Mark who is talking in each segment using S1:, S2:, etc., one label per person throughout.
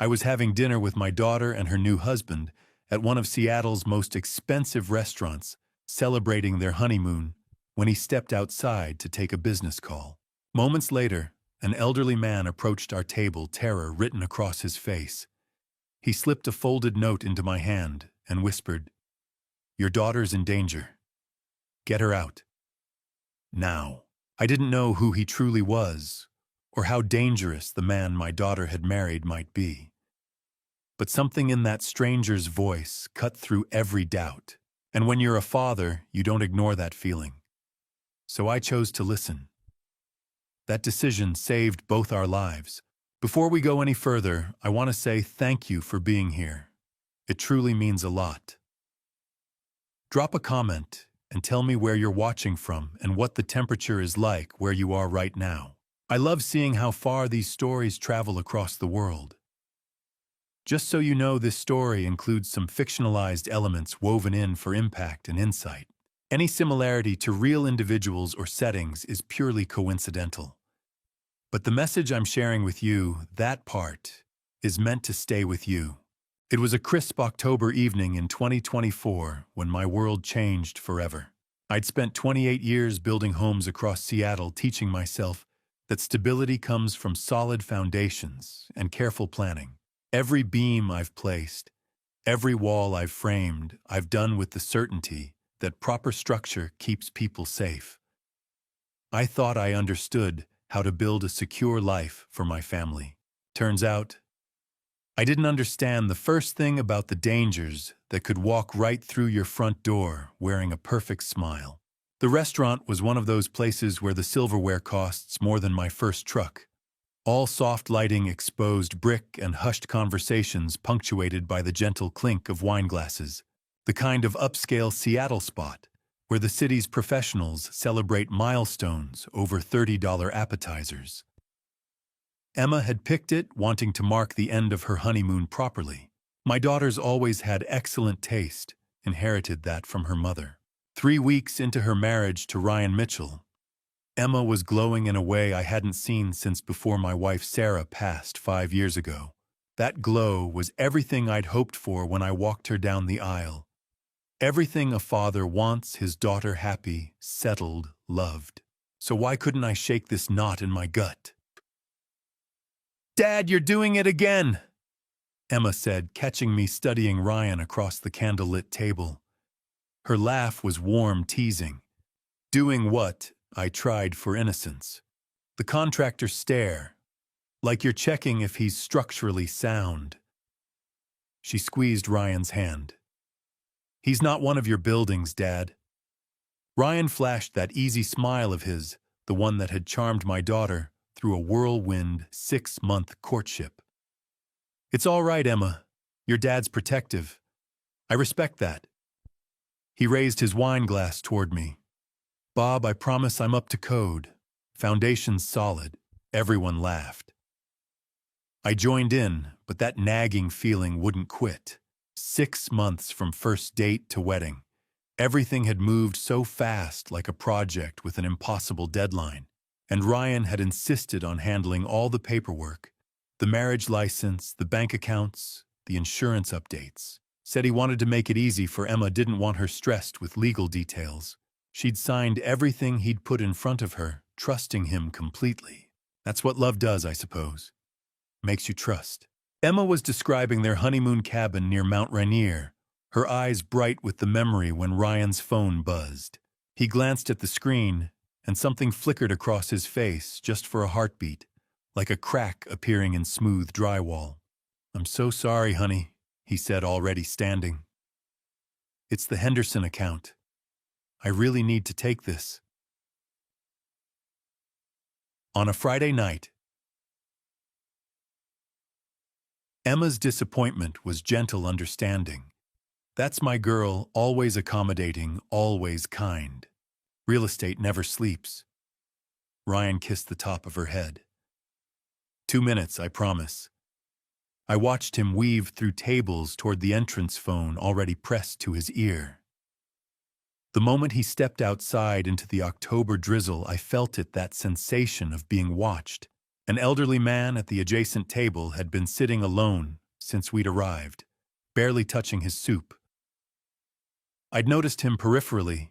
S1: I was having dinner with my daughter and her new husband at one of Seattle's most expensive restaurants, celebrating their honeymoon, when he stepped outside to take a business call. Moments later, an elderly man approached our table, terror written across his face. He slipped a folded note into my hand and whispered, "Your daughter's in danger. Get her out. Now." I didn't know who he truly was, or how dangerous the man my daughter had married might be. But something in that stranger's voice cut through every doubt. And when you're a father, you don't ignore that feeling. So I chose to listen. That decision saved both our lives. Before we go any further, I want to say thank you for being here. It truly means a lot. Drop a comment and tell me where you're watching from and what the temperature is like where you are right now. I love seeing how far these stories travel across the world. Just so you know, this story includes some fictionalized elements woven in for impact and insight. Any similarity to real individuals or settings is purely coincidental. But the message I'm sharing with you, that part, is meant to stay with you. It was a crisp October evening in 2024 when my world changed forever. I'd spent 28 years building homes across Seattle, teaching myself that stability comes from solid foundations and careful planning. Every beam I've placed, every wall I've framed, I've done with the certainty that proper structure keeps people safe. I thought I understood how to build a secure life for my family. Turns out, I didn't understand the first thing about the dangers that could walk right through your front door wearing a perfect smile. The restaurant was one of those places where the silverware costs more than my first truck. All soft lighting, exposed brick, and hushed conversations punctuated by the gentle clink of wine glasses. The kind of upscale Seattle spot where the city's professionals celebrate milestones over $30 appetizers. Emma had picked it, wanting to mark the end of her honeymoon properly. My daughter's always had excellent taste, inherited that from her mother. 3 weeks into her marriage to Ryan Mitchell, Emma was glowing in a way I hadn't seen since before my wife Sarah passed 5 years ago. That glow was everything I'd hoped for when I walked her down the aisle. Everything a father wants his daughter happy, settled, loved. So why couldn't I shake this knot in my gut? "Dad, you're doing it again," Emma said, catching me studying Ryan across the candlelit table. Her laugh was warm, teasing. Doing what? I tried for innocence. The contractor's stare, like you're checking if he's structurally sound. She squeezed Ryan's hand. "He's not one of your buildings, Dad." Ryan flashed that easy smile of his, the one that had charmed my daughter through a whirlwind 6-month courtship. "It's all right, Emma. Your dad's protective. I respect that." He raised his wine glass toward me. "Bob, I promise I'm up to code. Foundation's solid." Everyone laughed. I joined in, but that nagging feeling wouldn't quit. 6 months from first date to wedding. Everything had moved so fast, like a project with an impossible deadline. And Ryan had insisted on handling all the paperwork, the marriage license, the bank accounts, the insurance updates. Said he wanted to make it easy for Emma, didn't want her stressed with legal details. She'd signed everything he'd put in front of her, trusting him completely. That's what love does, I suppose. Makes you trust. Emma was describing their honeymoon cabin near Mount Rainier, her eyes bright with the memory when Ryan's phone buzzed. He glanced at the screen, and something flickered across his face just for a heartbeat, like a crack appearing in smooth drywall. "I'm so sorry, honey," he said, already standing. "It's the Henderson account. I really need to take this." On a Friday night, Emma's disappointment was gentle understanding. That's my girl, always accommodating, always kind. Real estate never sleeps. Ryan kissed the top of her head. 2 minutes, I promise." I watched him weave through tables toward the entrance phone already pressed to his ear. The moment he stepped outside into the October drizzle, I felt it, that sensation of being watched. An elderly man at the adjacent table had been sitting alone since we'd arrived, barely touching his soup. I'd noticed him peripherally.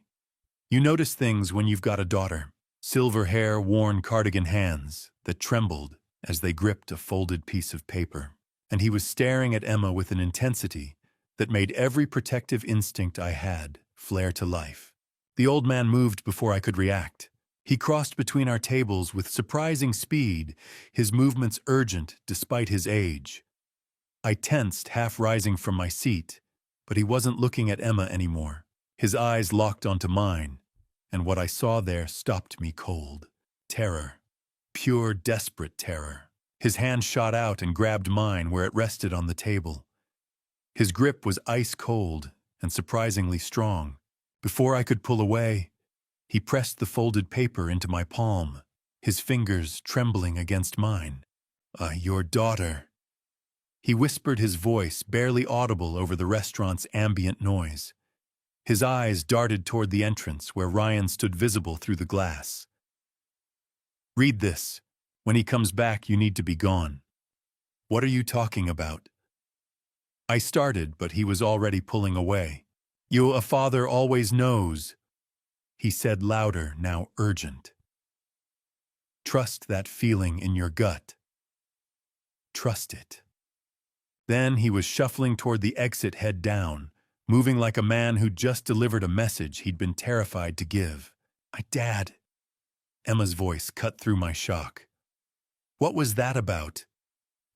S1: You notice things when you've got a daughter. Silver hair, worn cardigan hands that trembled as they gripped a folded piece of paper. And he was staring at Emma with an intensity that made every protective instinct I had flare to life. The old man moved before I could react. He crossed between our tables with surprising speed, his movements urgent despite his age. I tensed, half rising from my seat, but he wasn't looking at Emma anymore. His eyes locked onto mine, and what I saw there stopped me cold. Terror. Pure, desperate terror. His hand shot out and grabbed mine where it rested on the table. His grip was ice cold and surprisingly strong. Before I could pull away, he pressed the folded paper into my palm, his fingers trembling against mine. Your daughter." He whispered, his voice barely audible over the restaurant's ambient noise. His eyes darted toward the entrance where Ryan stood visible through the glass. "Read this. When he comes back, you need to be gone." "What are you talking about?" I started, but he was already pulling away. "A father always knows," he said louder, now urgent. "Trust that feeling in your gut. Trust it." Then he was shuffling toward the exit, head down, moving like a man who'd just delivered a message he'd been terrified to give. Dad." Emma's voice cut through my shock. "What was that about?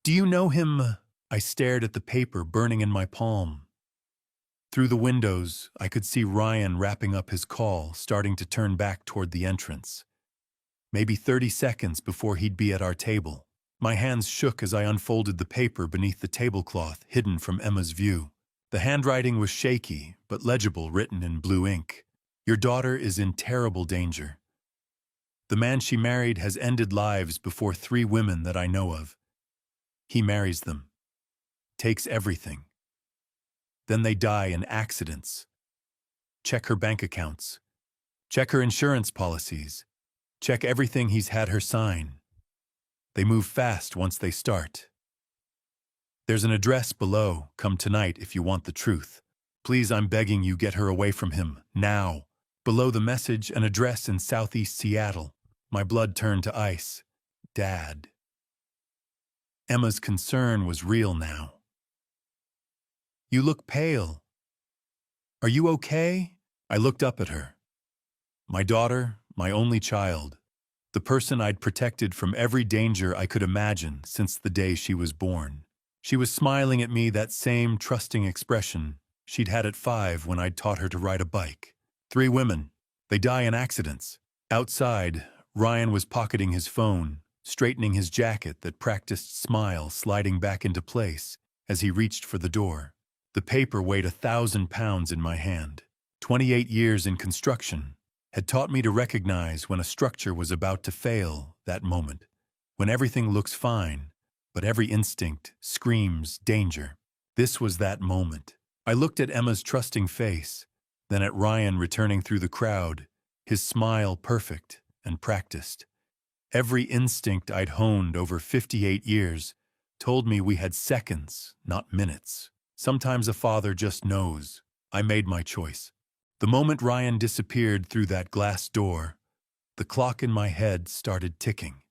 S1: Do you know him?" I stared at the paper burning in my palm. Through the windows, I could see Ryan wrapping up his call, starting to turn back toward the entrance. Maybe 30 seconds before he'd be at our table. My hands shook as I unfolded the paper beneath the tablecloth, hidden from Emma's view. The handwriting was shaky, but legible, written in blue ink. "Your daughter is in terrible danger. The man she married has ended lives before 3 women that I know of. He marries them, takes everything. Then they die in accidents. Check her bank accounts. Check her insurance policies. Check everything he's had her sign. They move fast once they start. There's an address below. Come tonight if you want the truth. Please, I'm begging you, get her away from him, now." Below the message, an address in southeast Seattle. My blood turned to ice. Dad. Emma's concern was real now. "You look pale. Are you okay?" I looked up at her. My daughter, my only child, the person I'd protected from every danger I could imagine since the day she was born. She was smiling at me, that same trusting expression she'd had at 5 when I'd taught her to ride a bike. 3 women. They die in accidents. Outside, Ryan was pocketing his phone, straightening his jacket, that practiced smile sliding back into place as he reached for the door. The paper weighed 1,000 pounds in my hand. 28 years in construction had taught me to recognize when a structure was about to fail, that moment, when everything looks fine, but every instinct screams danger. This was that moment. I looked at Emma's trusting face, then at Ryan returning through the crowd, his smile perfect and practiced. Every instinct I'd honed over 58 years told me we had seconds, not minutes. Sometimes a father just knows. I made my choice. The moment Ryan disappeared through that glass door, the clock in my head started ticking.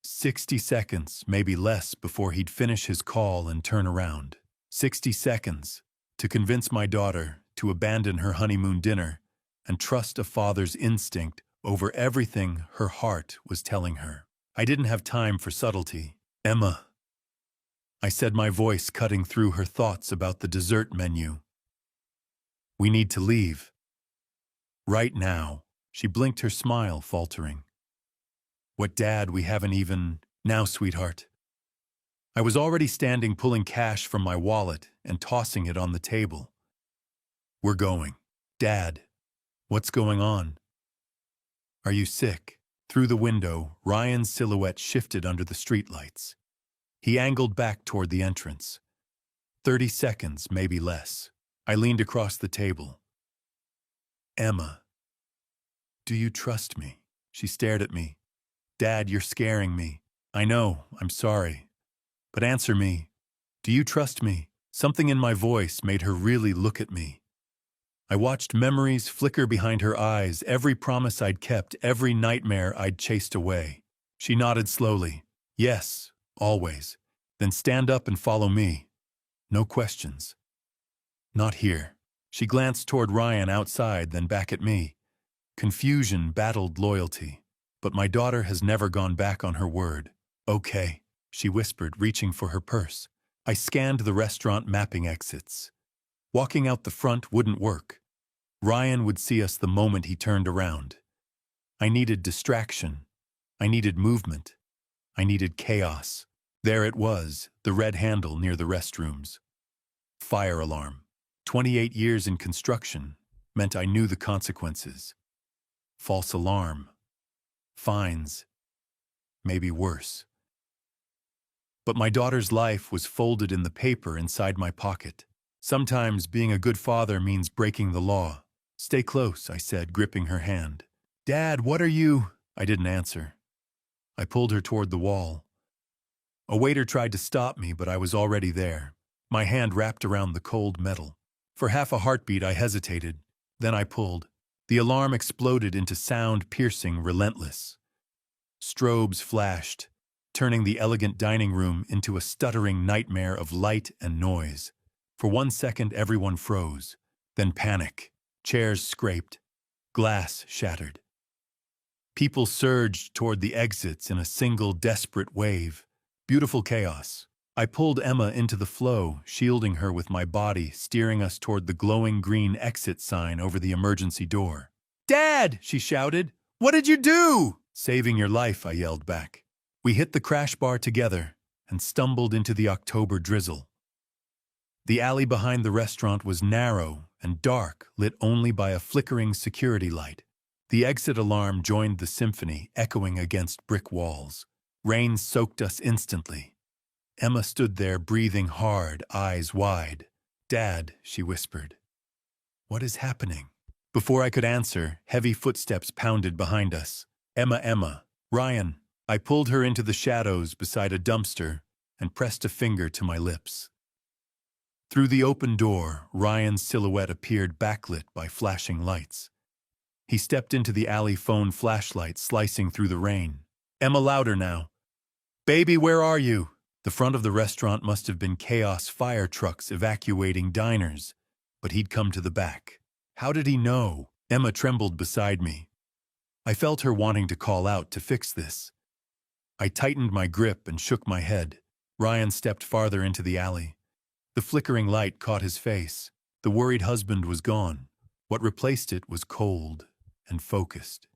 S1: 60 seconds, maybe less, before he'd finish his call and turn around. 60 seconds to convince my daughter to abandon her honeymoon dinner and trust a father's instinct over everything her heart was telling her. I didn't have time for subtlety. "Emma," I said, my voice cutting through her thoughts about the dessert menu. "We need to leave. Right now." She blinked, her smile faltering. "What, Dad? We haven't even..." "Now, sweetheart." I was already standing, pulling cash from my wallet and tossing it on the table. "We're going." "Dad, what's going on? Are you sick?" Through the window, Ryan's silhouette shifted under the streetlights. He angled back toward the entrance. 30 seconds, maybe less. I leaned across the table. "Emma, do you trust me?" She stared at me. "Dad, you're scaring me." I know, I'm sorry. But answer me. Do you trust me? Something in my voice made her really look at me. I watched memories flicker behind her eyes, every promise I'd kept, every nightmare I'd chased away. She nodded slowly. Yes, always. Then stand up and follow me. No questions. Not here. She glanced toward Ryan outside, then back at me. Confusion battled loyalty. But my daughter has never gone back on her word. Okay, she whispered, reaching for her purse. I scanned the restaurant mapping exits. Walking out the front wouldn't work. Ryan would see us the moment he turned around. I needed distraction. I needed movement. I needed chaos. There it was, the red handle near the restrooms. Fire alarm. 28 years in construction meant I knew the consequences. False alarm. Fines. Maybe worse. But my daughter's life was folded in the paper inside my pocket. Sometimes being a good father means breaking the law. Stay close, I said, gripping her hand. Dad, what are you? I didn't answer. I pulled her toward the wall. A waiter tried to stop me, but I was already there, my hand wrapped around the cold metal. For half a heartbeat I hesitated, then I pulled. The alarm exploded into sound piercing, relentless. Strobes flashed, turning the elegant dining room into a stuttering nightmare of light and noise. For 1 second everyone froze, then panic. Chairs scraped, glass shattered. People surged toward the exits in a single desperate wave. Beautiful chaos. I pulled Emma into the flow, shielding her with my body, steering us toward the glowing green exit sign over the emergency door. Dad, she shouted. What did you do? Saving your life, I yelled back. We hit the crash bar together and stumbled into the October drizzle. The alley behind the restaurant was narrow and dark, lit only by a flickering security light. The exit alarm joined the symphony, echoing against brick walls. Rain soaked us instantly. Emma stood there, breathing hard, eyes wide. Dad, she whispered. What is happening? Before I could answer, heavy footsteps pounded behind us. Emma, Ryan. I pulled her into the shadows beside a dumpster and pressed a finger to my lips. Through the open door, Ryan's silhouette appeared backlit by flashing lights. He stepped into the alley phone flashlight, slicing through the rain. Emma, louder now. Baby, where are you? The front of the restaurant must have been chaos, fire trucks evacuating diners, but he'd come to the back. How did he know? Emma trembled beside me. I felt her wanting to call out to fix this. I tightened my grip and shook my head. Ryan stepped farther into the alley. The flickering light caught his face. The worried husband was gone. What replaced it was cold and focused.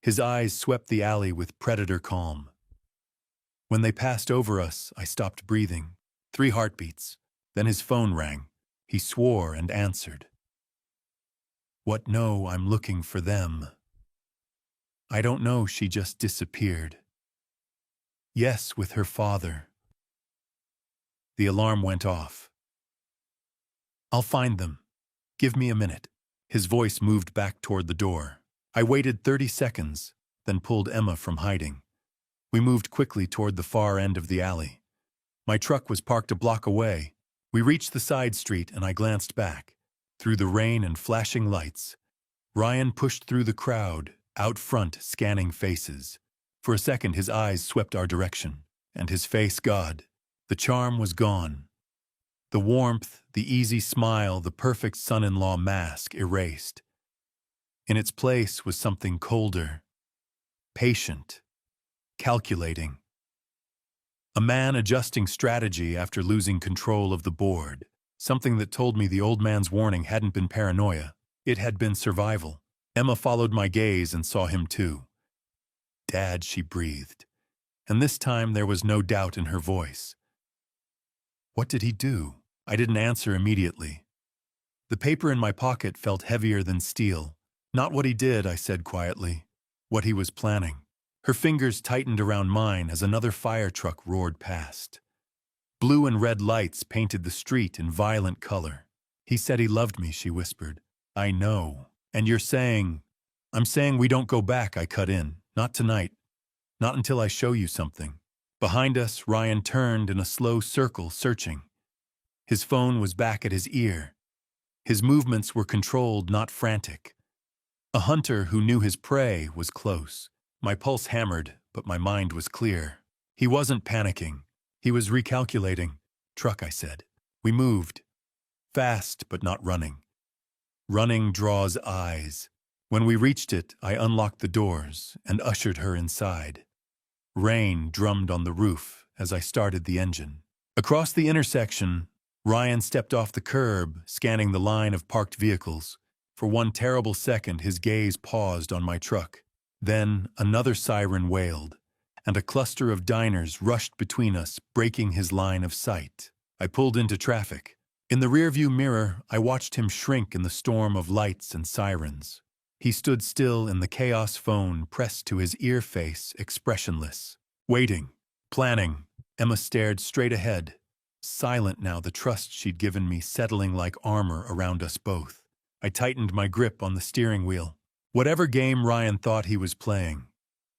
S1: His eyes swept the alley with predator calm. When they passed over us, I stopped breathing. 3 heartbeats. Then his phone rang. He swore and answered. What? No, I'm looking for them. I don't know, she just disappeared. Yes, with her father. The alarm went off. I'll find them. Give me a minute. His voice moved back toward the door. I waited 30 seconds, then pulled Emma from hiding. We moved quickly toward the far end of the alley. My truck was parked a block away. We reached the side street and I glanced back. Through the rain and flashing lights, Ryan pushed through the crowd, out front, scanning faces. For a second his eyes swept our direction, and his face, God. The charm was gone. The warmth, the easy smile, the perfect son-in-law mask erased. In its place was something colder, patient, calculating. A man adjusting strategy after losing control of the board. Something that told me the old man's warning hadn't been paranoia. It had been survival. Emma followed my gaze and saw him too. Dad, she breathed. And this time there was no doubt in her voice. What did he do? I didn't answer immediately. The paper in my pocket felt heavier than steel. Not what he did, I said quietly. What he was planning. Her fingers tightened around mine as another fire truck roared past. Blue and red lights painted the street in violent color. He said he loved me, she whispered. I know. And you're saying... I'm saying we don't go back, I cut in. Not tonight. Not until I show you something. Behind us, Ryan turned in a slow circle, searching. His phone was back at his ear. His movements were controlled, not frantic. A hunter who knew his prey was close. My pulse hammered, but my mind was clear. He wasn't panicking. He was recalculating. Truck, I said. We moved. Fast, but not running. Running draws eyes. When we reached it, I unlocked the doors and ushered her inside. Rain drummed on the roof as I started the engine. Across the intersection, Ryan stepped off the curb, scanning the line of parked vehicles. For one terrible second, his gaze paused on my truck. Then another siren wailed, and a cluster of diners rushed between us, breaking his line of sight. I pulled into traffic. In the rearview mirror, I watched him shrink in the storm of lights and sirens. He stood still in the chaos, phone pressed to his ear face, expressionless. Waiting. Planning. Emma stared straight ahead. Silent now, the trust she'd given me settling like armor around us both. I tightened my grip on the steering wheel. Whatever game Ryan thought he was playing,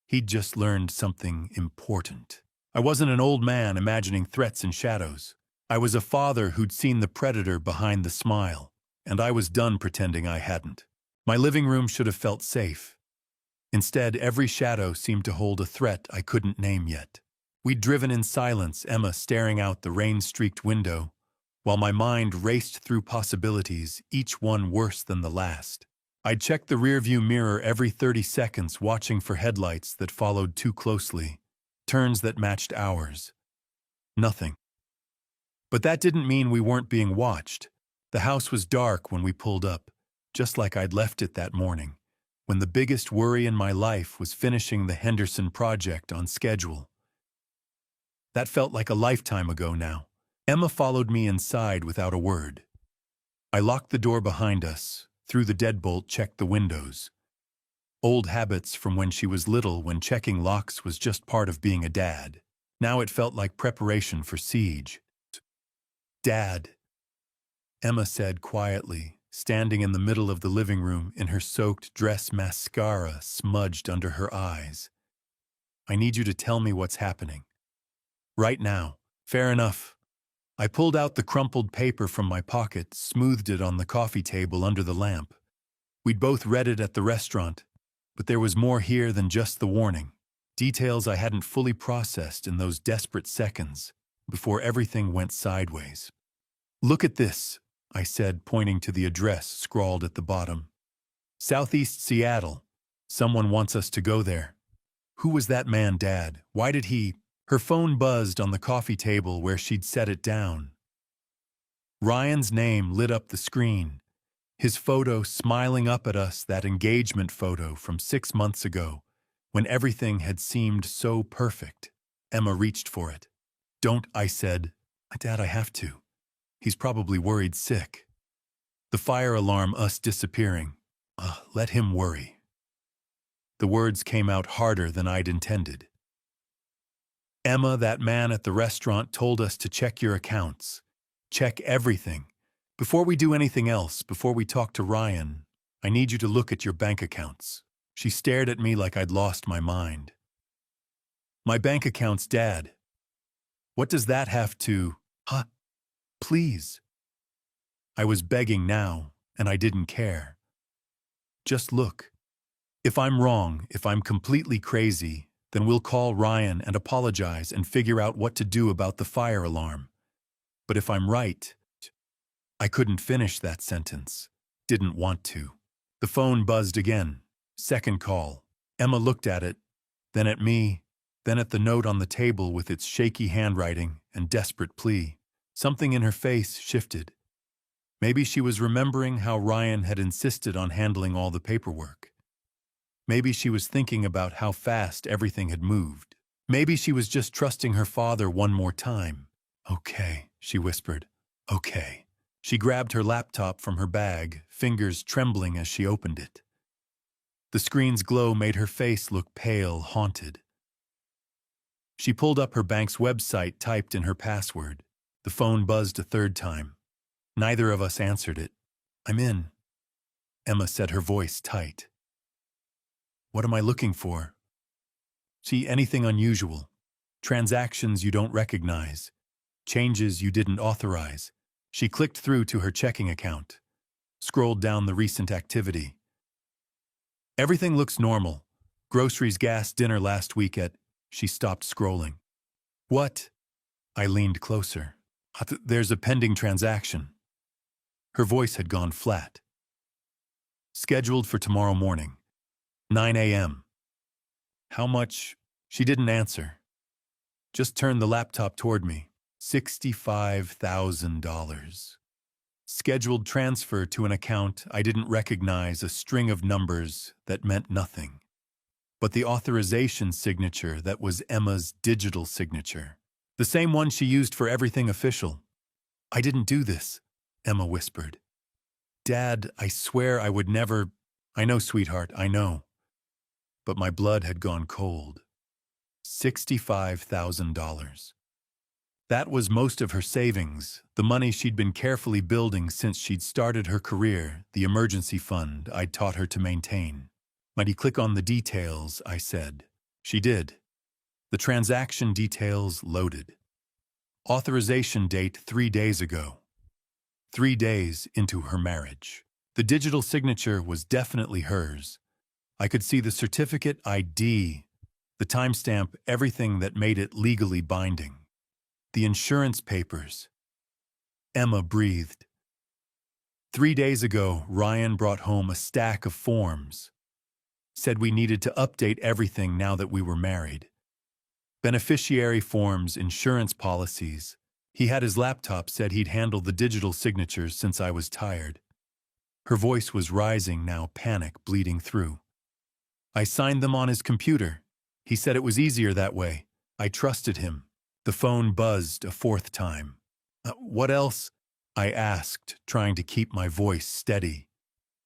S1: he'd just learned something important. I wasn't an old man imagining threats and shadows. I was a father who'd seen the predator behind the smile, and I was done pretending I hadn't. My living room should have felt safe. Instead, every shadow seemed to hold a threat I couldn't name yet. We'd driven in silence, Emma staring out the rain-streaked window, while my mind raced through possibilities, each one worse than the last. I'd check the rearview mirror every 30 seconds, watching for headlights that followed too closely, turns that matched ours. Nothing. But that didn't mean we weren't being watched. The house was dark when we pulled up, just like I'd left it that morning, when the biggest worry in my life was finishing the Henderson project on schedule. That felt like a lifetime ago now. Emma followed me inside without a word. I locked the door behind us, threw the deadbolt, checked the windows. Old habits from when she was little, when checking locks was just part of being a dad. Now it felt like preparation for siege. "Dad," Emma said quietly, standing in the middle of the living room in her soaked dress, mascara smudged under her eyes. "I need you to tell me what's happening. Right now." Fair enough. I pulled out the crumpled paper from my pocket, smoothed it on the coffee table under the lamp. We'd both read it at the restaurant, but there was more here than just the warning. Details I hadn't fully processed in those desperate seconds before everything went sideways. "Look at this," I said, pointing to the address scrawled at the bottom. "Southeast Seattle. Someone wants us to go there." "Who was that man, Dad? Why did he—" Her phone buzzed on the coffee table where she'd set it down. Ryan's name lit up the screen. His photo smiling up at us, that engagement photo from 6 months ago, when everything had seemed so perfect. Emma reached for it. "Don't," I said. "Dad, I have to. He's probably worried sick." The fire alarm, us disappearing. Let him worry. The words came out harder than I'd intended. "Emma, that man at the restaurant told us to check your accounts. Check everything. Before we do anything else, before we talk to Ryan, I need you to look at your bank accounts." She stared at me like I'd lost my mind. "My bank accounts, Dad. What does that have to—" Please." I was begging now, and I didn't care. "Just look. If I'm wrong, if I'm completely crazy, then we'll call Ryan and apologize and figure out what to do about the fire alarm. But if I'm right—" I couldn't finish that sentence. Didn't want to. The phone buzzed again. Second call. Emma looked at it, then at me, then at the note on the table with its shaky handwriting and desperate plea. Something in her face shifted. Maybe she was remembering how Ryan had insisted on handling all the paperwork. Maybe she was thinking about how fast everything had moved. Maybe she was just trusting her father one more time. "Okay," she whispered. "Okay." She grabbed her laptop from her bag, fingers trembling as she opened it. The screen's glow made her face look pale, haunted. She pulled up her bank's website, typed in her password. The phone buzzed a third time. Neither of us answered it. "I'm in," Emma said, her voice tight. "What am I looking for?" See anything unusual? Transactions you don't recognize? Changes you didn't authorize? She clicked through to her checking account, scrolled down the recent activity. Everything looks normal. Groceries, gas, dinner last week at... She stopped scrolling. What? I leaned closer. There's a pending transaction. Her voice had gone flat. Scheduled for tomorrow morning, 9 a.m. How much? She didn't answer. Just turned the laptop toward me. $65,000. Scheduled transfer to an account I didn't recognize, a string of numbers that meant nothing. But the authorization signature that was Emma's digital signature. The same one she used for everything official. I didn't do this, Emma whispered. Dad, I swear I would never... I know, sweetheart, I know. But my blood had gone cold. $65,000. That was most of her savings, the money she'd been carefully building since she'd started her career, the emergency fund I'd taught her to maintain. Might you click on the details, I said. She did. The transaction details loaded. Authorization date 3 days ago. 3 days into her marriage. The digital signature was definitely hers. I could see the certificate ID, the timestamp, everything that made it legally binding. The insurance papers. Emma breathed. 3 days ago, Ryan brought home a stack of forms. Said we needed to update everything now that we were married. Beneficiary forms, insurance policies. He had his laptop, said he'd handle the digital signatures since I was tired. Her voice was rising now, panic bleeding through. I signed them on his computer. He said it was easier that way. I trusted him. The phone buzzed a 4th time. What else? I asked, trying to keep my voice steady.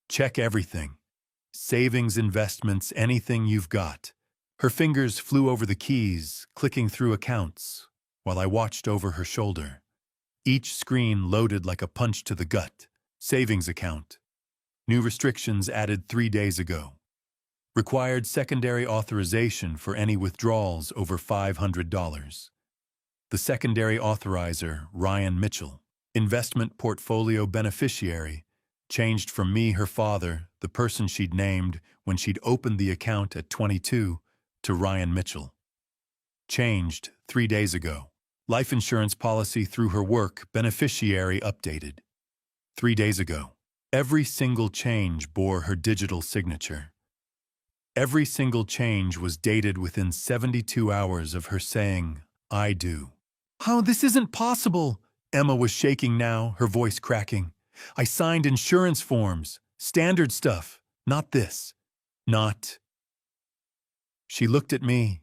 S1: Check everything. Savings, investments, anything you've got. Her fingers flew over the keys, clicking through accounts, while I watched over her shoulder. Each screen loaded like a punch to the gut. Savings account. New restrictions added 3 days ago. Required secondary authorization for any withdrawals over $500. The secondary authorizer, Ryan Mitchell. Investment portfolio beneficiary, changed from me, her father, the person she'd named when she'd opened the account at 22, to Ryan Mitchell. Changed 3 days ago. Life insurance policy through her work, beneficiary updated. 3 days ago. Every single change bore her digital signature. Every single change was dated within 72 hours of her saying, I do. Oh, this isn't possible. Emma was shaking now, her voice cracking. I signed insurance forms, standard stuff, not this. Not. She looked at me,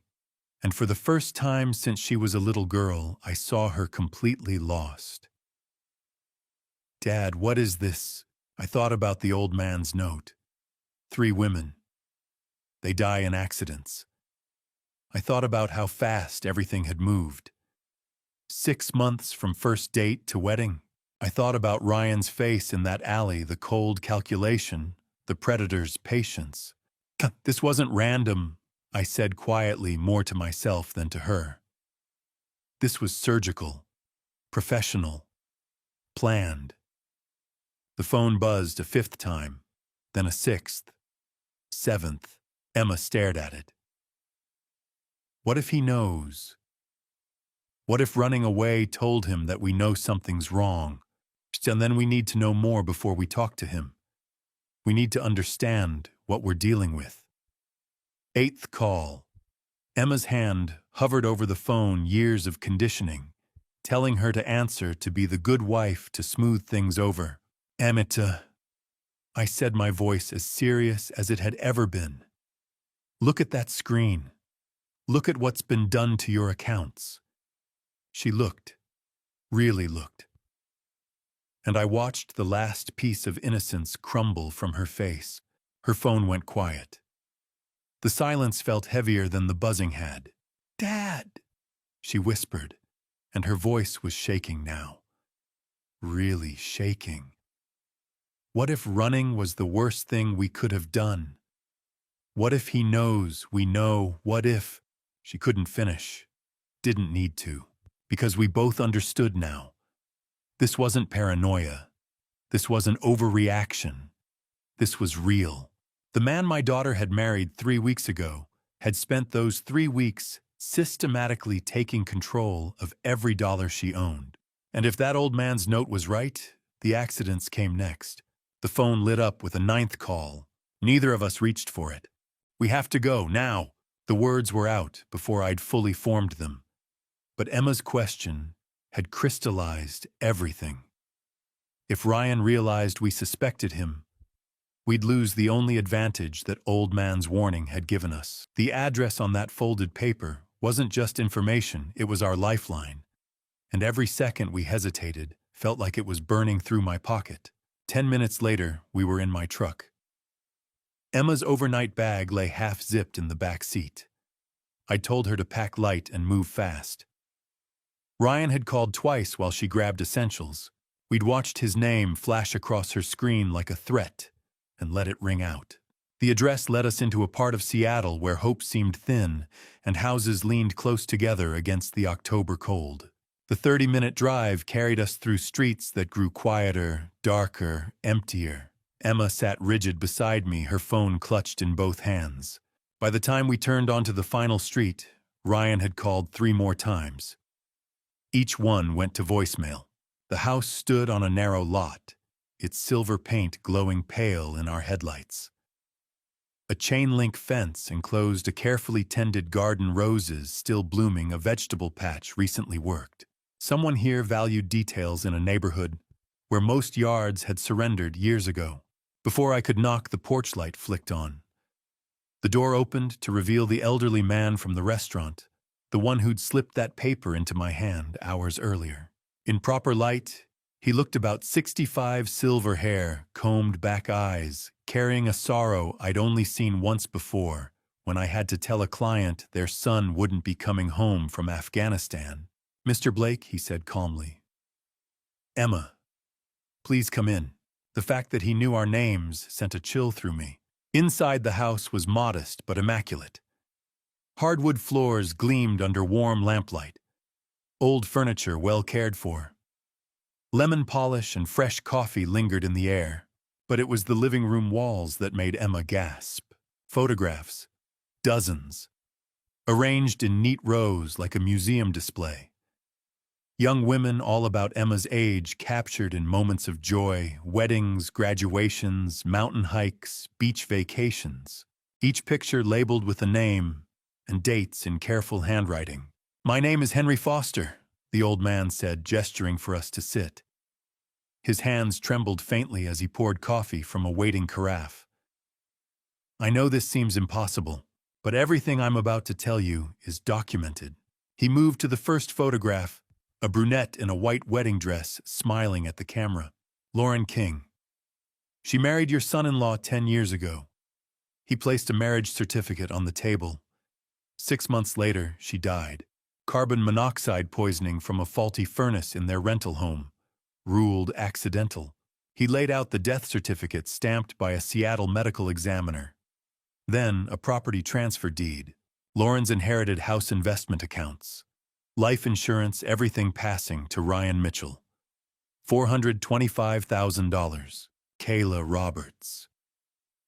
S1: and for the first time since she was a little girl, I saw her completely lost. Dad, what is this? I thought about the old man's note. 3 women. They die in accidents. I thought about how fast everything had moved. 6 months from first date to wedding. I thought about Ryan's face in that alley, the cold calculation, the predator's patience. This wasn't random, I said quietly, more to myself than to her. This was surgical, professional, planned. The phone buzzed a 5th time, then a 6th, 7th. Emma stared at it. What if he knows? What if running away told him that we know something's wrong, and then we need to know more before we talk to him? We need to understand what we're dealing with. 8th call. Emma's hand hovered over the phone, years of conditioning, telling her to answer, to be the good wife, to smooth things over. Amita, I said, my voice as serious as it had ever been. Look at that screen. Look at what's been done to your accounts. She looked, really looked. And I watched the last piece of innocence crumble from her face. Her phone went quiet. The silence felt heavier than the buzzing had. Dad, she whispered, and her voice was shaking now. Really shaking. What if running was the worst thing we could have done? What if he knows we know? What if... She couldn't finish. Didn't need to. Because we both understood now. This wasn't paranoia. This wasn't overreaction. This was real. The man my daughter had married 3 weeks ago had spent those 3 weeks systematically taking control of every dollar she owned. And if that old man's note was right, the accidents came next. The phone lit up with a 9th call. Neither of us reached for it. "We have to go, now." The words were out before I'd fully formed them. But Emma's question had crystallized everything. If Ryan realized we suspected him, we'd lose the only advantage that old man's warning had given us. The address on that folded paper wasn't just information, it was our lifeline. And every second we hesitated felt like it was burning through my pocket. 10 minutes later, we were in my truck. Emma's overnight bag lay half-zipped in the back seat. I told her to pack light and move fast. Ryan had called twice while she grabbed essentials. We'd watched his name flash across her screen like a threat and let it ring out. The address led us into a part of Seattle where hope seemed thin and houses leaned close together against the October cold. The 30-minute drive carried us through streets that grew quieter, darker, emptier. Emma sat rigid beside me, her phone clutched in both hands. By the time we turned onto the final street, Ryan had called 3 more times. Each one went to voicemail. The house stood on a narrow lot, its silver paint glowing pale in our headlights. A chain-link fence enclosed a carefully tended garden, roses still blooming, a vegetable patch recently worked. Someone here valued details in a neighborhood where most yards had surrendered years ago. Before I could knock, the porch light flicked on. The door opened to reveal the elderly man from the restaurant, the one who'd slipped that paper into my hand hours earlier. In proper light, he looked about 65, silver hair, combed back eyes, carrying a sorrow I'd only seen once before, when I had to tell a client their son wouldn't be coming home from Afghanistan. "Mr. Blake," he said calmly. "Emma, please come in." The fact that he knew our names sent a chill through me. Inside the house was modest but immaculate. Hardwood floors gleamed under warm lamplight. Old furniture well cared for. Lemon polish and fresh coffee lingered in the air, but it was the living room walls that made Emma gasp. Photographs, dozens, arranged in neat rows like a museum display. Young women all about Emma's age, captured in moments of joy, weddings, graduations, mountain hikes, beach vacations. Each picture labeled with a name and dates in careful handwriting. "My name is Henry Foster," the old man said, gesturing for us to sit. His hands trembled faintly as he poured coffee from a waiting carafe. "I know this seems impossible, but everything I'm about to tell you is documented." He moved to the first photograph, a brunette in a white wedding dress smiling at the camera. "Lauren King. She married your son-in-law 10 years ago." He placed a marriage certificate on the table. 6 months later, she died. Carbon monoxide poisoning from a faulty furnace in their rental home. Ruled accidental. He laid out the death certificate stamped by a Seattle medical examiner. Then a property transfer deed. Lauren's inherited house investment accounts. Life insurance, everything passing to Ryan Mitchell. $425,000. Kayla Roberts.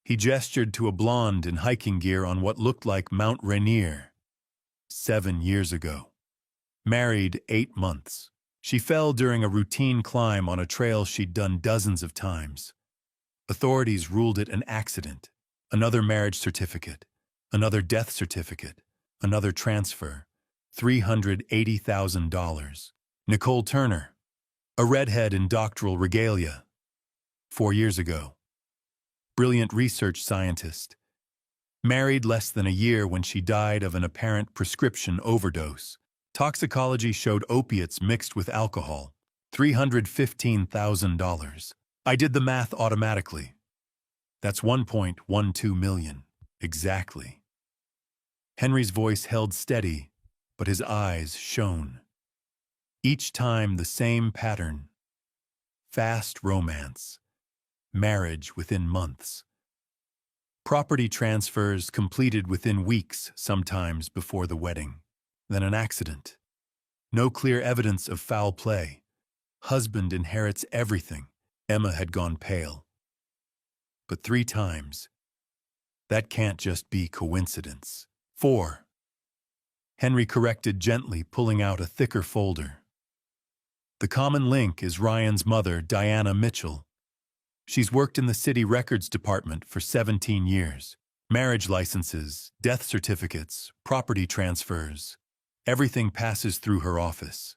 S1: He gestured to a blonde in hiking gear on what looked like Mount Rainier. 7 years ago. Married 8 months. She fell during a routine climb on a trail she'd done dozens of times. Authorities ruled it an accident. Another marriage certificate. Another death certificate. Another transfer. $380,000. Nicole Turner. A redhead in doctoral regalia. 4 years ago. Brilliant research scientist. Married less than a year when she died of an apparent prescription overdose. Toxicology showed opiates mixed with alcohol. $315,000. I did the math automatically. That's 1.12 million. Exactly. Henry's voice held steady, but his eyes shone. Each time the same pattern. Fast romance. Marriage within months. Property transfers completed within weeks, sometimes before the wedding. Then an accident. No clear evidence of foul play. Husband inherits everything. Emma had gone pale. But 3 times. That can't just be coincidence. 4. Henry corrected gently, pulling out a thicker folder. The common link is Ryan's mother, Diana Mitchell. She's worked in the city records department for 17 years. Marriage licenses, death certificates, property transfers. Everything passes through her office.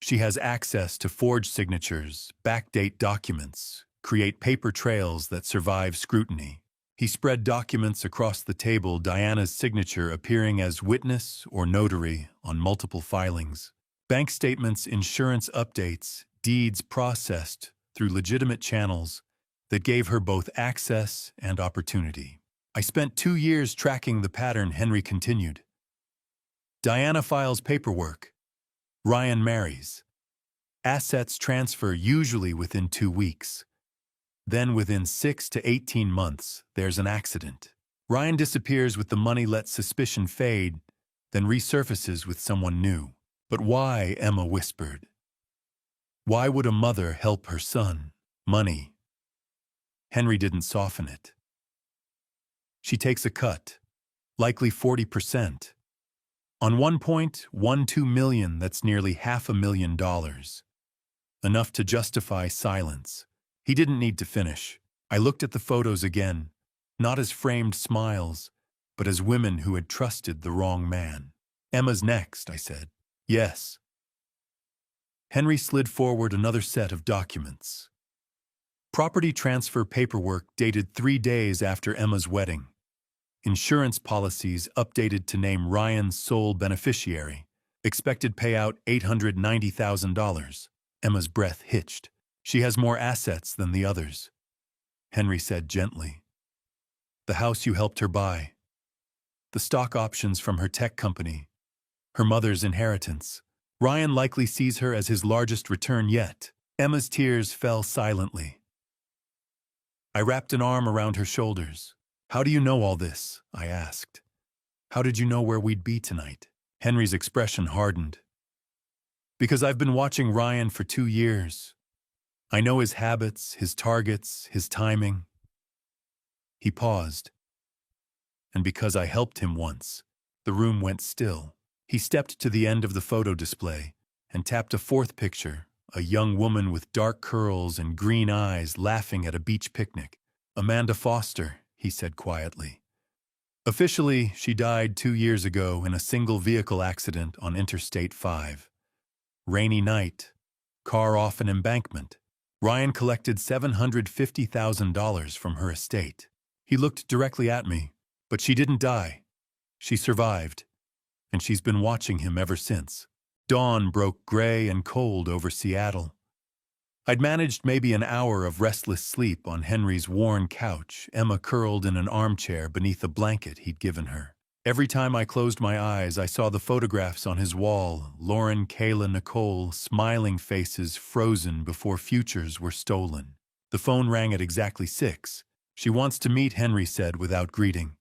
S1: She has access to forged signatures, backdate documents, create paper trails that survive scrutiny. He spread documents across the table, Diana's signature appearing as witness or notary on multiple filings. Bank statements, insurance updates, deeds processed through legitimate channels that gave her both access and opportunity. I spent 2 years tracking the pattern, Henry continued. Diana files paperwork. Ryan marries. Assets transfer usually within 2 weeks. Then within 6 to 18 months, there's an accident. Ryan disappears with the money, lets suspicion fade, then resurfaces with someone new. But why? Emma whispered. Why would a mother help her son? Money. Henry didn't soften it. She takes a cut, likely 40%. On 1.12 million, that's nearly $500,000. Enough to justify silence. He didn't need to finish. I looked at the photos again, not as framed smiles, but as women who had trusted the wrong man. Emma's next, I said. Yes. Henry slid forward another set of documents. Property transfer paperwork dated 3 days after Emma's wedding. Insurance policies updated to name Ryan's sole beneficiary. Expected payout $890,000. Emma's breath hitched. She has more assets than the others, Henry said gently. The house you helped her buy. The stock options from her tech company. Her mother's inheritance. Ryan likely sees her as his largest return yet. Emma's tears fell silently. I wrapped an arm around her shoulders. How do you know all this? I asked. How did you know where we'd be tonight? Henry's expression hardened. Because I've been watching Ryan for 2 years. I know his habits, his targets, his timing. He paused. And because I helped him once, the room went still. He stepped to the end of the photo display and tapped a 4th picture, a young woman with dark curls and green eyes laughing at a beach picnic. Amanda Foster, he said quietly. Officially, she died 2 years ago in a single vehicle accident on Interstate 5. Rainy night, car off an embankment. Ryan collected $750,000 from her estate. He looked directly at me, but she didn't die. She survived, and she's been watching him ever since. Dawn broke gray and cold over Seattle. I'd managed maybe an hour of restless sleep on Henry's worn couch, Emma curled in an armchair beneath a blanket he'd given her. Every time I closed my eyes, I saw the photographs on his wall, Lauren, Kayla, Nicole, smiling faces frozen before futures were stolen. The phone rang at exactly 6. She wants to meet, Henry said without greeting.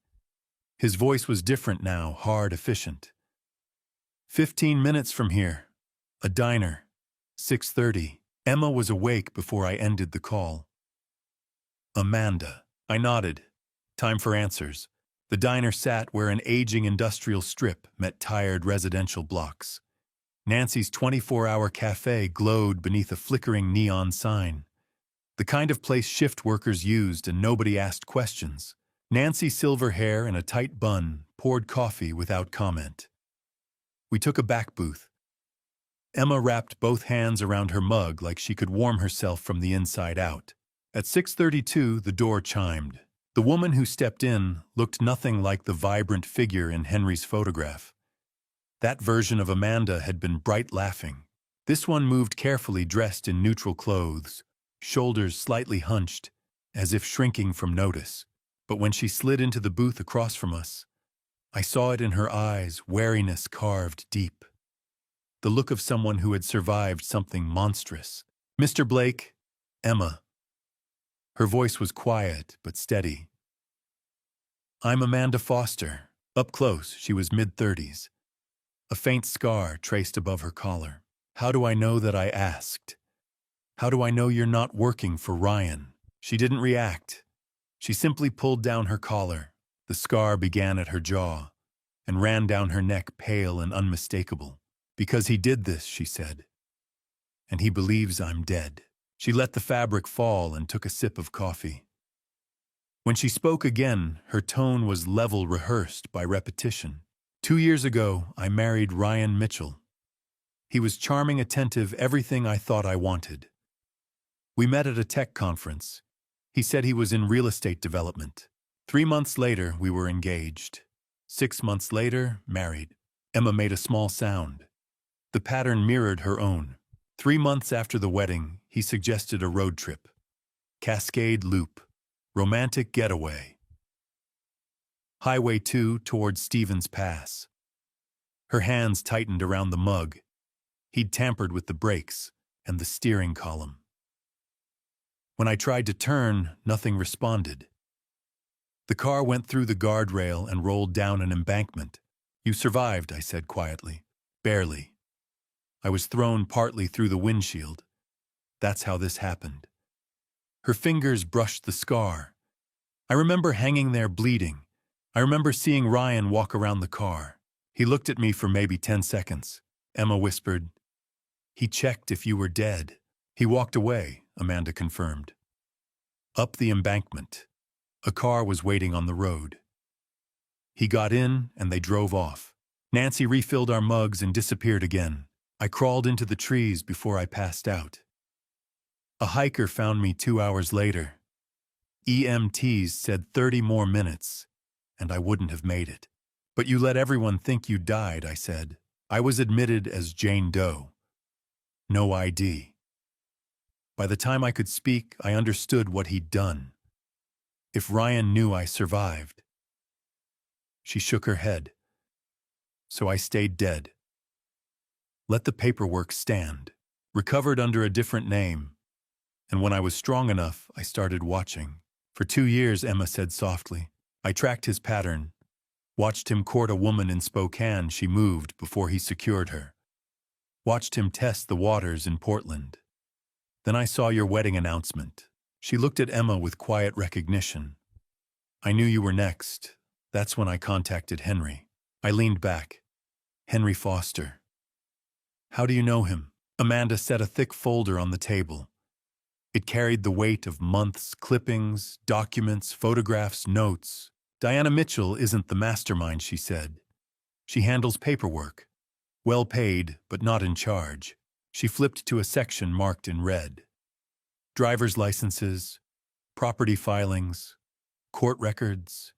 S1: His voice was different now, hard, efficient. 15 minutes from here. A diner. 6:30. Emma was awake before I ended the call. Amanda. I nodded. Time for answers. The diner sat where an aging industrial strip met tired residential blocks. Nancy's 24-hour cafe glowed beneath a flickering neon sign. The kind of place shift workers used and nobody asked questions. Nancy, silver hair and a tight bun, poured coffee without comment. We took a back booth. Emma wrapped both hands around her mug like she could warm herself from the inside out. At 6:32, the door chimed. The woman who stepped in looked nothing like the vibrant figure in Henry's photograph. That version of Amanda had been bright laughing. This one moved carefully, dressed in neutral clothes, shoulders slightly hunched, as if shrinking from notice. But when she slid into the booth across from us, I saw it in her eyes, wariness carved deep. The look of someone who had survived something monstrous. Mr. Blake, Emma. Her voice was quiet but steady. I'm Amanda Foster. Up close, she was mid-30s. A faint scar traced above her collar. How do I know that I asked? How do I know you're not working for Ryan? She didn't react. She simply pulled down her collar. The scar began at her jaw and ran down her neck, pale and unmistakable. Because he did this, she said, and he believes I'm dead. She let the fabric fall and took a sip of coffee. When she spoke again, her tone was level, rehearsed by repetition. 2 years ago, I married Ryan Mitchell. He was charming, attentive, everything I thought I wanted. We met at a tech conference. He said he was in real estate development. 3 months later, we were engaged. 6 months later, married. Emma made a small sound. The pattern mirrored her own. 3 months after the wedding, he suggested a road trip. Cascade Loop. Romantic getaway. Highway 2 towards Stevens Pass. Her hands tightened around the mug. He'd tampered with the brakes and the steering column. When I tried to turn, nothing responded. The car went through the guardrail and rolled down an embankment. You survived, I said quietly. Barely. I was thrown partly through the windshield. That's how this happened. Her fingers brushed the scar. I remember hanging there bleeding. I remember seeing Ryan walk around the car. He looked at me for maybe 10 seconds. Emma whispered, "He checked if you were dead." He walked away, Amanda confirmed. Up the embankment. A car was waiting on the road. He got in and they drove off. Nancy refilled our mugs and disappeared again. I crawled into the trees before I passed out. A hiker found me 2 hours later. EMTs said 30 more minutes, and I wouldn't have made it. But you let everyone think you died, I said. I was admitted as Jane Doe. No ID. By the time I could speak, I understood what he'd done. If Ryan knew I survived. She shook her head. So I stayed dead. Let the paperwork stand. Recovered under a different name. And when I was strong enough, I started watching. For 2 years, Emma said softly. I tracked his pattern. Watched him court a woman in Spokane she moved before he secured her. Watched him test the waters in Portland. Then I saw your wedding announcement. She looked at Emma with quiet recognition. I knew you were next. That's when I contacted Henry. I leaned back. Henry Foster. How do you know him? Amanda set a thick folder on the table. It carried the weight of months, clippings, documents, photographs, notes. Diana Mitchell isn't the mastermind, she said. She handles paperwork. Well paid, but not in charge. She flipped to a section marked in red. Driver's licenses, property filings, court records.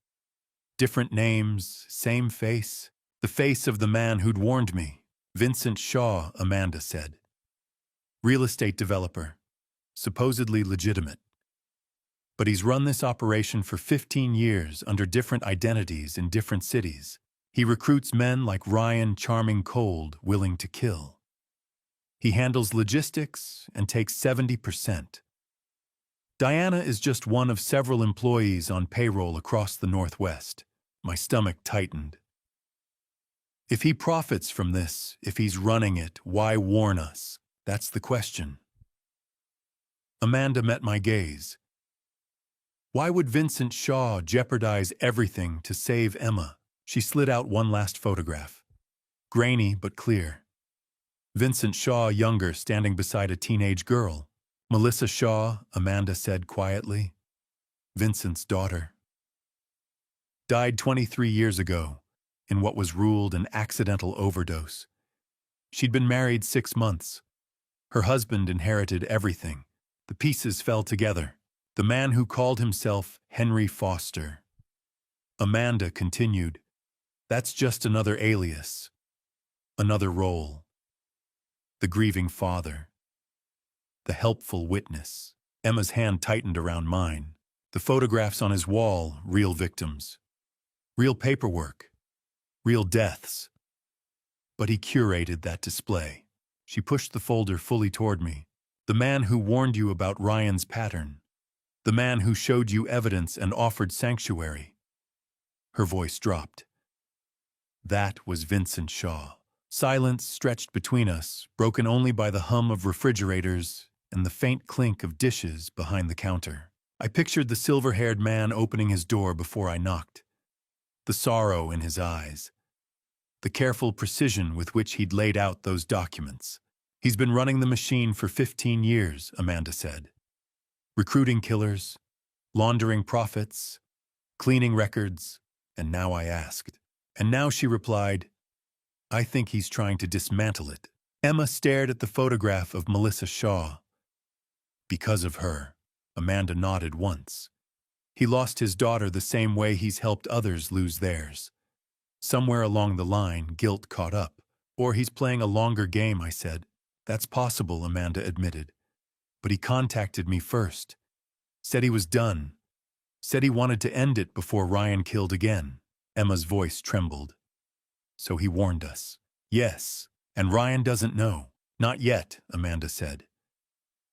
S1: Different names, same face. The face of the man who'd warned me. Vincent Shaw, Amanda said. Real estate developer. Supposedly legitimate. But he's run this operation for 15 years under different identities in different cities. He recruits men like Ryan, charming, cold, willing to kill. He handles logistics and takes 70%. Diana is just one of several employees on payroll across the Northwest. My stomach tightened. If he profits from this, if he's running it, why warn us? That's the question. Amanda met my gaze. Why would Vincent Shaw jeopardize everything to save Emma? She slid out one last photograph. Grainy but clear. Vincent Shaw, younger, standing beside a teenage girl. Melissa Shaw, Amanda said quietly. Vincent's daughter. Died 23 years ago, in what was ruled an accidental overdose. She'd been married 6 months. Her husband inherited everything. The pieces fell together. The man who called himself Henry Foster. Amanda continued, that's just another alias. Another role. The grieving father. The helpful witness. Emma's hand tightened around mine. The photographs on his wall, real victims. Real paperwork. Real deaths. But he curated that display. She pushed the folder fully toward me. The man who warned you about Ryan's pattern. The man who showed you evidence and offered sanctuary. Her voice dropped. That was Vincent Shaw. Silence stretched between us, broken only by the hum of refrigerators and the faint clink of dishes behind the counter. I pictured the silver-haired man opening his door before I knocked. The sorrow in his eyes. The careful precision with which he'd laid out those documents. He's been running the machine for 15 years, Amanda said. Recruiting killers, laundering profits, cleaning records, and now I asked. And now she replied, I think he's trying to dismantle it. Emma stared at the photograph of Melissa Shaw. Because of her, Amanda nodded once. He lost his daughter the same way he's helped others lose theirs. Somewhere along the line, guilt caught up. Or he's playing a longer game, I said. That's possible, Amanda admitted. But he contacted me first. Said he was done. Said he wanted to end it before Ryan killed again. Emma's voice trembled. So he warned us. Yes, and Ryan doesn't know. Not yet, Amanda said.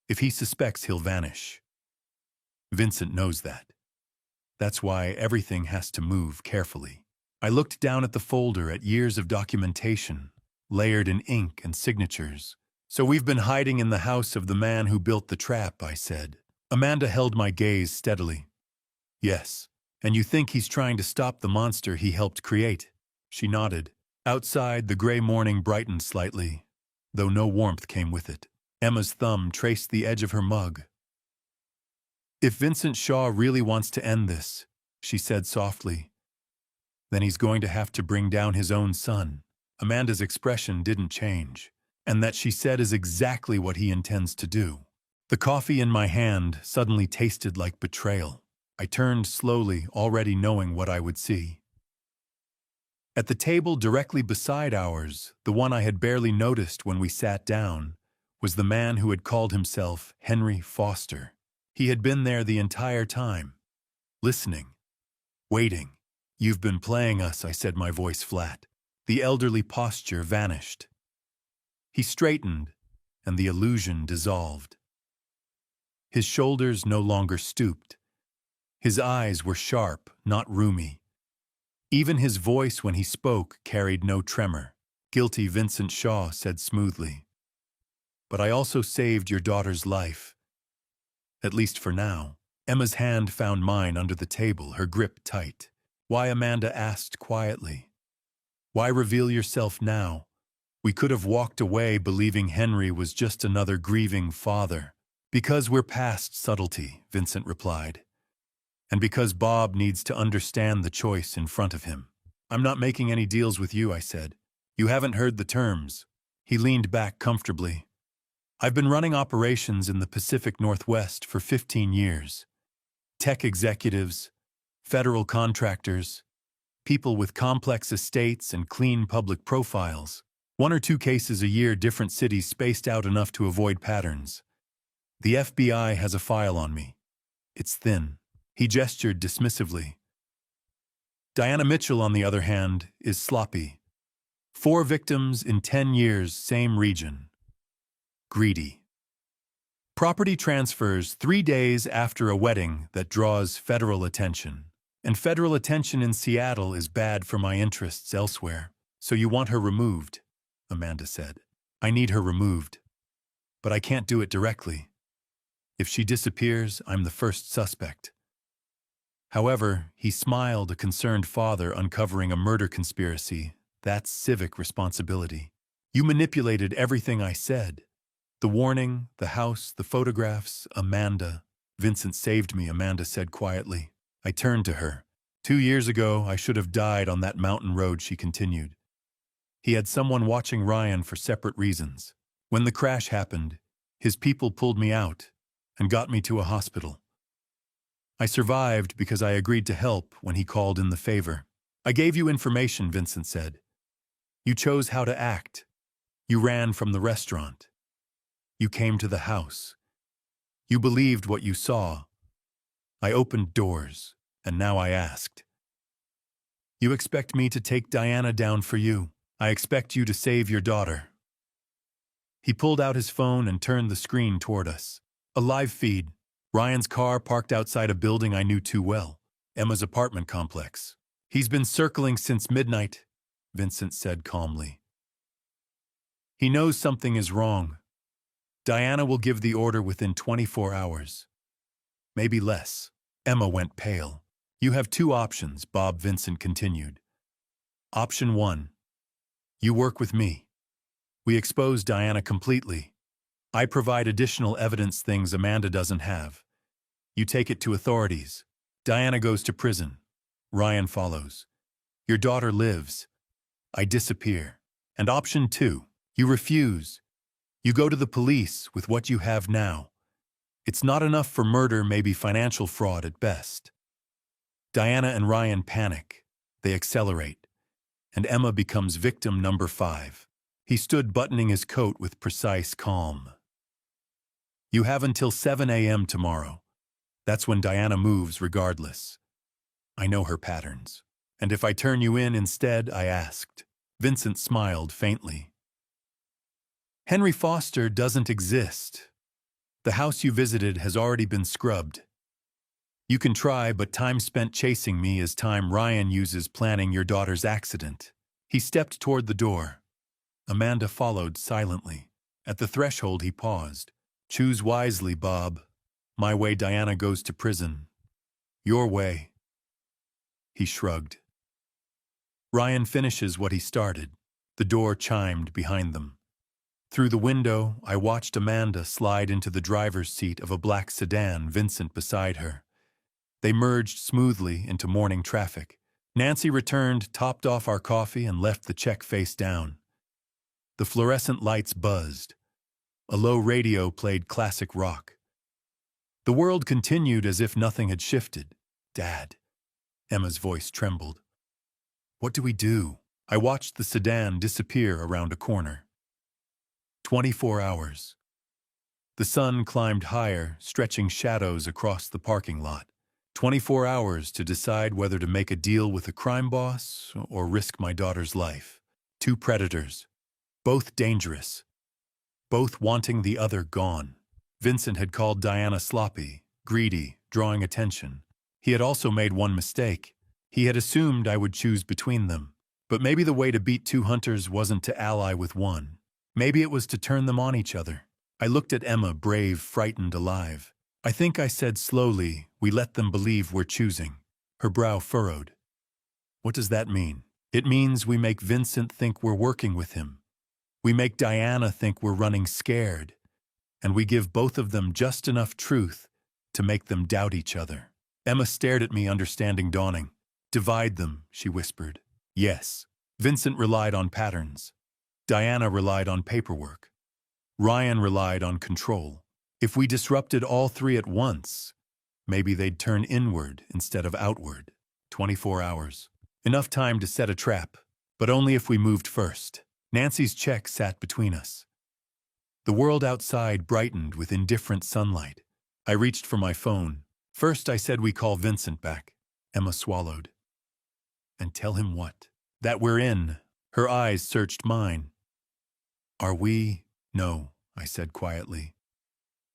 S1: If he suspects, he'll vanish. Vincent knows that. That's why everything has to move carefully. I looked down at the folder at years of documentation, layered in ink and signatures. So we've been hiding in the house of the man who built the trap, I said. Amanda held my gaze steadily. Yes, and you think he's trying to stop the monster he helped create? She nodded. Outside, the gray morning brightened slightly, though no warmth came with it. Emma's thumb traced the edge of her mug. If Vincent Shaw really wants to end this, she said softly, then he's going to have to bring down his own son. Amanda's expression didn't change, and that she said is exactly what he intends to do. The coffee in my hand suddenly tasted like betrayal. I turned slowly, already knowing what I would see. At the table directly beside ours, the one I had barely noticed when we sat down, was the man who had called himself Henry Foster. He had been there the entire time, listening, waiting. You've been playing us, I said, my voice flat. The elderly posture vanished. He straightened, and the illusion dissolved. His shoulders no longer stooped. His eyes were sharp, not roomy. Even his voice when he spoke carried no tremor. Guilty, Vincent Shaw said smoothly. But I also saved your daughter's life. At least for now. Emma's hand found mine under the table, her grip tight. Why, Amanda asked quietly. Why reveal yourself now? We could have walked away believing Henry was just another grieving father. Because we're past subtlety, Vincent replied. And because Bob needs to understand the choice in front of him. I'm not making any deals with you, I said. You haven't heard the terms. He leaned back comfortably. I've been running operations in the Pacific Northwest for 15 years. Tech executives, federal contractors, people with complex estates and clean public profiles. 1 or 2 cases a year, different cities spaced out enough to avoid patterns. The FBI has a file on me. It's thin. He gestured dismissively. Diana Mitchell, on the other hand, is sloppy. 4 victims in 10 years, same region. Greedy. Property transfers 3 days after a wedding that draws federal attention. And federal attention in Seattle is bad for my interests elsewhere. So you want her removed, Amanda said. I need her removed. But I can't do it directly. If she disappears, I'm the first suspect. However, he smiled, a concerned father uncovering a murder conspiracy. That's civic responsibility. You manipulated everything I said. The warning, the house, the photographs, Amanda. Vincent saved me, Amanda said quietly. I turned to her. 2 years ago, I should have died on that mountain road, she continued. He had someone watching Ryan for separate reasons. When the crash happened, his people pulled me out and got me to a hospital. I survived because I agreed to help when he called in the favor. I gave you information, Vincent said. You chose how to act. You ran from the restaurant. You came to the house. You believed what you saw. I opened doors, and now I asked. You expect me to take Diana down for you. I expect you to save your daughter. He pulled out his phone and turned the screen toward us. A live feed. Ryan's car parked outside a building I knew too well, Emma's apartment complex. He's been circling since midnight, Vincent said calmly. He knows something is wrong. Diana will give the order within 24 hours. Maybe less. Emma went pale. You have two options, Bob, Vincent continued. Option 1. You work with me. We expose Diana completely. I provide additional evidence, things Amanda doesn't have. You take it to authorities. Diana goes to prison. Ryan follows. Your daughter lives. I disappear. And option 2. You refuse. You go to the police with what you have now. It's not enough for murder, maybe financial fraud at best. Diana and Ryan panic. They accelerate. And Emma becomes victim number 5. He stood buttoning his coat with precise calm. You have until 7 a.m. tomorrow. That's when Diana moves regardless. I know her patterns. And if I turn you in instead, I asked. Vincent smiled faintly. Henry Foster doesn't exist. The house you visited has already been scrubbed. You can try, but time spent chasing me is time Ryan uses planning your daughter's accident. He stepped toward the door. Amanda followed silently. At the threshold, he paused. Choose wisely, Bob. My way, Diana goes to prison. Your way. He shrugged. Ryan finishes what he started. The door chimed behind them. Through the window, I watched Amanda slide into the driver's seat of a black sedan, Vincent beside her. They merged smoothly into morning traffic. Nancy returned, topped off our coffee, and left the check face down. The fluorescent lights buzzed. A low radio played classic rock. The world continued as if nothing had shifted. Dad. Emma's voice trembled. What do we do? I watched the sedan disappear around a corner. 24 hours. The sun climbed higher, stretching shadows across the parking lot. 24 hours to decide whether to make a deal with a crime boss or risk my daughter's life. Two predators. Both dangerous. Both wanting the other gone. Vincent had called Diana sloppy, greedy, drawing attention. He had also made one mistake. He had assumed I would choose between them. But maybe the way to beat two hunters wasn't to ally with one. Maybe it was to turn them on each other. I looked at Emma, brave, frightened, alive. I think I said slowly, we let them believe we're choosing. Her brow furrowed. What does that mean? It means we make Vincent think we're working with him. We make Diana think we're running scared. And we give both of them just enough truth to make them doubt each other. Emma stared at me, understanding dawning. Divide them, she whispered. Yes. Vincent relied on patterns. Diana relied on paperwork. Ryan relied on control. If we disrupted all three at once, maybe they'd turn inward instead of outward. 24 hours. Enough time to set a trap, but only if we moved first. Nancy's check sat between us. The world outside brightened with indifferent sunlight. I reached for my phone. First, I said we call Vincent back. Emma swallowed. And tell him what? That we're in. Her eyes searched mine. Are we? No, I said quietly.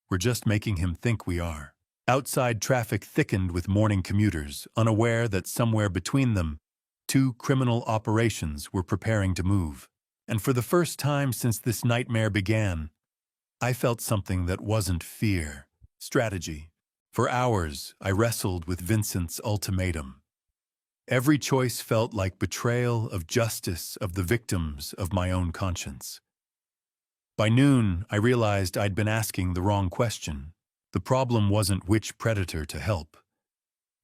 S1: We're just making him think we are. Outside traffic thickened with morning commuters, unaware that somewhere between them, two criminal operations were preparing to move. And for the first time since this nightmare began, I felt something that wasn't fear, strategy. For hours, I wrestled with Vincent's ultimatum. Every choice felt like betrayal of justice of the victims of my own conscience. By noon, I realized I'd been asking the wrong question. The problem wasn't which predator to help.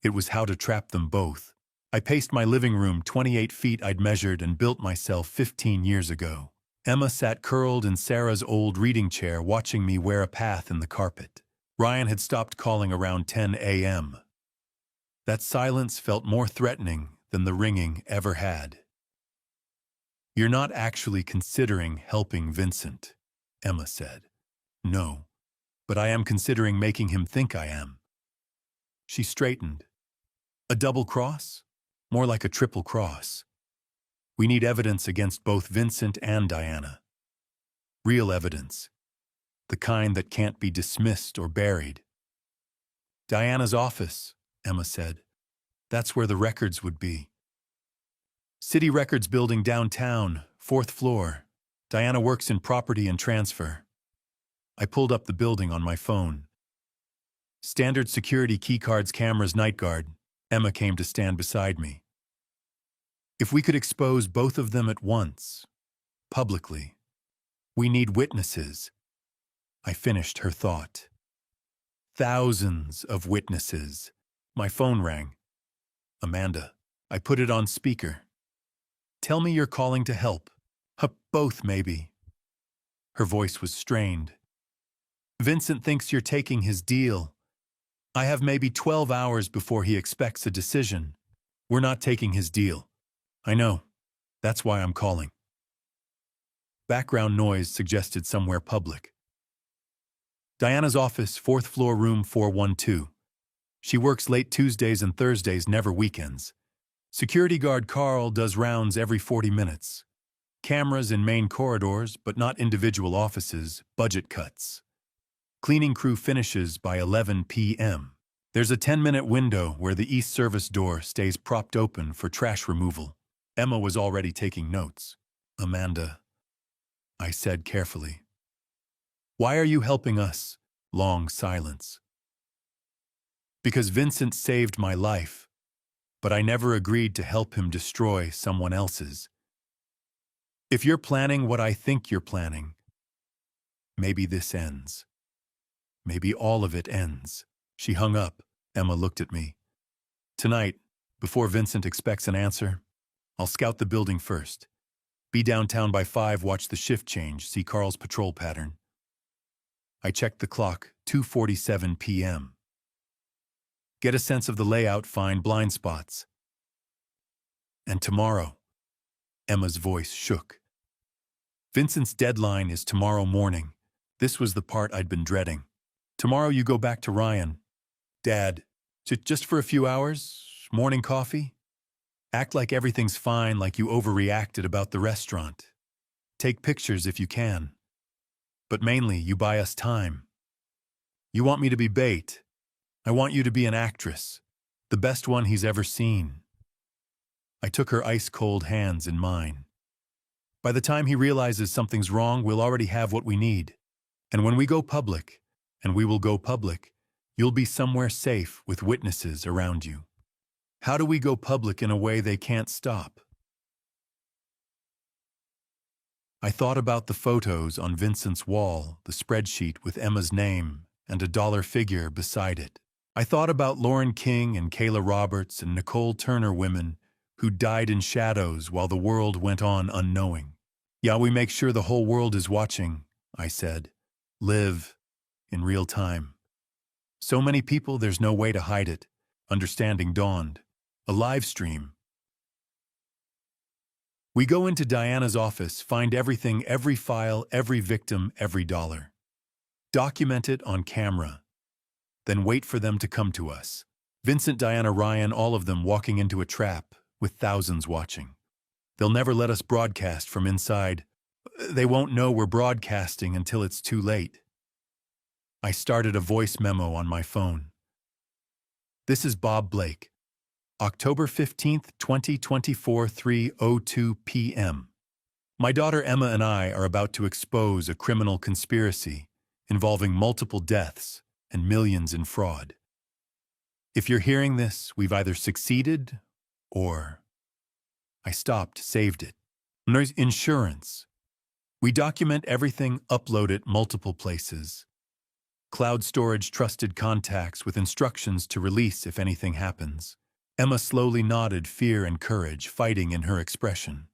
S1: It was how to trap them both. I paced my living room 28 feet I'd measured and built myself 15 years ago. Emma sat curled in Sarah's old reading chair watching me wear a path in the carpet. Ryan had stopped calling around 10 a.m. That silence felt more threatening than the ringing ever had. You're not actually considering helping Vincent, Emma said. No, but I am considering making him think I am. She straightened. A double cross? More like a triple cross. We need evidence against both Vincent and Diana. Real evidence. The kind that can't be dismissed or buried. Diana's office, Emma said. That's where the records would be. City Records building downtown, 4th floor. Diana works in property and transfer. I pulled up the building on my phone. Standard security keycards, cameras, night guard. Emma came to stand beside me. If we could expose both of them at once, publicly. We need witnesses. I finished her thought. Thousands of witnesses. My phone rang. Amanda. I put it on speaker. Tell me you're calling to help. Both, maybe. Her voice was strained. Vincent thinks you're taking his deal. I have maybe 12 hours before he expects a decision. We're not taking his deal. I know. That's why I'm calling. Background noise suggested somewhere public. Diana's office, 4th floor, room 412. She works late Tuesdays and Thursdays, never weekends. Security guard Carl does rounds every 40 minutes. Cameras in main corridors, but not individual offices, budget cuts. Cleaning crew finishes by 11 p.m. There's a 10-minute window where the east service door stays propped open for trash removal. Emma was already taking notes. Amanda, I said carefully. Why are you helping us? Long silence. Because Vincent saved my life, but I never agreed to help him destroy someone else's. If you're planning what I think you're planning, maybe this ends. Maybe all of it ends. She hung up. Emma looked at me. Tonight, before Vincent expects an answer, I'll scout the building first. Be downtown by 5, watch the shift change, see Carl's patrol pattern. I checked the clock, 2:47 p.m. Get a sense of the layout, find blind spots. And tomorrow, Emma's voice shook. Vincent's deadline is tomorrow morning. This was the part I'd been dreading. Tomorrow you go back to Ryan. Dad, just for a few hours? Morning coffee? Act like everything's fine, like you overreacted about the restaurant. Take pictures if you can. But mainly, you buy us time. You want me to be bait. I want you to be an actress, the best one he's ever seen. I took her ice-cold hands in mine. By the time he realizes something's wrong, we'll already have what we need. And when we go public, and we will go public, you'll be somewhere safe with witnesses around you. How do we go public in a way they can't stop? I thought about the photos on Vincent's wall, the spreadsheet with Emma's name and a dollar figure beside it. I thought about Lauren King and Kayla Roberts and Nicole Turner, women who died in shadows while the world went on unknowing. Yeah, we make sure the whole world is watching, I said. Live in real time. So many people, there's no way to hide it. Understanding dawned. A live stream. We go into Diana's office, find everything, every file, every victim, every dollar. Document it on camera. Then wait for them to come to us. Vincent, Diana, Ryan, all of them walking into a trap with thousands watching. They'll never let us broadcast from inside. They won't know we're broadcasting until it's too late. I started a voice memo on my phone. This is Bob Blake. October 15th, 2024, 3:02 p.m. My daughter Emma and I are about to expose a criminal conspiracy involving multiple deaths and millions in fraud. If you're hearing this, we've either succeeded or... I stopped, saved it. There's insurance. We document everything, upload it multiple places. Cloud storage, trusted contacts with instructions to release if anything happens. Emma slowly nodded, fear and courage fighting in her expression.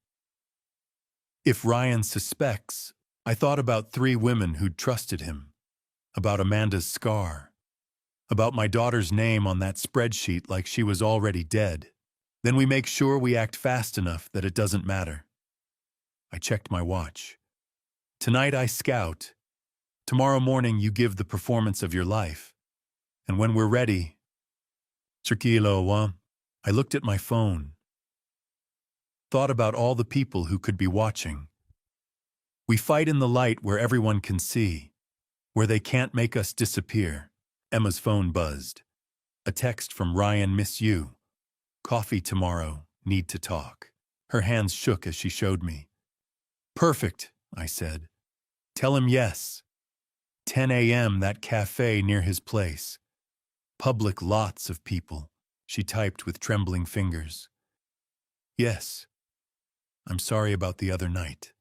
S1: If Ryan suspects, I thought about 3 women who'd trusted him, about Amanda's scar, about my daughter's name on that spreadsheet like she was already dead. Then we make sure we act fast enough that it doesn't matter. I checked my watch. Tonight I scout. Tomorrow morning you give the performance of your life. And when we're ready... I looked at my phone. Thought about all the people who could be watching. We fight in the light where everyone can see, where they can't make us disappear. Emma's phone buzzed. A text from Ryan, miss you. Coffee tomorrow, need to talk. Her hands shook as she showed me. Perfect, I said. Tell him yes. 10 a.m. that cafe near his place. Public, lots of people, she typed with trembling fingers. Yes. I'm sorry about the other night.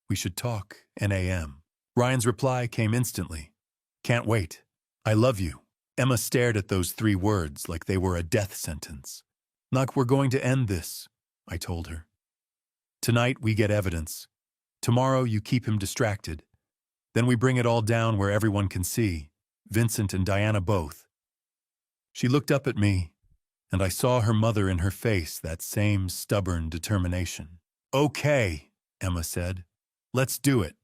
S1: We should talk, 10 a.m. Ryan's reply came instantly. Can't wait. I love you. Emma stared at those 3 words like they were a death sentence. Knock, we're going to end this, I told her. Tonight we get evidence. Tomorrow you keep him distracted. Then we bring it all down where everyone can see, Vincent and Diana both. She looked up at me, and I saw her mother in her face, that same stubborn determination. Okay, Emma said. Let's do it.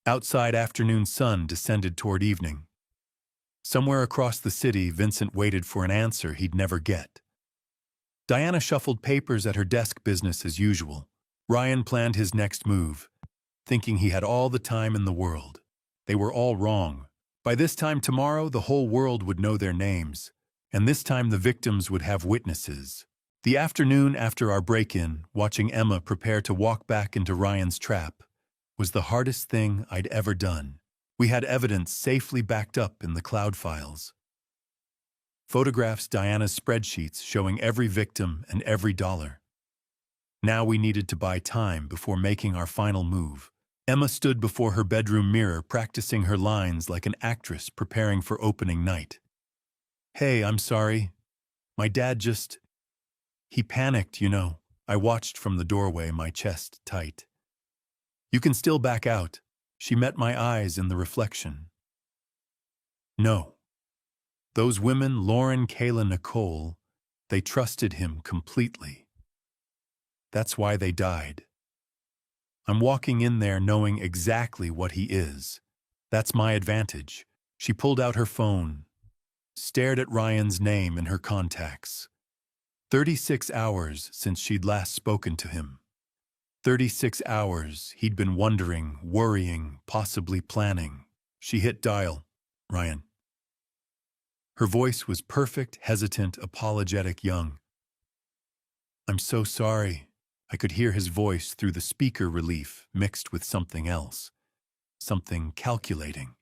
S1: Outside afternoon sun descended toward evening. Somewhere across the city, Vincent waited for an answer he'd never get. Diana shuffled papers at her desk business as usual. Ryan planned his next move, thinking he had all the time in the world. They were all wrong. By this time tomorrow, the whole world would know their names, and this time the victims would have witnesses. The afternoon after our break-in, watching Emma prepare to walk back into Ryan's trap, was the hardest thing I'd ever done. We had evidence safely backed up in the cloud files. Photographs, Diana's spreadsheets showing every victim and every dollar. Now we needed to buy time before making our final move. Emma stood before her bedroom mirror practicing her lines like an actress preparing for opening night. Hey, I'm sorry. My dad just... He panicked, you know. I watched from the doorway, my chest tight. You can still back out. She met my eyes in the reflection. No. Those women, Lauren, Kayla, Nicole, they trusted him completely. That's why they died. I'm walking in there knowing exactly what he is. That's my advantage. She pulled out her phone, stared at Ryan's name in her contacts. 36 hours since she'd last spoken to him. 36 hours he'd been wondering, worrying, possibly planning. She hit dial. Ryan. Her voice was perfect, hesitant, apologetic, young. I'm so sorry. I could hear his voice through the speaker relief mixed with something else. Something calculating.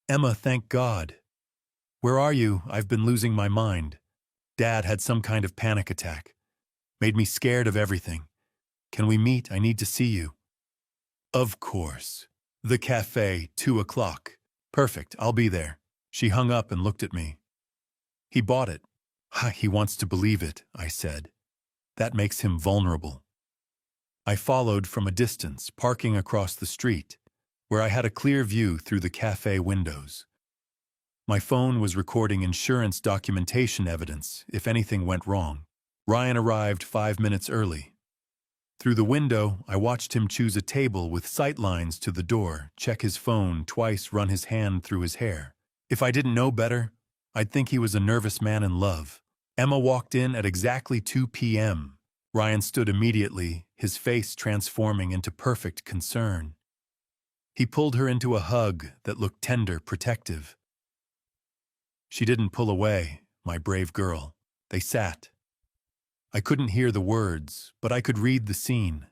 S1: Emma, thank God. Where are you? I've been losing my mind. Dad had some kind of panic attack. Made me scared of everything. Can we meet? I need to see you. Of course. The cafe, 2 o'clock. Perfect, I'll be there. She hung up and looked at me. He bought it. He wants to believe it, I said. That makes him vulnerable. I followed from a distance, parking across the street, where I had a clear view through the cafe windows. My phone was recording insurance documentation evidence if anything went wrong. Ryan arrived 5 minutes early. Through the window, I watched him choose a table with sight lines to the door, check his phone, twice run his hand through his hair. If I didn't know better, I'd think he was a nervous man in love. Emma walked in at exactly 2 p.m. Ryan stood immediately, his face transforming into perfect concern. He pulled her into a hug that looked tender, protective. She didn't pull away, my brave girl. They sat. I couldn't hear the words, but I could read the scene.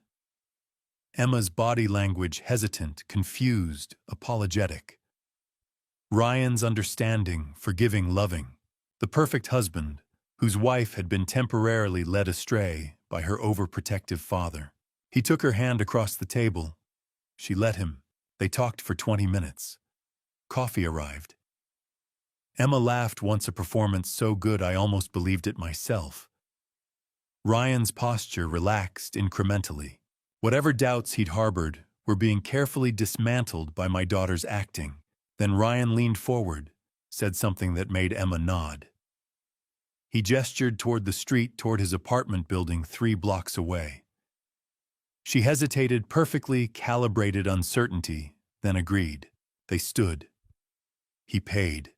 S1: Emma's body language hesitant, confused, apologetic. Ryan's understanding, forgiving, loving. The perfect husband, whose wife had been temporarily led astray by her overprotective father. He took her hand across the table. She let him. They talked for 20 minutes. Coffee arrived. Emma laughed once, a performance so good I almost believed it myself. Ryan's posture relaxed incrementally. Whatever doubts he'd harbored were being carefully dismantled by my daughter's acting. Then Ryan leaned forward, said something that made Emma nod. He gestured toward the street, toward his apartment building 3 blocks away. She hesitated, perfectly calibrated uncertainty, then agreed. They stood. He paid.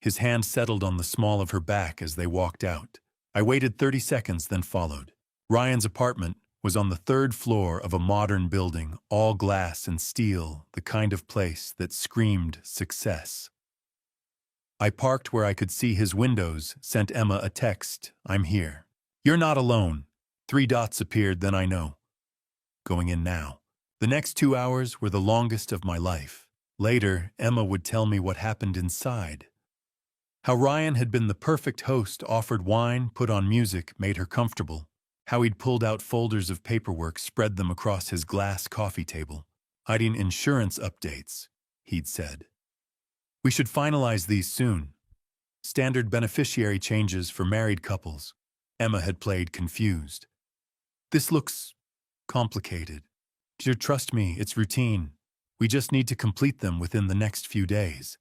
S1: His hand settled on the small of her back as they walked out. I waited 30 seconds, then followed. Ryan's apartment was on the 3rd floor of a modern building, all glass and steel, the kind of place that screamed success. I parked where I could see his windows, sent Emma a text, I'm here. You're not alone. Three dots appeared, then I know. Going in now. The next 2 hours were the longest of my life. Later, Emma would tell me what happened inside. How Ryan had been the perfect host, offered wine, put on music, made her comfortable. How he'd pulled out folders of paperwork, spread them across his glass coffee table. Hiding insurance updates, he'd said. We should finalize these soon. Standard beneficiary changes for married couples. Emma had played confused. This looks complicated. Dear, trust me, it's routine. We just need to complete them within the next few days.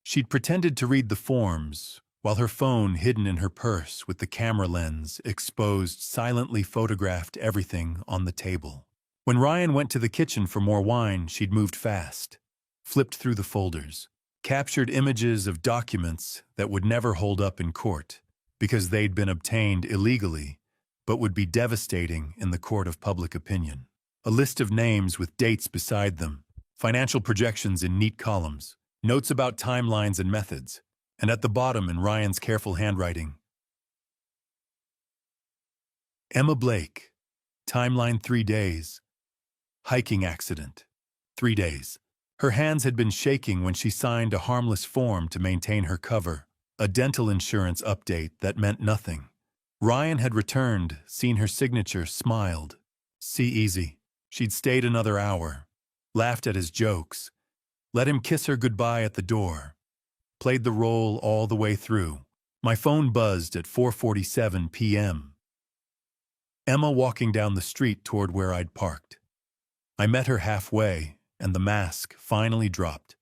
S1: She'd pretended to read the forms, while her phone, hidden in her purse with the camera lens exposed, silently photographed everything on the table. When Ryan went to the kitchen for more wine, she'd moved fast, flipped through the folders, captured images of documents that would never hold up in court because they'd been obtained illegally, but would be devastating in the court of public opinion. A list of names with dates beside them, financial projections in neat columns, notes about timelines and methods, and at the bottom in Ryan's careful handwriting, Emma Blake, timeline 3 days, hiking accident, 3 days. Her hands had been shaking when she signed a harmless form to maintain her cover, a dental insurance update that meant nothing. Ryan had returned, seen her signature, smiled. See easy. She'd stayed another hour, laughed at his jokes, let him kiss her goodbye at the door, played the role all the way through. My phone buzzed at 4:47 p.m. Emma walking down the street toward where I'd parked. I met her halfway, and the mask finally dropped.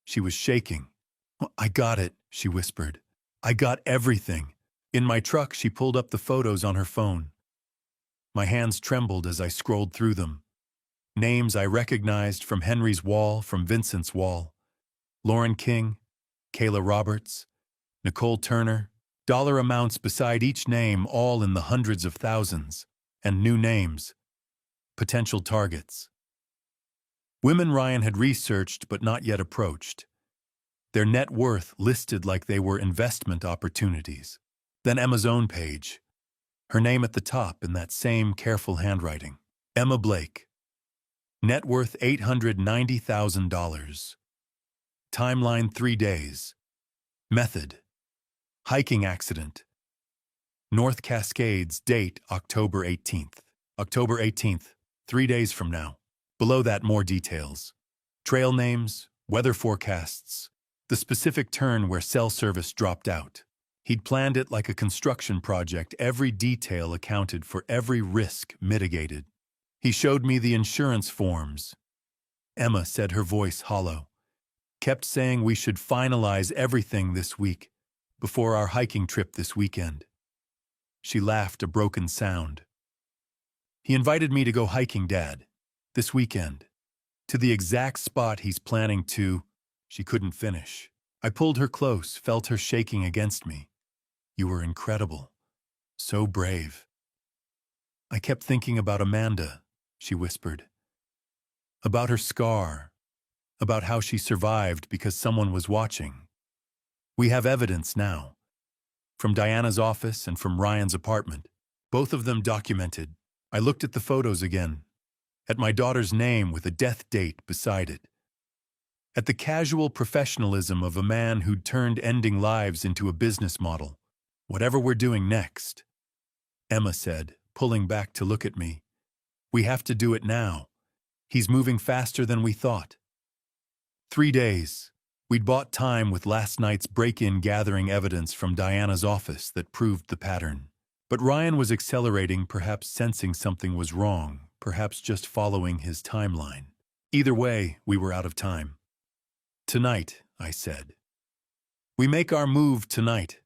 S1: She was shaking. I got it, she whispered. I got everything. In my truck, she pulled up the photos on her phone. My hands trembled as I scrolled through them. Names I recognized from Henry's wall, from Vincent's wall. Lauren King, Kayla Roberts, Nicole Turner, dollar amounts beside each name, all in the hundreds of thousands, and new names, potential targets. Women Ryan had researched but not yet approached. Their net worth listed like they were investment opportunities. Then Emma's own page. Her name at the top in that same careful handwriting. Emma Blake. Net worth $890,000. Timeline 3 days. Method. Hiking accident. North Cascades. Date October 18th. October 18th, 3 days from now. Below that, more details. Trail names, weather forecasts, the specific turn where cell service dropped out. He'd planned it like a construction project, every detail accounted for, every risk mitigated. He showed me the insurance forms. Emma said, her voice hollow. Kept saying we should finalize everything this week, before our hiking trip this weekend. She laughed, a broken sound. He invited me to go hiking, Dad, this weekend, to the exact spot he's planning to. She couldn't finish. I pulled her close, felt her shaking against me. You were incredible. So brave. I kept thinking about Amanda, she whispered. About her scar. About how she survived because someone was watching. We have evidence now. From Diana's office and from Ryan's apartment. Both of them documented. I looked at the photos again. At my daughter's name with a death date beside it. At the casual professionalism of a man who'd turned ending lives into a business model. Whatever we're doing next, Emma said, pulling back to look at me. We have to do it now. He's moving faster than we thought. 3 days. We'd bought time with last night's break-in, gathering evidence from Diana's office that proved the pattern. But Ryan was accelerating, perhaps sensing something was wrong, perhaps just following his timeline. Either way, we were out of time. Tonight, I said. We make our move tonight.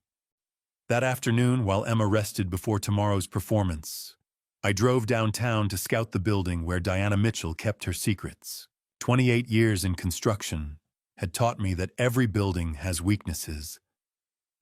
S1: That afternoon, while Emma rested before tomorrow's performance, I drove downtown to scout the building where Diana Mitchell kept her secrets. 28 years in construction had taught me that every building has weaknesses.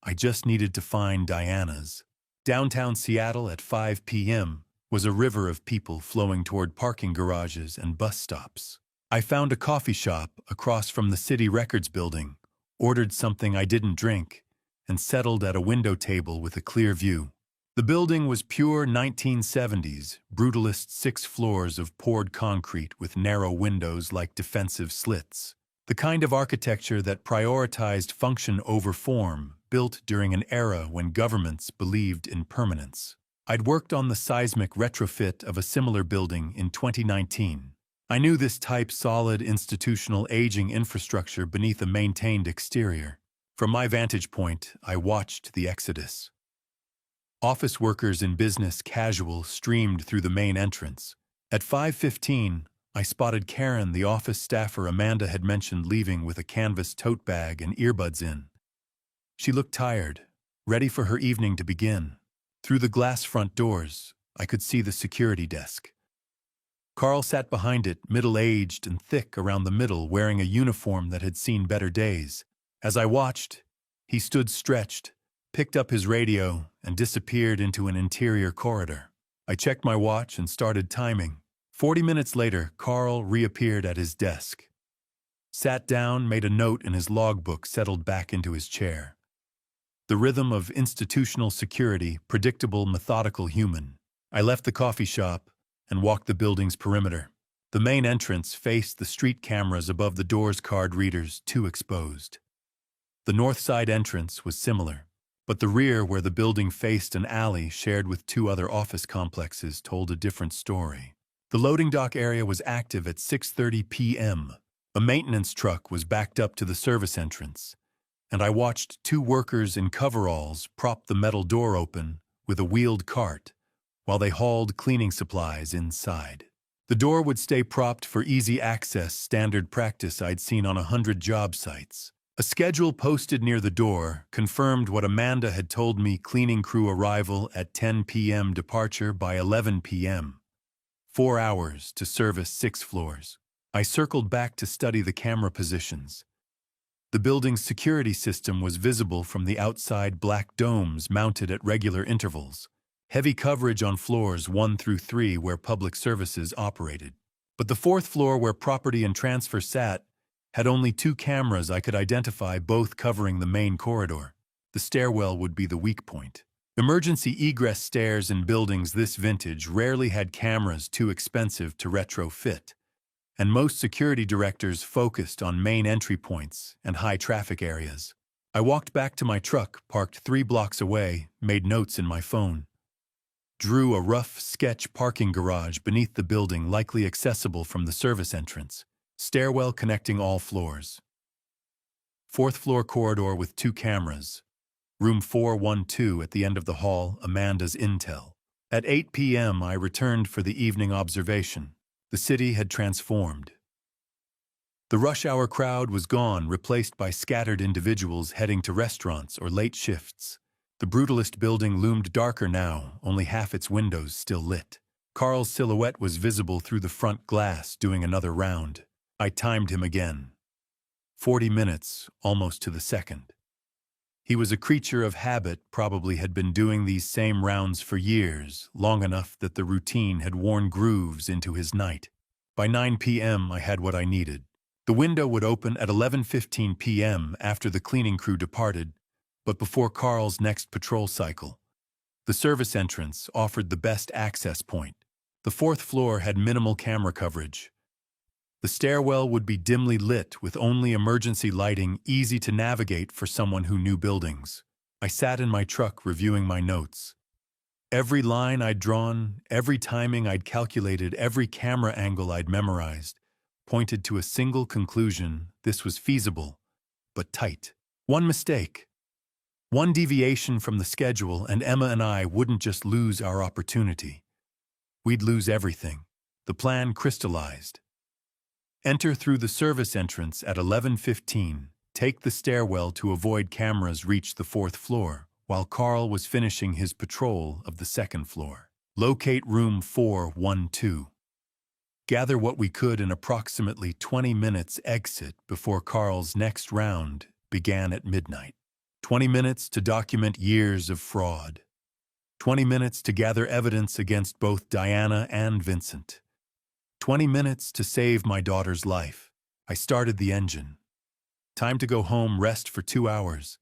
S1: I just needed to find Diana's. Downtown Seattle at 5 p.m. was a river of people flowing toward parking garages and bus stops. I found a coffee shop across from the City Records building, ordered something I didn't drink, and settled at a window table with a clear view. The building was pure 1970s, brutalist 6 floors of poured concrete with narrow windows like defensive slits. The kind of architecture that prioritized function over form, built during an era when governments believed in permanence. I'd worked on the seismic retrofit of a similar building in 2019. I knew this type solid institutional aging infrastructure beneath a maintained exterior. From my vantage point, I watched the exodus. Office workers in business casual streamed through the main entrance. At 5:15, I spotted Karen, the office staffer Amanda had mentioned, leaving with a canvas tote bag and earbuds in. She looked tired, ready for her evening to begin. Through the glass front doors, I could see the security desk. Carl sat behind it, middle-aged and thick around the middle, wearing a uniform that had seen better days. As I watched, he stood stretched, picked up his radio, and disappeared into an interior corridor. I checked my watch and started timing. 40 minutes later, Carl reappeared at his desk. Sat down, made a note in his logbook, settled back into his chair. The rhythm of institutional security, predictable, methodical, human. I left the coffee shop and walked the building's perimeter. The main entrance faced the street cameras above the door's card readers, too exposed. The north side entrance was similar, but the rear, where the building faced an alley shared with 2 other office complexes, told a different story. The loading dock area was active at 6:30 p.m. A maintenance truck was backed up to the service entrance, and I watched 2 workers in coveralls prop the metal door open with a wheeled cart while they hauled cleaning supplies inside. The door would stay propped for easy access, standard practice I'd seen on 100 job sites. A schedule posted near the door confirmed what Amanda had told me: cleaning crew arrival at 10 p.m., departure by 11 p.m. 4 hours to service 6 floors. I circled back to study the camera positions. The building's security system was visible from the outside, black domes mounted at regular intervals. Heavy coverage on floors 1 through 3 where public services operated. But the 4th floor, where property and transfer sat, had only 2 cameras I could identify, both covering the main corridor. The stairwell would be the weak point. Emergency egress stairs in buildings this vintage rarely had cameras, too expensive to retrofit, and most security directors focused on main entry points and high traffic areas. I walked back to my truck, parked 3 blocks away, made notes in my phone. Drew a rough sketch: parking garage beneath the building, likely accessible from the service entrance. Stairwell connecting all floors. 4th floor corridor with 2 cameras. Room 412 at the end of the hall, Amanda's intel. At 8 p.m. I returned for the evening observation. The city had transformed. The rush hour crowd was gone, replaced by scattered individuals heading to restaurants or late shifts. The brutalist building loomed darker now, only half its windows still lit. Carl's silhouette was visible through the front glass, doing another round. I timed him again. 40 minutes, almost to the second. He was a creature of habit, probably had been doing these same rounds for years, long enough that the routine had worn grooves into his night. By 9 p.m. I had what I needed. The window would open at 11:15 p.m. after the cleaning crew departed, but before Carl's next patrol cycle. The service entrance offered the best access point. The 4th floor had minimal camera coverage. The stairwell would be dimly lit with only emergency lighting, easy to navigate for someone who knew buildings. I sat in my truck reviewing my notes. Every line I'd drawn, every timing I'd calculated, every camera angle I'd memorized, pointed to a single conclusion: this was feasible, but tight. One mistake, one deviation from the schedule, and Emma and I wouldn't just lose our opportunity. We'd lose everything. The plan crystallized. Enter through the service entrance at 11:15, take the stairwell to avoid cameras, reach the 4th floor, while Carl was finishing his patrol of the 2nd floor. Locate room 412. Gather what we could in approximately 20 minutes, exit before Carl's next round began at midnight. 20 minutes to document years of fraud. 20 minutes to gather evidence against both Diana and Vincent. 20 minutes to save my daughter's life. I started the engine. Time to go home, rest for 2 hours,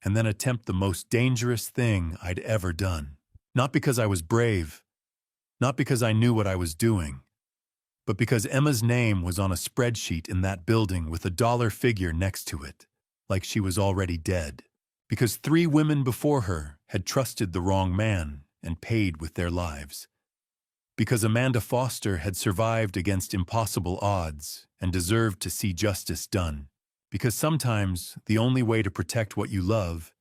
S1: and then attempt the most dangerous thing I'd ever done. Not because I was brave, not because I knew what I was doing, but because Emma's name was on a spreadsheet in that building with a dollar figure next to it, like she was already dead. Because 3 women before her had trusted the wrong man and paid with their lives. Because Amanda Foster had survived against impossible odds and deserved to see justice done. Because sometimes the only way to protect what you love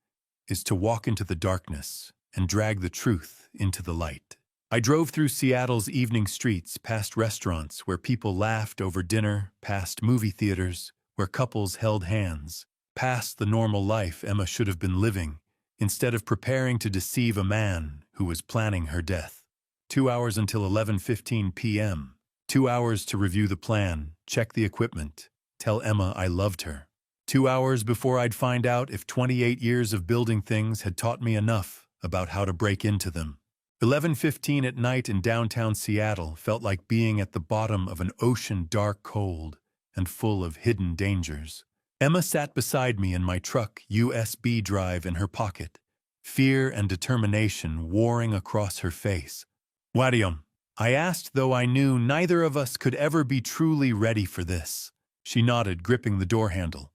S1: is to walk into the darkness and drag the truth into the light. I drove through Seattle's evening streets, past restaurants where people laughed over dinner, past movie theaters where couples held hands, past the normal life Emma should have been living, instead of preparing to deceive a man who was planning her death. 2 hours until 11:15 p.m. 2 hours to review the plan, check the equipment, tell Emma I loved her. 2 hours before I'd find out if 28 years of building things had taught me enough about how to break into them. 11:15 at night in downtown Seattle felt like being at the bottom of an ocean dark, cold, and full of hidden dangers. Emma sat beside me in my truck, USB drive in her pocket, fear and determination warring across her face. "Wadium," I asked, though I knew neither of us could ever be truly ready for this. She nodded, gripping the door handle.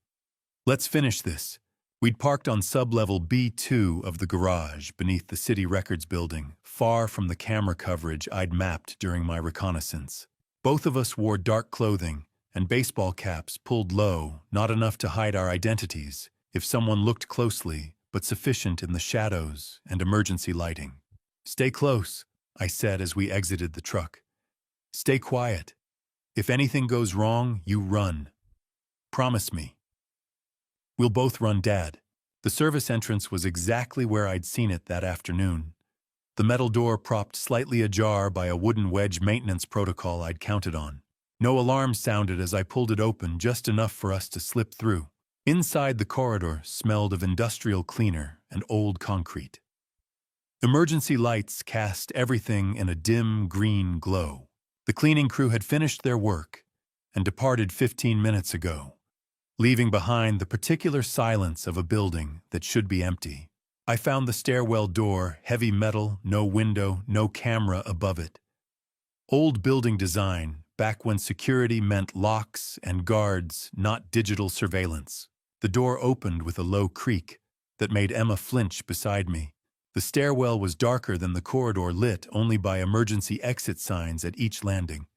S1: "Let's finish this." We'd parked on sub-level B2 of the garage beneath the City Records building, far from the camera coverage I'd mapped during my reconnaissance. Both of us wore dark clothing and baseball caps pulled low, not enough to hide our identities if someone looked closely, but sufficient in the shadows and emergency lighting. "Stay close," I said as we exited the truck. "Stay quiet. If anything goes wrong, you run. Promise me." "We'll both run, Dad." The service entrance was exactly where I'd seen it that afternoon. The metal door propped slightly ajar by a wooden wedge maintenance protocol I'd counted on. No alarm sounded as I pulled it open, just enough for us to slip through. Inside, the corridor smelled of industrial cleaner and old concrete. Emergency lights cast everything in a dim green glow. The cleaning crew had finished their work and departed 15 minutes ago, leaving behind the particular silence of a building that should be empty. I found the stairwell door, heavy metal, no window, no camera above it. Old building design, back when security meant locks and guards, not digital surveillance. The door opened with a low creak that made Emma flinch beside me. The stairwell was darker than the corridor, lit only by emergency exit signs at each landing.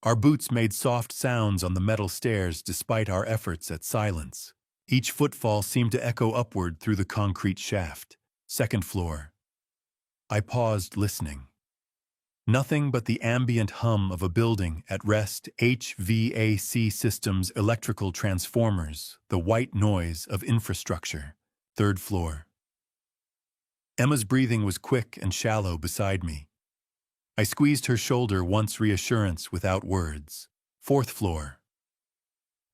S1: Our boots made soft sounds on the metal stairs despite our efforts at silence. Each footfall seemed to echo upward through the concrete shaft. Second floor. I paused, listening. Nothing but the ambient hum of a building at rest, HVAC systems, electrical transformers, the white noise of infrastructure. Third floor. Emma's breathing was quick and shallow beside me. I squeezed her shoulder once, reassurance without words. Fourth floor.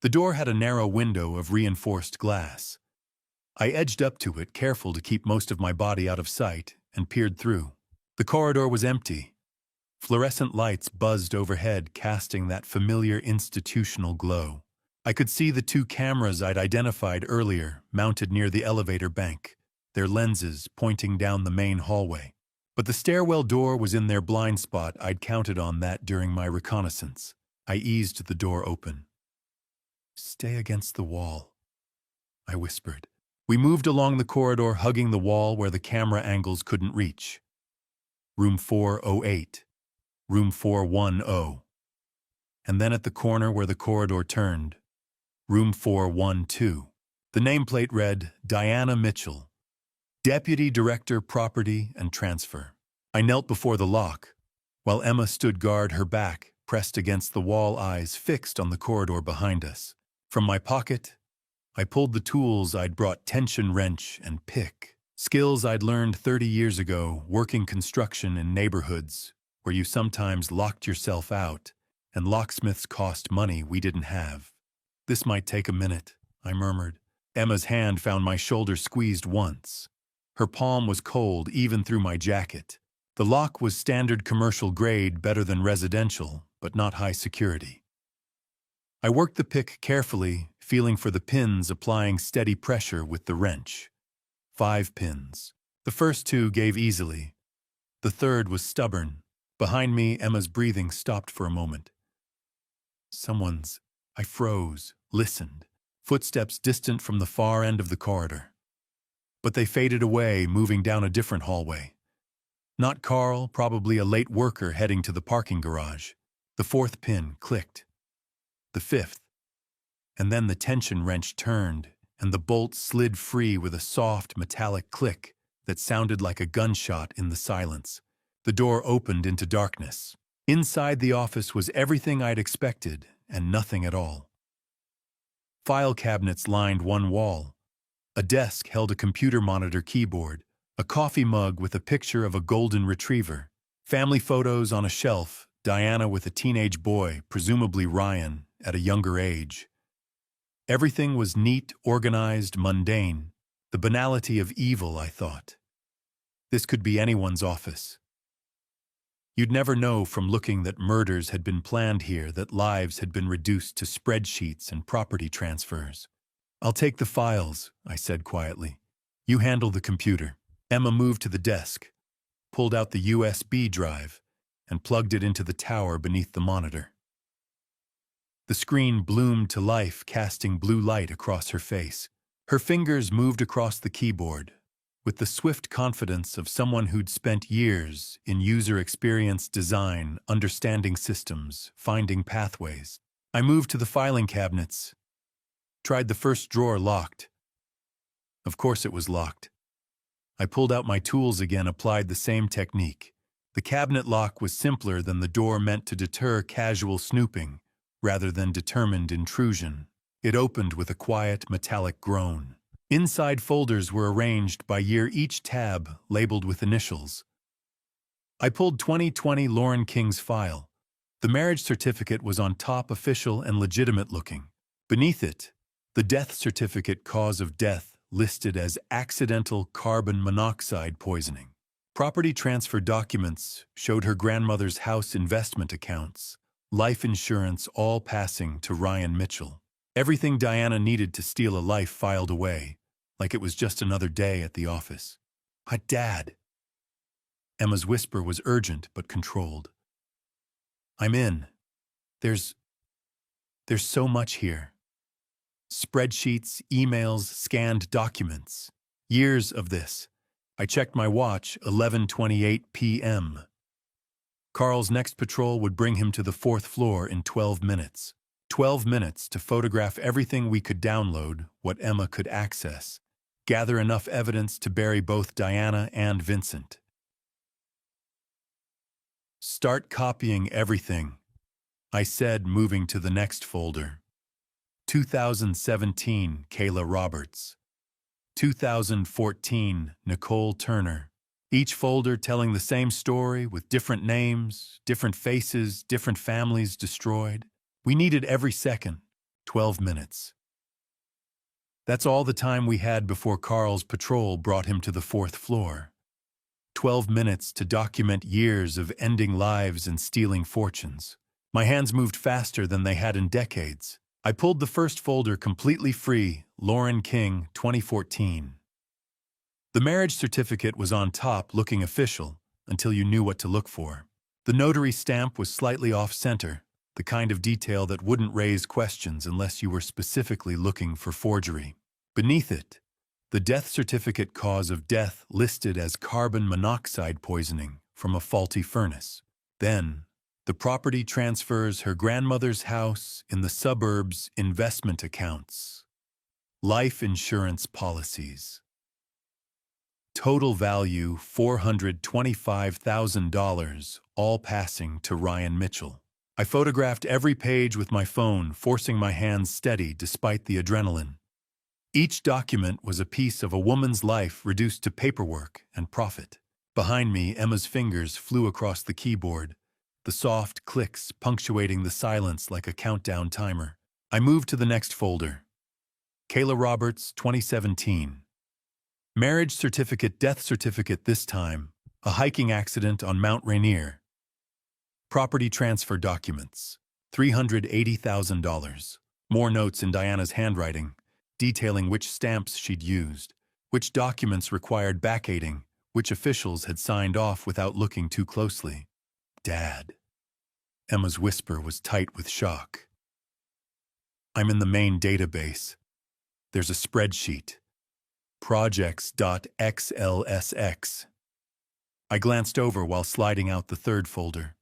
S1: The door had a narrow window of reinforced glass. I edged up to it, careful to keep most of my body out of sight, and peered through. The corridor was empty. Fluorescent lights buzzed overhead, casting that familiar institutional glow. I could see the 2 cameras I'd identified earlier, mounted near the elevator bank, their lenses pointing down the main hallway. But the stairwell door was in their blind spot. I'd counted on that during my reconnaissance. I eased the door open. "Stay against the wall," I whispered. We moved along the corridor, hugging the wall where the camera angles couldn't reach. Room 408. Room 410. And then at the corner where the corridor turned, Room 412. The nameplate read, Diana Mitchell, Deputy Director, Property and Transfer. I knelt before the lock, while Emma stood guard, her back pressed against the wall, eyes fixed on the corridor behind us. From my pocket, I pulled the tools I'd brought, tension wrench and pick, skills I'd learned 30 years ago working construction in neighborhoods where you sometimes locked yourself out and locksmiths cost money we didn't have. "This might take a minute," I murmured. Emma's hand found my shoulder, squeezed once. Her palm was cold even through my jacket. The lock was standard commercial grade, better than residential, but not high security. I worked the pick carefully, feeling for the pins, applying steady pressure with the wrench. 5 pins. The first 2 gave easily, The third was stubborn. Behind me, Emma's breathing stopped for a moment. Someone's. I froze, listened. Footsteps distant from the far end of the corridor. But they faded away, moving down a different hallway. Not Carl, probably a late worker heading to the parking garage. The fourth pin clicked. The fifth. And then the tension wrench turned, and the bolt slid free with a soft, metallic click that sounded like a gunshot in the silence. The door opened into darkness. Inside the office was everything I'd expected, and nothing at all. File cabinets lined one wall. A desk held a computer monitor keyboard, a coffee mug with a picture of a golden retriever, family photos on a shelf, Diana with a teenage boy, presumably Ryan, at a younger age. Everything was neat, organized, mundane, the banality of evil, I thought. This could be anyone's office. You'd never know from looking that murders had been planned here, that lives had been reduced to spreadsheets and property transfers. "I'll take the files," I said quietly. "You handle the computer." Emma moved to the desk, pulled out the USB drive, and plugged it into the tower beneath the monitor. The screen bloomed to life, casting blue light across her face. Her fingers moved across the keyboard, with the swift confidence of someone who'd spent years in user experience design, understanding systems, finding pathways. I moved to the filing cabinets, tried the first drawer locked. Of course it was locked. I pulled out my tools again, applied the same technique. The cabinet lock was simpler than the door meant to deter casual snooping, rather than determined intrusion. It opened with a quiet, metallic groan. Inside folders were arranged by year, each tab labeled with initials. I pulled 2020 Lauren King's file. The marriage certificate was on top, official and legitimate looking. Beneath it, the death certificate, cause of death listed as accidental carbon monoxide poisoning. Property transfer documents showed her grandmother's house investment accounts, life insurance, all passing to Ryan Mitchell. Everything Diana needed to steal a life filed away, like it was just another day at the office. Dad." Emma's whisper was urgent but controlled. "I'm in. There's so much here. Spreadsheets, emails, scanned documents. Years of this." I checked my watch, 11:28 p.m. Carl's next patrol would bring him to the fourth floor in 12 minutes. 12 minutes to photograph everything we could download, what Emma could access, gather enough evidence to bury both Diana and Vincent. "Start copying everything," I said, moving to the next folder. 2017, Kayla Roberts. 2014, Nicole Turner. Each folder telling the same story with different names, different faces, different families destroyed. We needed every second, 12 minutes. That's all the time we had before Carl's patrol brought him to the fourth floor. 12 minutes to document years of ending lives and stealing fortunes. My hands moved faster than they had in decades. I pulled the first folder completely free, Lauren King, 2014. The marriage certificate was on top, looking official, until you knew what to look for. The notary stamp was slightly off-center, the kind of detail that wouldn't raise questions unless you were specifically looking for forgery. Beneath it, the death certificate, cause of death listed as carbon monoxide poisoning from a faulty furnace. Then, the property transfers, her grandmother's house in the suburbs, investment accounts, life insurance policies. Total value $425,000, all passing to Ryan Mitchell. I photographed every page with my phone, forcing my hands steady despite the adrenaline. Each document was a piece of a woman's life reduced to paperwork and profit. Behind me, Emma's fingers flew across the keyboard, the soft clicks punctuating the silence like a countdown timer. I moved to the next folder. Kayla Roberts, 2017. Marriage certificate, death certificate this time, a hiking accident on Mount Rainier. Property transfer documents, $380,000. More notes in Diana's handwriting, detailing which stamps she'd used, which documents required backdating, which officials had signed off without looking too closely. Dad. Emma's whisper was tight with shock. I'm in the main database. There's a spreadsheet. Projects.xlsx. I glanced over while sliding out the third folder.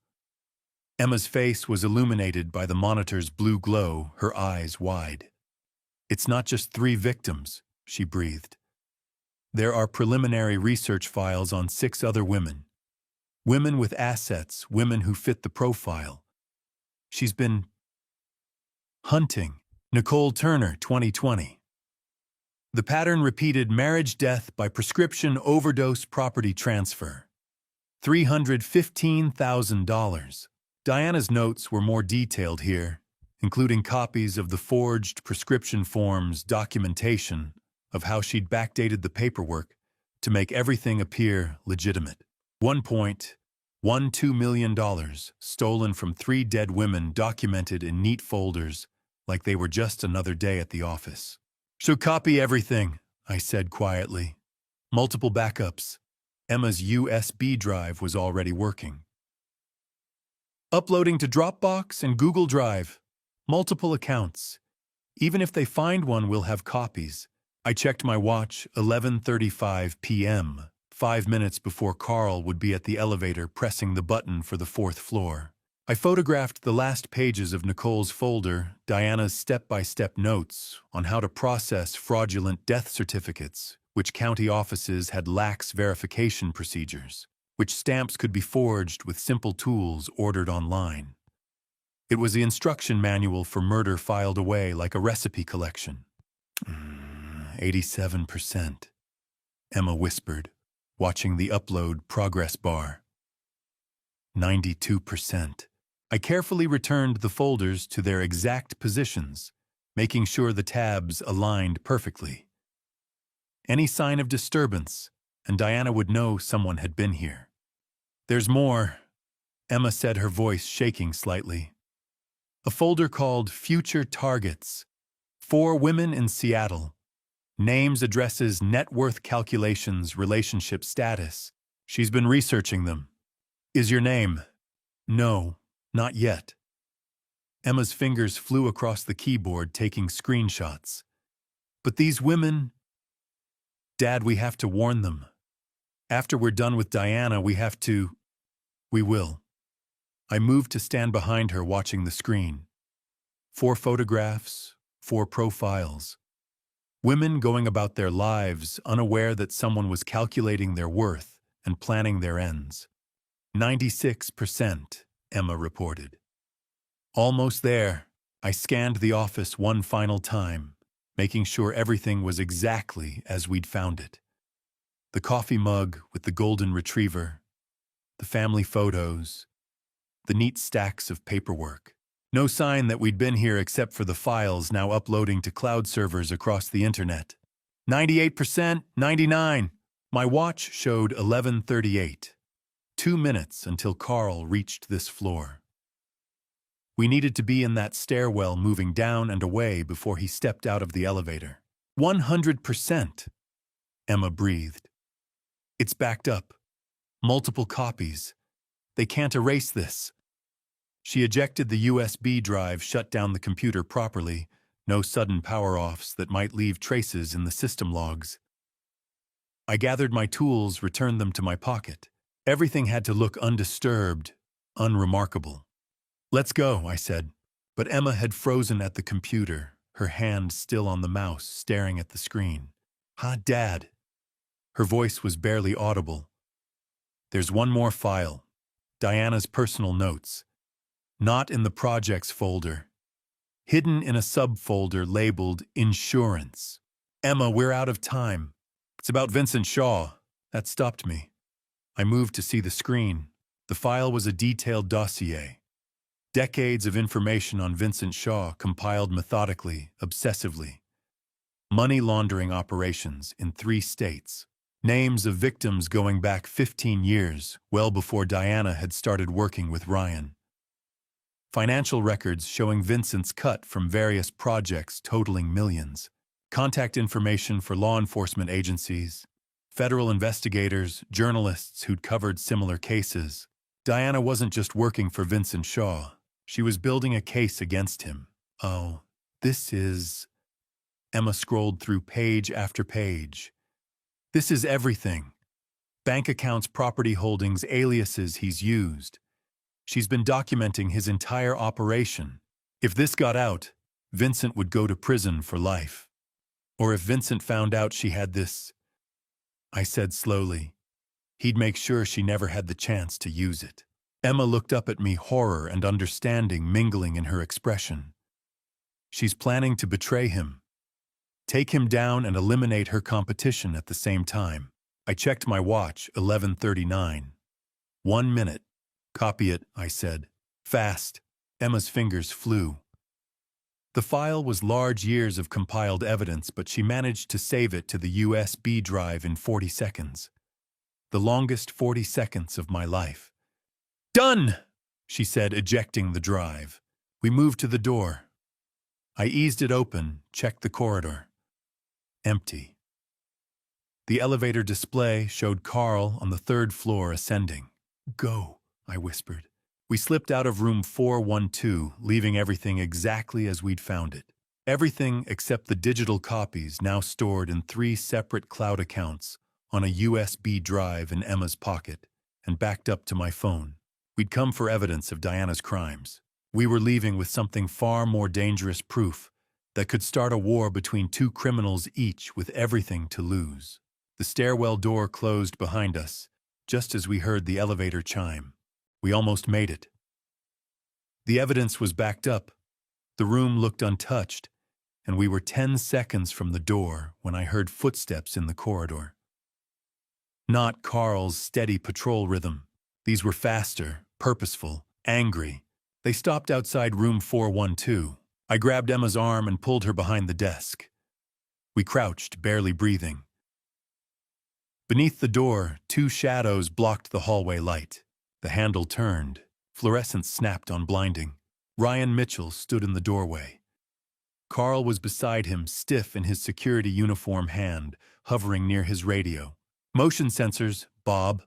S1: Emma's face was illuminated by the monitor's blue glow, her eyes wide. It's not just 3 victims, she breathed. There are preliminary research files on 6 other women. Women with assets, women who fit the profile. She's been hunting. Nicole Turner, 2020. The pattern repeated: marriage, death by prescription, overdose, property transfer. $315,000. Diana's notes were more detailed here, including copies of the forged prescription forms, documentation of how she'd backdated the paperwork to make everything appear legitimate. $1.12 million stolen from 3 dead women, documented in neat folders like they were just another day at the office. So copy everything, I said quietly. Multiple backups. Emma's USB drive was already working. Uploading to Dropbox and Google Drive. Multiple accounts. Even if they find one, we'll have copies. I checked my watch, 11:35 p.m., 5 minutes before Carl would be at the elevator pressing the button for the 4th floor. I photographed the last pages of Nicole's folder, Diana's step-by-step notes on how to process fraudulent death certificates, which county offices had lax verification procedures, which stamps could be forged with simple tools ordered online. It was the instruction manual for murder filed away like a recipe collection. 87%, Emma whispered, watching the upload progress bar. 92%. I carefully returned the folders to their exact positions, making sure the tabs aligned perfectly. Any sign of disturbance, and Diana would know someone had been here. There's more, Emma said, her voice shaking slightly. A folder called Future Targets. 4 women in Seattle. Names, addresses, net worth calculations, relationship status. She's been researching them. Is your name? No, not yet. Emma's fingers flew across the keyboard, taking screenshots. But these women... Dad, we have to warn them. After we're done with Diana, we have to... We will. I moved to stand behind her, watching the screen. 4 photographs, 4 profiles. Women going about their lives, unaware that someone was calculating their worth and planning their ends. 96%, Emma reported. Almost there. I scanned the office one final time, making sure everything was exactly as we'd found it. The coffee mug with the golden retriever, the family photos, the neat stacks of paperwork. No sign that we'd been here except for the files now uploading to cloud servers across the internet. 98%, 99. My watch showed 11:38. 2 minutes until Carl reached this floor. We needed to be in that stairwell, moving down and away before he stepped out of the elevator. 100%, Emma breathed. It's backed up. Multiple copies. They can't erase this. She ejected the USB drive, shut down the computer properly. No sudden power-offs that might leave traces in the system logs. I gathered my tools, returned them to my pocket. Everything had to look undisturbed, unremarkable. Let's go, I said. But Emma had frozen at the computer, her hand still on the mouse, staring at the screen. Dad. Her voice was barely audible. There's one more file. Diana's personal notes. Not in the projects folder. Hidden in a subfolder labeled Insurance. Emma, we're out of time. It's about Vincent Shaw. That stopped me. I moved to see the screen. The file was a detailed dossier. Decades of information on Vincent Shaw, compiled methodically, obsessively. Money laundering operations in 3 states. Names of victims going back 15 years, well before Diana had started working with Ryan. Financial records showing Vincent's cut from various projects totaling millions. Contact information for law enforcement agencies. Federal investigators, journalists who'd covered similar cases. Diana wasn't just working for Vincent Shaw. She was building a case against him. Oh, this is... Emma scrolled through page after page. This is everything. Bank accounts, property holdings, aliases he's used. She's been documenting his entire operation. If this got out, Vincent would go to prison for life. Or if Vincent found out she had this, I said slowly, he'd make sure she never had the chance to use it. Emma looked up at me, horror and understanding mingling in her expression. She's planning to betray him. Take him down and eliminate her competition at the same time. I checked my watch, 11:39. 1 minute. Copy it, I said. Fast. Emma's fingers flew. The file was large years of compiled evidence, but she managed to save it to the USB drive in 40 seconds. The longest 40 seconds of my life. Done, she said, ejecting the drive. We moved to the door. I eased it open, checked the corridor. Empty. The elevator display showed Carl on the 3rd floor ascending. Go, I whispered. We slipped out of room 412, leaving everything exactly as we'd found it. Everything except the digital copies now stored in 3 separate cloud accounts on a USB drive in Emma's pocket and backed up to my phone. We'd come for evidence of Diana's crimes. We were leaving with something far more dangerous, proof that could start a war between 2 criminals, each with everything to lose. The stairwell door closed behind us, just as we heard the elevator chime. We almost made it. The evidence was backed up. The room looked untouched, and we were 10 seconds from the door when I heard footsteps in the corridor. Not Carl's steady patrol rhythm. These were faster, purposeful, angry. They stopped outside room 412. I grabbed Emma's arm and pulled her behind the desk. We crouched, barely breathing. Beneath the door, 2 shadows blocked the hallway light. The handle turned. Fluorescence snapped on blinding. Ryan Mitchell stood in the doorway. Carl was beside him, stiff in his security uniform hand, hovering near his radio. Motion sensors, Bob.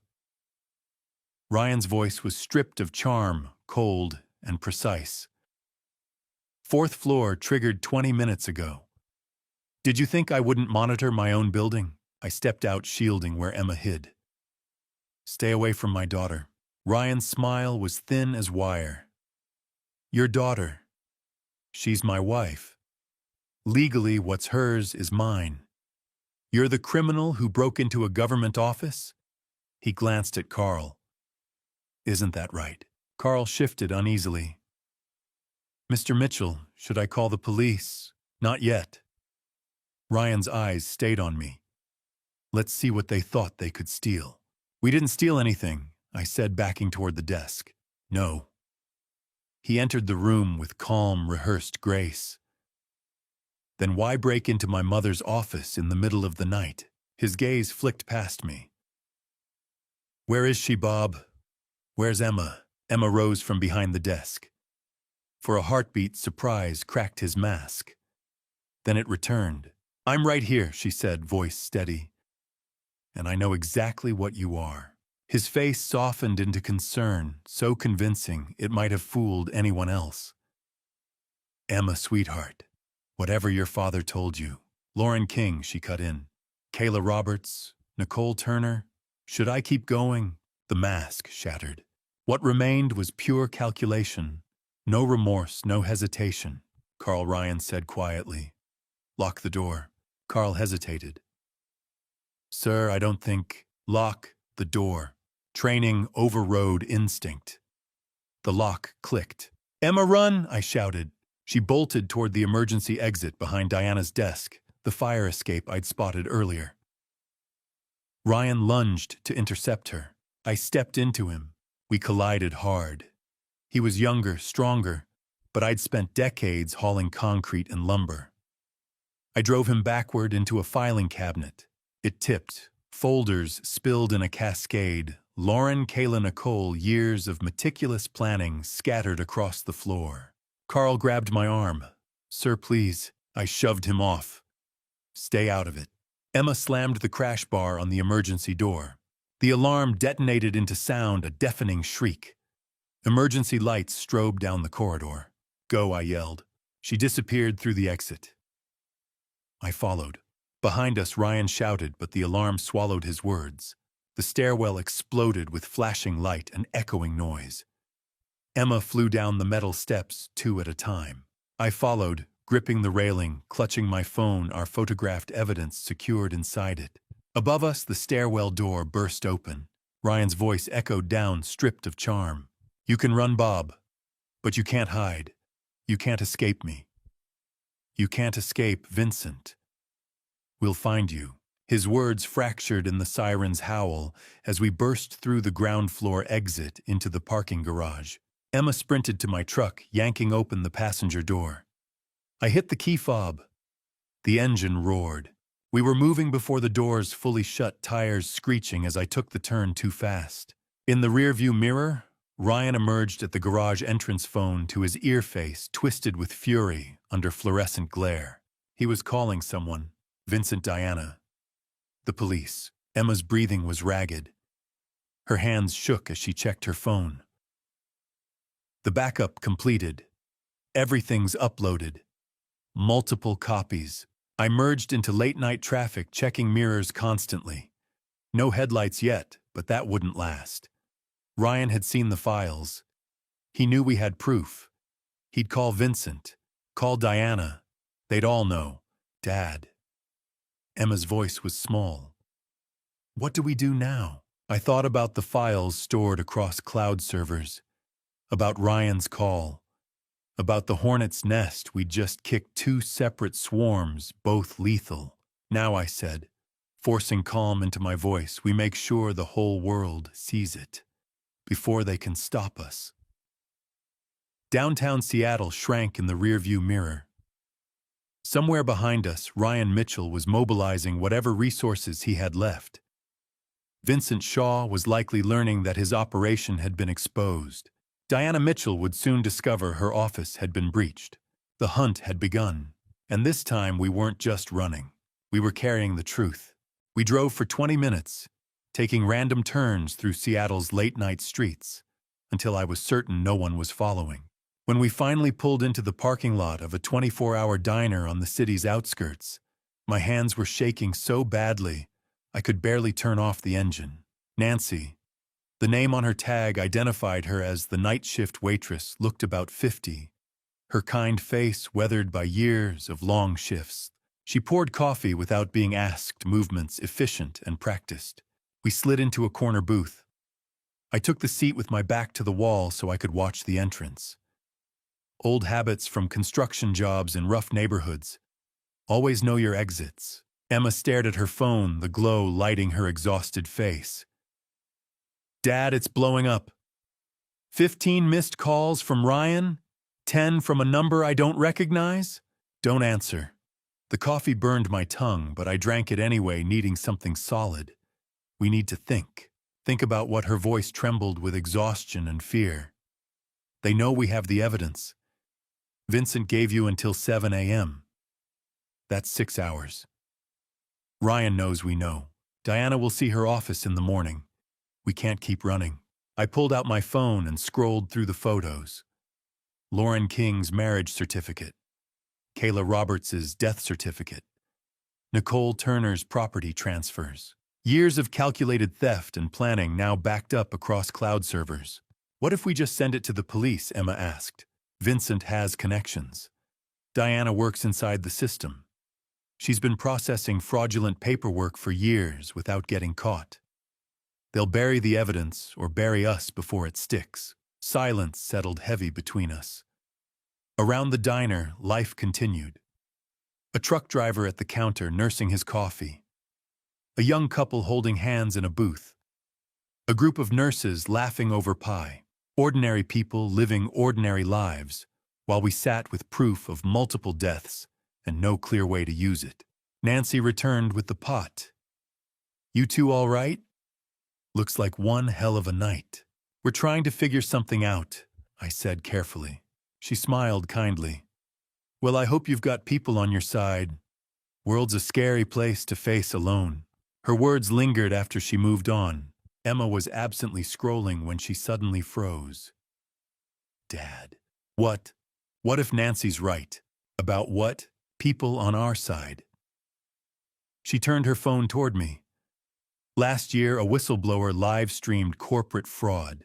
S1: Ryan's voice was stripped of charm, cold and precise. 4th floor triggered 20 minutes ago. Did you think I wouldn't monitor my own building? I stepped out, shielding where Emma hid. Stay away from my daughter. Ryan's smile was thin as wire. Your daughter. She's my wife. Legally, what's hers is mine. You're the criminal who broke into a government office? He glanced at Carl. Isn't that right? Carl shifted uneasily. Mr. Mitchell, should I call the police? Not yet. Ryan's eyes stayed on me. Let's see what they thought they could steal. We didn't steal anything, I said, backing toward the desk. No. He entered the room with calm, rehearsed grace. Then why break into my mother's office in the middle of the night? His gaze flicked past me. Where is she, Bob? Where's Emma? Emma rose from behind the desk. For a heartbeat, surprise cracked his mask. Then it returned. I'm right here, she said, voice steady. And I know exactly what you are. His face softened into concern, so convincing it might have fooled anyone else. Emma, sweetheart, whatever your father told you. Lauren King, she cut in. Kayla Roberts, Nicole Turner. Should I keep going? The mask shattered. What remained was pure calculation. No remorse, no hesitation, Carl Ryan said quietly. Lock the door. Carl hesitated. Sir, I don't think... Lock the door. Training overrode instinct. The lock clicked. Emma, run, I shouted. She bolted toward the emergency exit behind Diana's desk, the fire escape I'd spotted earlier. Ryan lunged to intercept her. I stepped into him. We collided hard. He was younger, stronger, but I'd spent decades hauling concrete and lumber. I drove him backward into a filing cabinet. It tipped. Folders spilled in a cascade. Lauren, Kayla, Nicole, years of meticulous planning scattered across the floor. Carl grabbed my arm. Sir, please. I shoved him off. Stay out of it. Emma slammed the crash bar on the emergency door. The alarm detonated into sound, a deafening shriek. Emergency lights strobed down the corridor. "Go," I yelled. She disappeared through the exit. I followed. Behind us, Ryan shouted, but the alarm swallowed his words. The stairwell exploded with flashing light and echoing noise. Emma flew down the metal steps, 2 at a time. I followed, gripping the railing, clutching my phone, our photographed evidence secured inside it. Above us, the stairwell door burst open. Ryan's voice echoed down, stripped of charm. "You can run, Bob, but you can't hide. You can't escape me. You can't escape Vincent. We'll find you." His words fractured in the siren's howl as we burst through the ground floor exit into the parking garage. Emma sprinted to my truck, yanking open the passenger door. I hit the key fob. The engine roared. We were moving before the doors fully shut, tires screeching as I took the turn too fast. In the rearview mirror, Ryan emerged at the garage entrance, phone to his ear face twisted with fury under fluorescent glare. He was calling someone. Vincent, Diana. The police. Emma's breathing was ragged. Her hands shook as she checked her phone. The backup completed. Everything's uploaded. Multiple copies. I merged into late-night traffic, checking mirrors constantly. No headlights yet, but that wouldn't last. Ryan had seen the files. He knew we had proof. He'd call Vincent, call Diana. They'd all know. Dad. Emma's voice was small. What do we do now? I thought about the files stored across cloud servers, about Ryan's call, about the hornet's nest we'd just kicked 2 separate swarms, both lethal. Now, I said, forcing calm into my voice, we make sure the whole world sees it, before they can stop us. Downtown Seattle shrank in the rearview mirror. Somewhere behind us, Ryan Mitchell was mobilizing whatever resources he had left. Vincent Shaw was likely learning that his operation had been exposed. Diana Mitchell would soon discover her office had been breached. The hunt had begun. And this time we weren't just running. We were carrying the truth. We drove for 20 minutes, taking random turns through Seattle's late-night streets, until I was certain no one was following. When we finally pulled into the parking lot of a 24-hour diner on the city's outskirts, my hands were shaking so badly I could barely turn off the engine. Nancy, the name on her tag identified her as the night shift waitress, looked about 50, her kind face weathered by years of long shifts. She poured coffee without being asked, movements efficient and practiced. We slid into a corner booth. I took the seat with my back to the wall so I could watch the entrance. Old habits from construction jobs in rough neighborhoods. Always know your exits. Emma stared at her phone, the glow lighting her exhausted face. Dad, it's blowing up. 15 missed calls from Ryan? 10 from a number I don't recognize? Don't answer. The coffee burned my tongue, but I drank it anyway, needing something solid. We need to think. Think about what her voice trembled with exhaustion and fear. They know we have the evidence. Vincent gave you until 7 a.m. That's 6 hours. Ryan knows we know. Diana will see her office in the morning. We can't keep running. I pulled out my phone and scrolled through the photos. Lauren King's marriage certificate. Kayla Roberts' death certificate. Nicole Turner's property transfers. Years of calculated theft and planning now backed up across cloud servers. What if we just send it to the police? Emma asked. Vincent has connections. Diana works inside the system. She's been processing fraudulent paperwork for years without getting caught. They'll bury the evidence or bury us before it sticks. Silence settled heavy between us. Around the diner, life continued. A truck driver at the counter nursing his coffee. A young couple holding hands in a booth. A group of nurses laughing over pie. Ordinary people living ordinary lives, while we sat with proof of multiple deaths and no clear way to use it. Nancy returned with the pot. You two all right? Looks like one hell of a night. We're trying to figure something out, I said carefully. She smiled kindly. Well, I hope you've got people on your side. World's a scary place to face alone. Her words lingered after she moved on. Emma was absently scrolling when she suddenly froze. Dad. What? What if Nancy's right? About what? People on our side. She turned her phone toward me. Last year, a whistleblower live-streamed corporate fraud.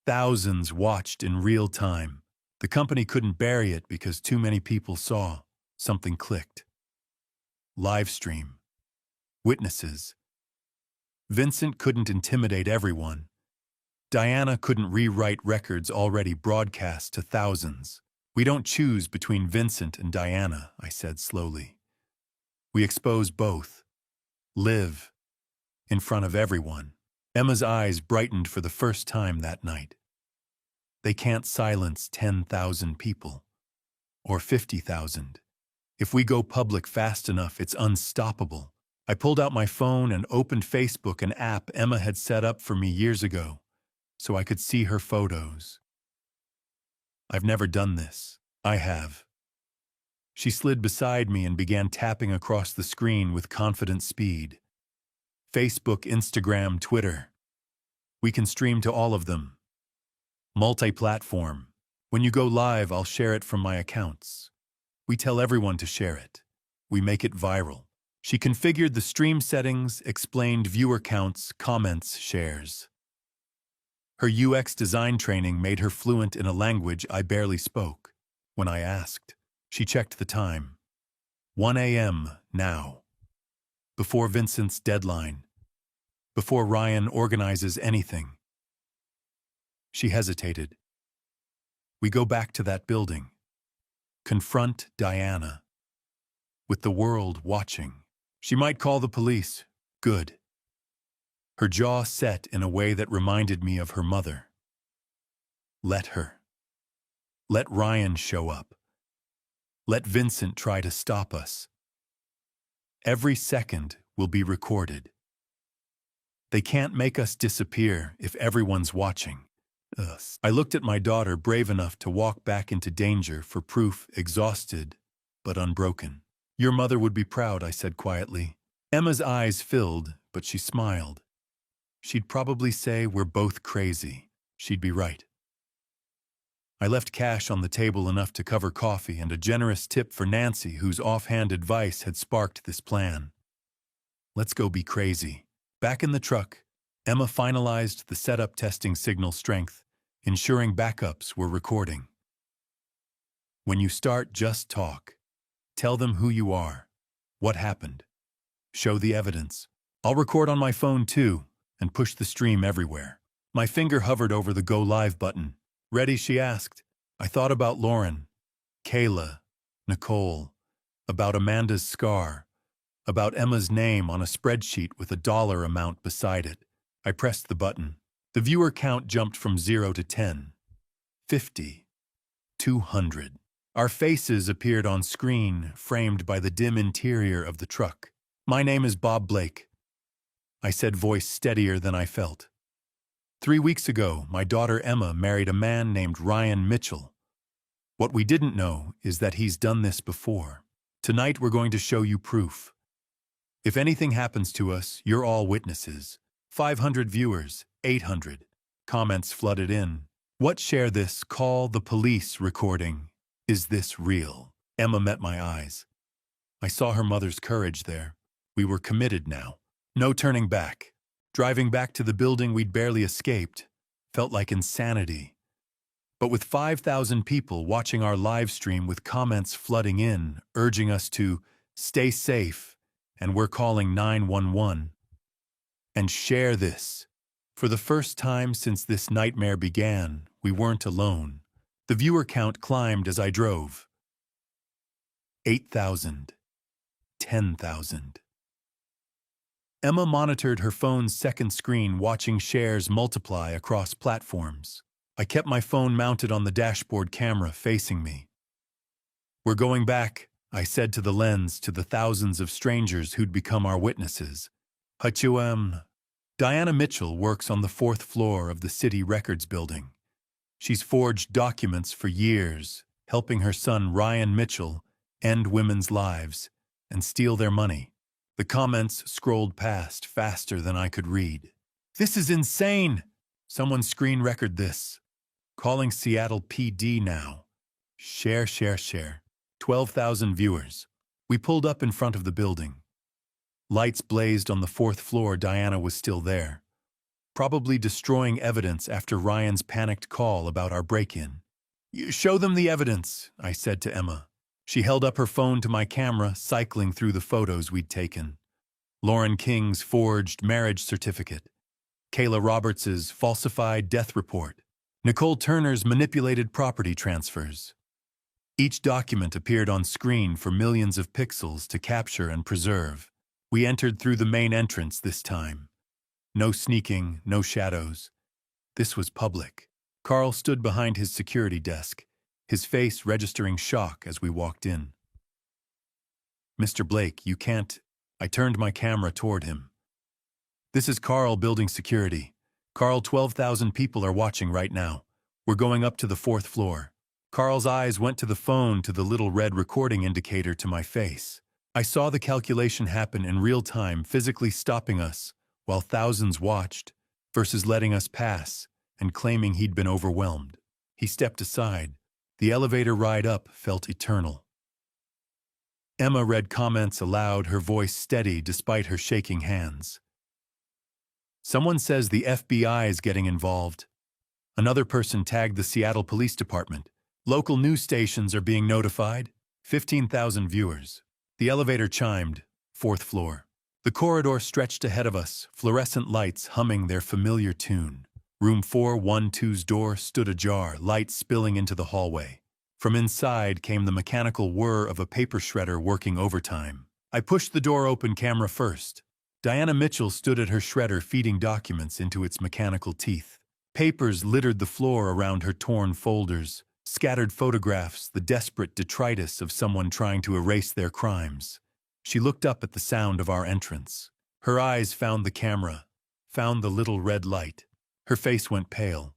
S1: Thousands watched in real time. The company couldn't bury it because too many people saw. Something clicked. Live stream. Witnesses. Vincent couldn't intimidate everyone. Diana couldn't rewrite records already broadcast to thousands. We don't choose between Vincent and Diana, I said slowly. We expose both. Live. In front of everyone. Emma's eyes brightened for the first time that night. They can't silence 10,000 people. Or 50,000. If we go public fast enough, it's unstoppable. I pulled out my phone and opened Facebook, an app Emma had set up for me years ago, so I could see her photos. I've never done this. I have. She slid beside me and began tapping across the screen with confident speed. Facebook, Instagram, Twitter. We can stream to all of them. Multi-platform. When you go live, I'll share it from my accounts. We tell everyone to share it. We make it viral. She configured the stream settings, explained viewer counts, comments, shares. Her UX design training made her fluent in a language I barely spoke. When I asked, she checked the time. 1 a.m. now. Before Vincent's deadline. Before Ryan organizes anything. She hesitated. We go back to that building. Confront Diana. With the world watching. She might call the police. Good. Her jaw set in a way that reminded me of her mother. Let her. Let Ryan show up. Let Vincent try to stop us. Every second will be recorded. They can't make us disappear if everyone's watching. I looked at my daughter, brave enough to walk back into danger for proof, exhausted, but unbroken. Your mother would be proud, I said quietly. Emma's eyes filled, but she smiled. She'd probably say we're both crazy. She'd be right. I left cash on the table, enough to cover coffee and a generous tip for Nancy, whose offhand advice had sparked this plan. Let's go be crazy. Back in the truck, Emma finalized the setup, testing signal strength, ensuring backups were recording. When you start, just talk. Tell them who you are. What happened? Show the evidence. I'll record on my phone too, and push the stream everywhere. My finger hovered over the go live button. Ready? She asked. I thought about Lauren, Kayla, Nicole, about Amanda's scar, about Emma's name on a spreadsheet with a dollar amount beside it. I pressed the button. The viewer count jumped from 0 to 10, 50, 200. Our faces appeared on screen, framed by the dim interior of the truck. My name is Bob Blake, I said, voice steadier than I felt. 3 weeks ago, my daughter Emma married a man named Ryan Mitchell. What we didn't know is that he's done this before. Tonight we're going to show you proof. If anything happens to us, you're all witnesses. 500 viewers, 800. Comments flooded in. What? Share this, call the police recording. Is this real? Emma met my eyes. I saw her mother's courage there. We were committed now. No turning back. Driving back to the building we'd barely escaped felt like insanity. But with 5,000 people watching our live stream, with comments flooding in, urging us to stay safe, and we're calling 911. And share this. For the first time since this nightmare began, we weren't alone. The viewer count climbed as I drove. 8,000. 10,000. Emma monitored her phone's second screen, watching shares multiply across platforms. I kept my phone mounted on the dashboard camera, facing me. We're going back, I said to the lens, to the thousands of strangers who'd become our witnesses. Diana Mitchell works on the 4th floor of the City Records building. She's forged documents for years, helping her son Ryan Mitchell end women's lives. and steal their money. The comments scrolled past faster than I could read. "This is insane! Someone screen record this. Calling Seattle PD now. Share, share, share." 12,000 viewers. We pulled up in front of the building. Lights blazed on the fourth floor. Diana was still there, probably destroying evidence after Ryan's panicked call about our break-in. "You show them the evidence," I said to Emma. She held up her phone to my camera, cycling through the photos we'd taken. Lauren King's forged marriage certificate, Kayla Roberts' falsified death report, Nicole Turner's manipulated property transfers. Each document appeared on screen for millions of pixels to capture and preserve. We entered through the main entrance this time. No sneaking, no shadows. This was public. Carl stood behind his security desk, his face registering shock as we walked in. "Mr. Blake, you can't..." I turned my camera toward him. "This is Carl building security. Carl, 12,000 people are watching right now. We're going up to the fourth floor." Carl's eyes went to the phone, to the little red recording indicator to my face. I saw the calculation happen in real time, physically stopping us while thousands watched, versus letting us pass and claiming he'd been overwhelmed. He stepped aside. The elevator ride up felt eternal. Emma read comments aloud, her voice steady despite her shaking hands. "Someone says the FBI is getting involved." Another person tagged the Seattle Police Department. "Local news stations are being notified." 15,000 viewers. The elevator chimed. Fourth floor. The corridor stretched ahead of us, fluorescent lights humming their familiar tune. Room 412's door stood ajar, light spilling into the hallway. From inside came the mechanical whir of a paper shredder working overtime. I pushed the door open, camera first. Diana Mitchell stood at her shredder, feeding documents into its mechanical teeth. Papers littered the floor around her, torn folders, scattered photographs, the desperate detritus of someone trying to erase their crimes. She looked up at the sound of our entrance. Her eyes found the camera, found the little red light. Her face went pale.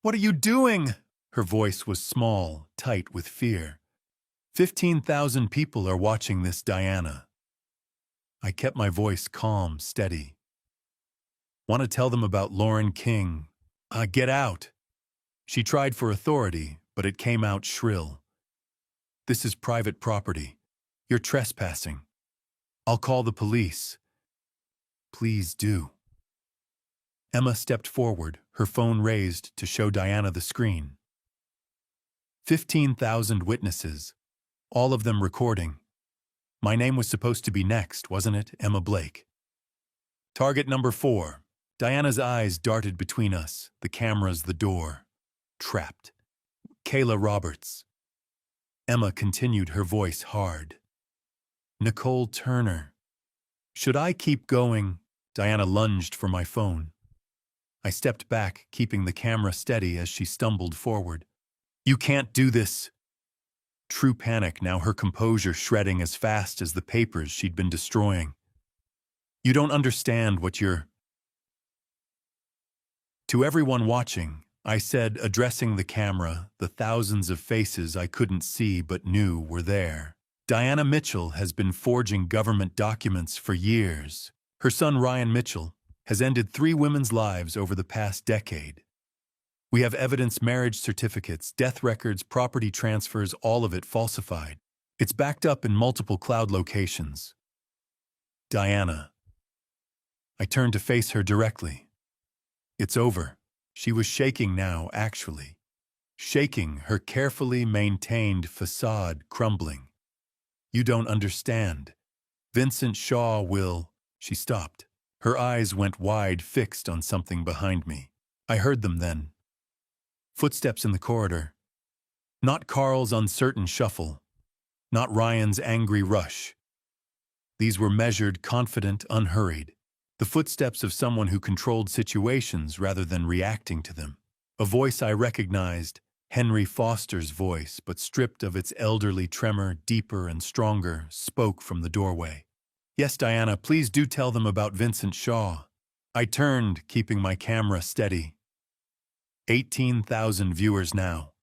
S1: "What are you doing?" Her voice was small, tight with fear. 15,000 people are watching this, Diana. I kept my voice calm, steady. "Want to tell them about Lauren King?" Get out." She tried for authority, but it came out shrill. "This is private property. You're trespassing. I'll call the police." "Please do." Emma stepped forward, her phone raised to show Diana the screen. 15,000 witnesses, all of them recording. My name was supposed to be next, wasn't it? Emma Blake. "Target number 4. Diana's eyes darted between us, the cameras, the door. Trapped. "Kayla Roberts." Emma continued, her voice hard. "Nicole Turner." Should I keep going? Diana lunged for my phone. I stepped back, keeping the camera steady as she stumbled forward. "You can't do this." True panic now, her composure shredding as fast as the papers she'd been destroying. "You don't understand what you're..." To everyone watching, I said, addressing the camera, the thousands of faces I couldn't see but knew were there. Diana Mitchell has been forging government documents for years. Her son Ryan Mitchell has ended 3 women's lives over the past decade. We have evidence, marriage certificates, death records, property transfers, all of it falsified. It's backed up in multiple cloud locations. Diana. I turned to face her directly. It's over. She was shaking now, actually. Shaking, her carefully maintained facade crumbling. "You don't understand. Vincent Shaw will..." She stopped. Her eyes went wide, fixed on something behind me. I heard them then. Footsteps in the corridor. Not Carl's uncertain shuffle. Not Ryan's angry rush. These were measured, confident, unhurried. The footsteps of someone who controlled situations rather than reacting to them. A voice I recognized, Henry Foster's voice, but stripped of its elderly tremor, deeper and stronger, spoke from the doorway. "Yes, Diana, please do tell them about Vincent Shaw." I turned, keeping my camera steady. 18,000 viewers now.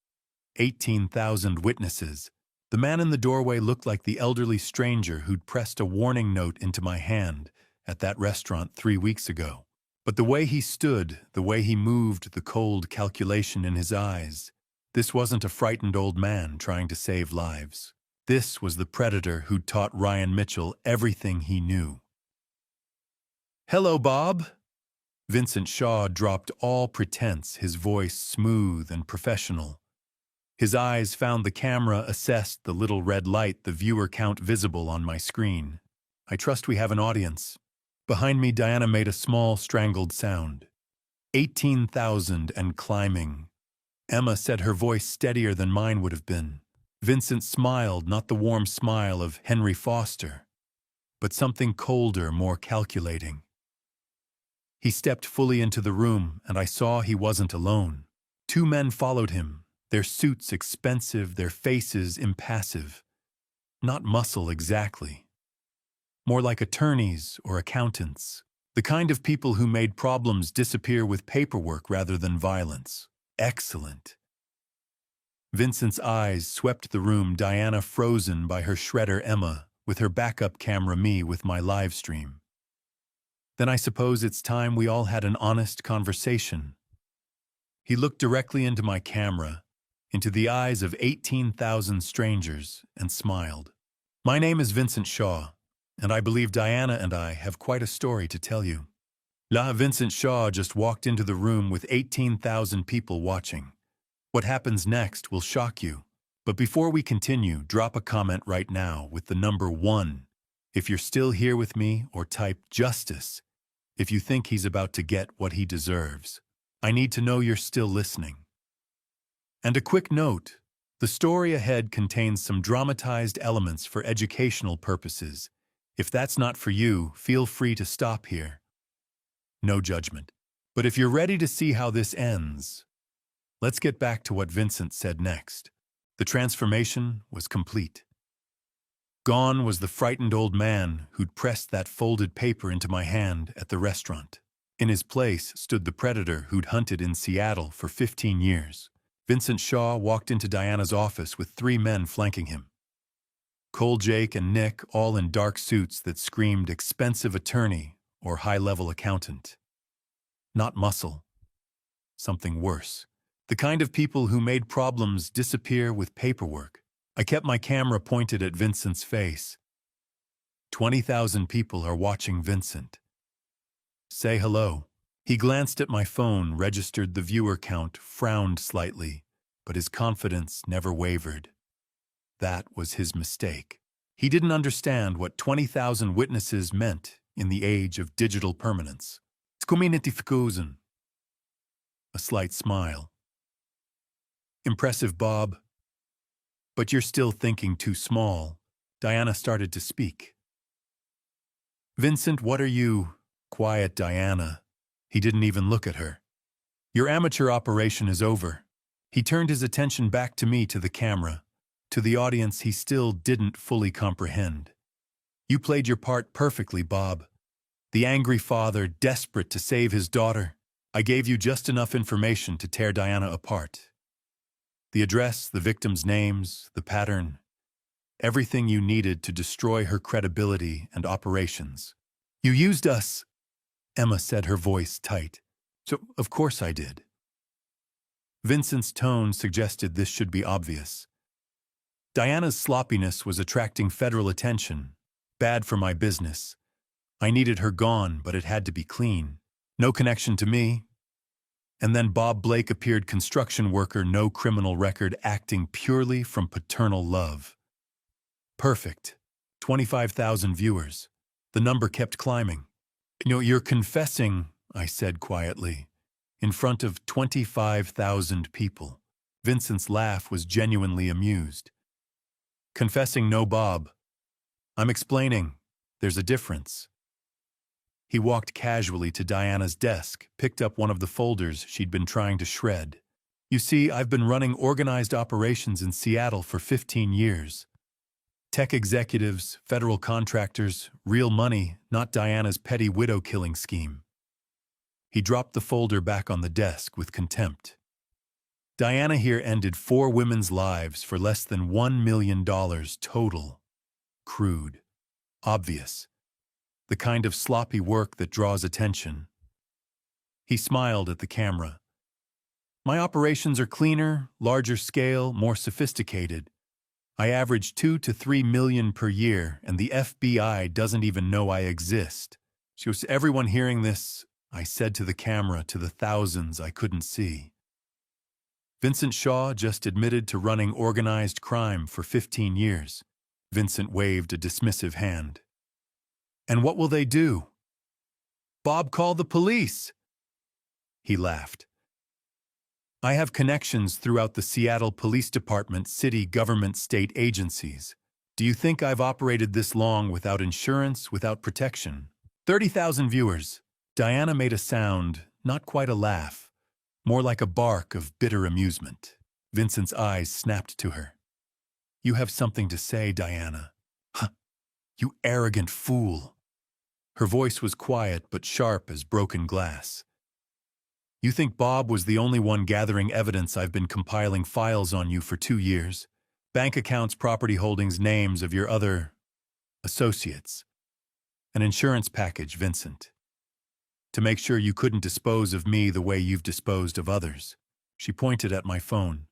S1: 18,000 witnesses. The man in the doorway looked like the elderly stranger who'd pressed a warning note into my hand at that restaurant 3 weeks ago. But the way he stood, the way he moved, the cold calculation in his eyes, this wasn't a frightened old man trying to save lives. This was the predator who'd taught Ryan Mitchell everything he knew. "Hello, Bob." Vincent Shaw dropped all pretense, his voice smooth and professional. His eyes found the camera, assessed the little red light, the viewer count visible on my screen. "I trust we have an audience." Behind me, Diana made a small, strangled sound. 18,000 and climbing. Emma said, her voice steadier than mine would have been. Vincent smiled, not the warm smile of Henry Foster, but something colder, more calculating. He stepped fully into the room, and I saw he wasn't alone. 2 men followed him, their suits expensive, their faces impassive. Not muscle exactly. More like attorneys or accountants. The kind of people who made problems disappear with paperwork rather than violence. Excellent. Vincent's eyes swept the room, Diana frozen by her shredder, Emma with her backup camera, me with my live stream. "Then I suppose it's time we all had an honest conversation." He looked directly into my camera, into the eyes of 18,000 strangers, and smiled. "My name is Vincent Shaw, and I believe Diana and I have quite a story to tell you." Vincent Shaw just walked into the room with 18,000 people watching. What happens next will shock you. But before we continue, drop a comment right now with the number 1 if you're still here with me, or type "justice" if you think he's about to get what he deserves. I need to know you're still listening. And a quick note, the story ahead contains some dramatized elements for educational purposes. If that's not for you, feel free to stop here. No judgment. But if you're ready to see how this ends, let's get back to what Vincent said next. The transformation was complete. Gone was the frightened old man who'd pressed that folded paper into my hand at the restaurant. In his place stood the predator who'd hunted in Seattle for 15 years. Vincent Shaw walked into Diana's office with 3 men flanking him. Cole, Jake, and Nick, all in dark suits that screamed expensive attorney or high-level accountant. Not muscle. Something worse. The kind of people who made problems disappear with paperwork. I kept my camera pointed at Vincent's face. 20,000 people are watching Vincent. Say hello. He glanced at my phone, registered the viewer count, frowned slightly, but his confidence never wavered. That was his mistake. He didn't understand what 20,000 witnesses meant in the age of digital permanence. A slight smile. "Impressive, Bob. But you're still thinking too small." Diana started to speak. "Vincent, what are you—" "Quiet, Diana." He didn't even look at her. "Your amateur operation is over." He turned his attention back to me, to the camera, to the audience he still didn't fully comprehend. "You played your part perfectly, Bob. The angry father, desperate to save his daughter. I gave you just enough information to tear Diana apart. The address, the victims' names, the pattern, everything you needed to destroy her credibility and operations. You used us," Emma said, her voice tight. "So, of course I did." Vincent's tone suggested this should be obvious. Diana's sloppiness was attracting federal attention. Bad for my business. I needed her gone, but it had to be clean. No connection to me. And then Bob Blake appeared, construction worker, no criminal record, acting purely from paternal love. Perfect. 25,000 viewers. The number kept climbing. You're confessing," I said quietly, "in front of 25,000 people." Vincent's laugh was genuinely amused. "Confessing, no, Bob. I'm explaining. There's a difference." He walked casually to Diana's desk, picked up one of the folders she'd been trying to shred. "You see, I've been running organized operations in Seattle for 15 years. Tech executives, federal contractors, real money, not Diana's petty widow-killing scheme." He dropped the folder back on the desk with contempt. Diana here ended 4 women's lives for less than $1 million total. Crude. Obvious. The kind of sloppy work that draws attention. He smiled at the camera. My operations are cleaner, larger scale, more sophisticated. I average 2 to 3 million per year, and the FBI doesn't even know I exist. So everyone hearing this, I said to the camera, to the thousands I couldn't see. Vincent Shaw just admitted to running organized crime for 15 years. Vincent waved a dismissive hand. And what will they do? Bob, call the police. He laughed. I have connections throughout the Seattle Police Department, city government, state agencies. Do you think I've operated this long without insurance, without protection? 30,000 viewers. Diana made a sound, not quite a laugh, more like a bark of bitter amusement. Vincent's eyes snapped to her. You have something to say, Diana. Huh, you arrogant fool. Her voice was quiet but sharp as broken glass. You think Bob was the only one gathering evidence? I've been compiling files on you for 2 years. Bank accounts, property holdings, names of your other associates. An insurance package, Vincent. To make sure you couldn't dispose of me the way you've disposed of others. She pointed at my phone.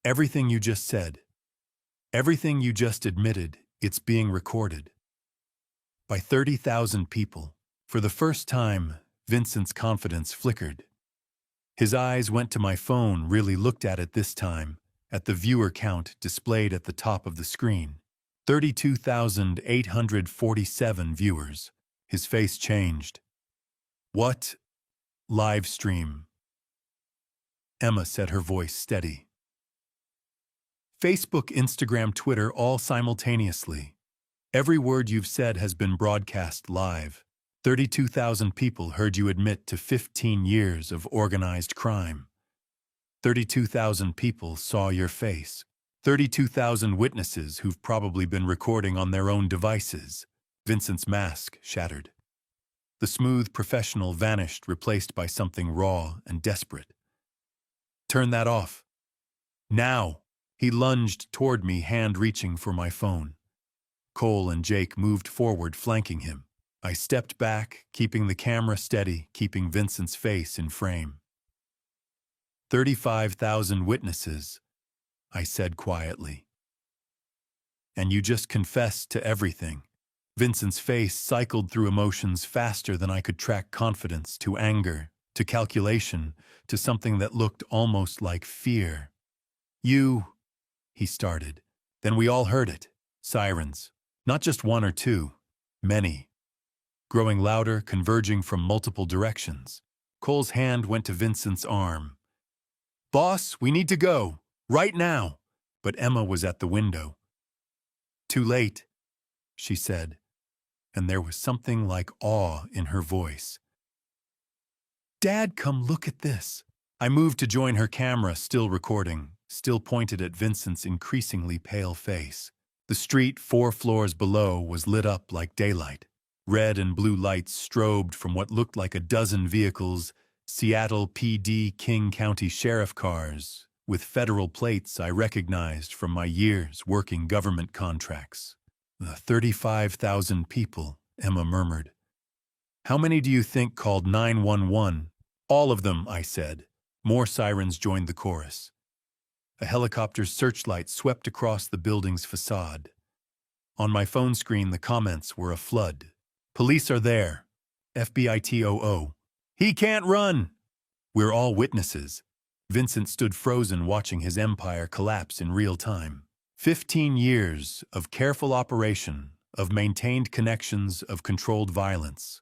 S1: Everything you just said, everything you just admitted, it's being recorded. By 30,000 people. For the first time, Vincent's confidence flickered. His eyes went to my phone, really looked at it this time, at the viewer count displayed at the top of the screen. 32,847 viewers. His face changed. What? Live stream. Emma said, her voice steady. Facebook, Instagram, Twitter, all simultaneously. Every word you've said has been broadcast live. 32,000 people heard you admit to 15 years of organized crime. 32,000 people saw your face. 32,000 witnesses who've probably been recording on their own devices. Vincent's mask shattered. The smooth professional vanished, replaced by something raw and desperate. Turn that off. Now! He lunged toward me, hand reaching for my phone. Cole and Jake moved forward, flanking him. I stepped back, keeping the camera steady, keeping Vincent's face in frame. 35,000 witnesses, I said quietly. And you just confessed to everything. Vincent's face cycled through emotions faster than I could track: confidence, to anger, to calculation, to something that looked almost like fear. He started. Then we all heard it. Sirens. Not just 1 or 2. Many. Growing louder, converging from multiple directions. Cole's hand went to Vincent's arm. Boss, we need to go. Right now. But Emma was at the window. Too late, she said, and there was something like awe in her voice. Dad, come look at this. I moved to join her, camera still recording, still pointed at Vincent's increasingly pale face. The street 4 floors below was lit up like daylight. Red and blue lights strobed from what looked like a dozen vehicles, Seattle PD King County Sheriff cars, with federal plates I recognized from my years working government contracts. The 35,000 people, Emma murmured. How many do you think called 911? All of them, I said. More sirens joined the chorus. A helicopter's searchlight swept across the building's facade. On my phone screen, the comments were a flood. Police are there. FBI TOO. He can't run. We're all witnesses. Vincent stood frozen, watching his empire collapse in real time. 15 years of careful operation, of maintained connections, of controlled violence.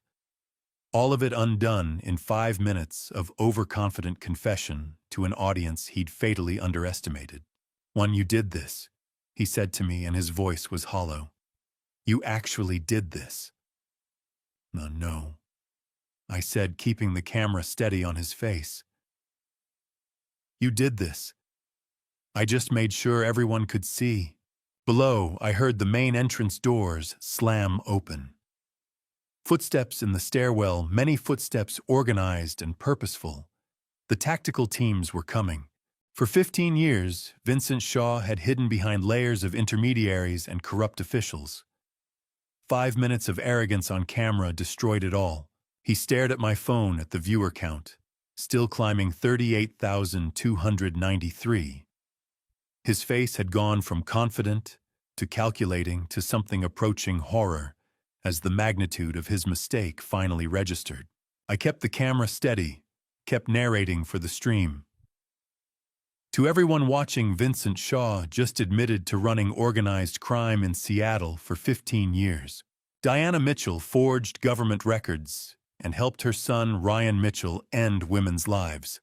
S1: All of it undone in 5 minutes of overconfident confession to an audience he'd fatally underestimated. When you did this, he said to me, and his voice was hollow. You actually did this. No, I said, keeping the camera steady on his face. You did this. I just made sure everyone could see. Below, I heard the main entrance doors slam open. Footsteps in the stairwell, many footsteps organized and purposeful. The tactical teams were coming. For 15 years, Vincent Shaw had hidden behind layers of intermediaries and corrupt officials. 5 minutes of arrogance on camera destroyed it all. He stared at my phone at the viewer count, still climbing 38,293. His face had gone from confident to calculating to something approaching horror as the magnitude of his mistake finally registered. I kept the camera steady, kept narrating for the stream. To everyone watching, Vincent Shaw just admitted to running organized crime in Seattle for 15 years. Diana Mitchell forged government records and helped her son Ryan Mitchell end women's lives.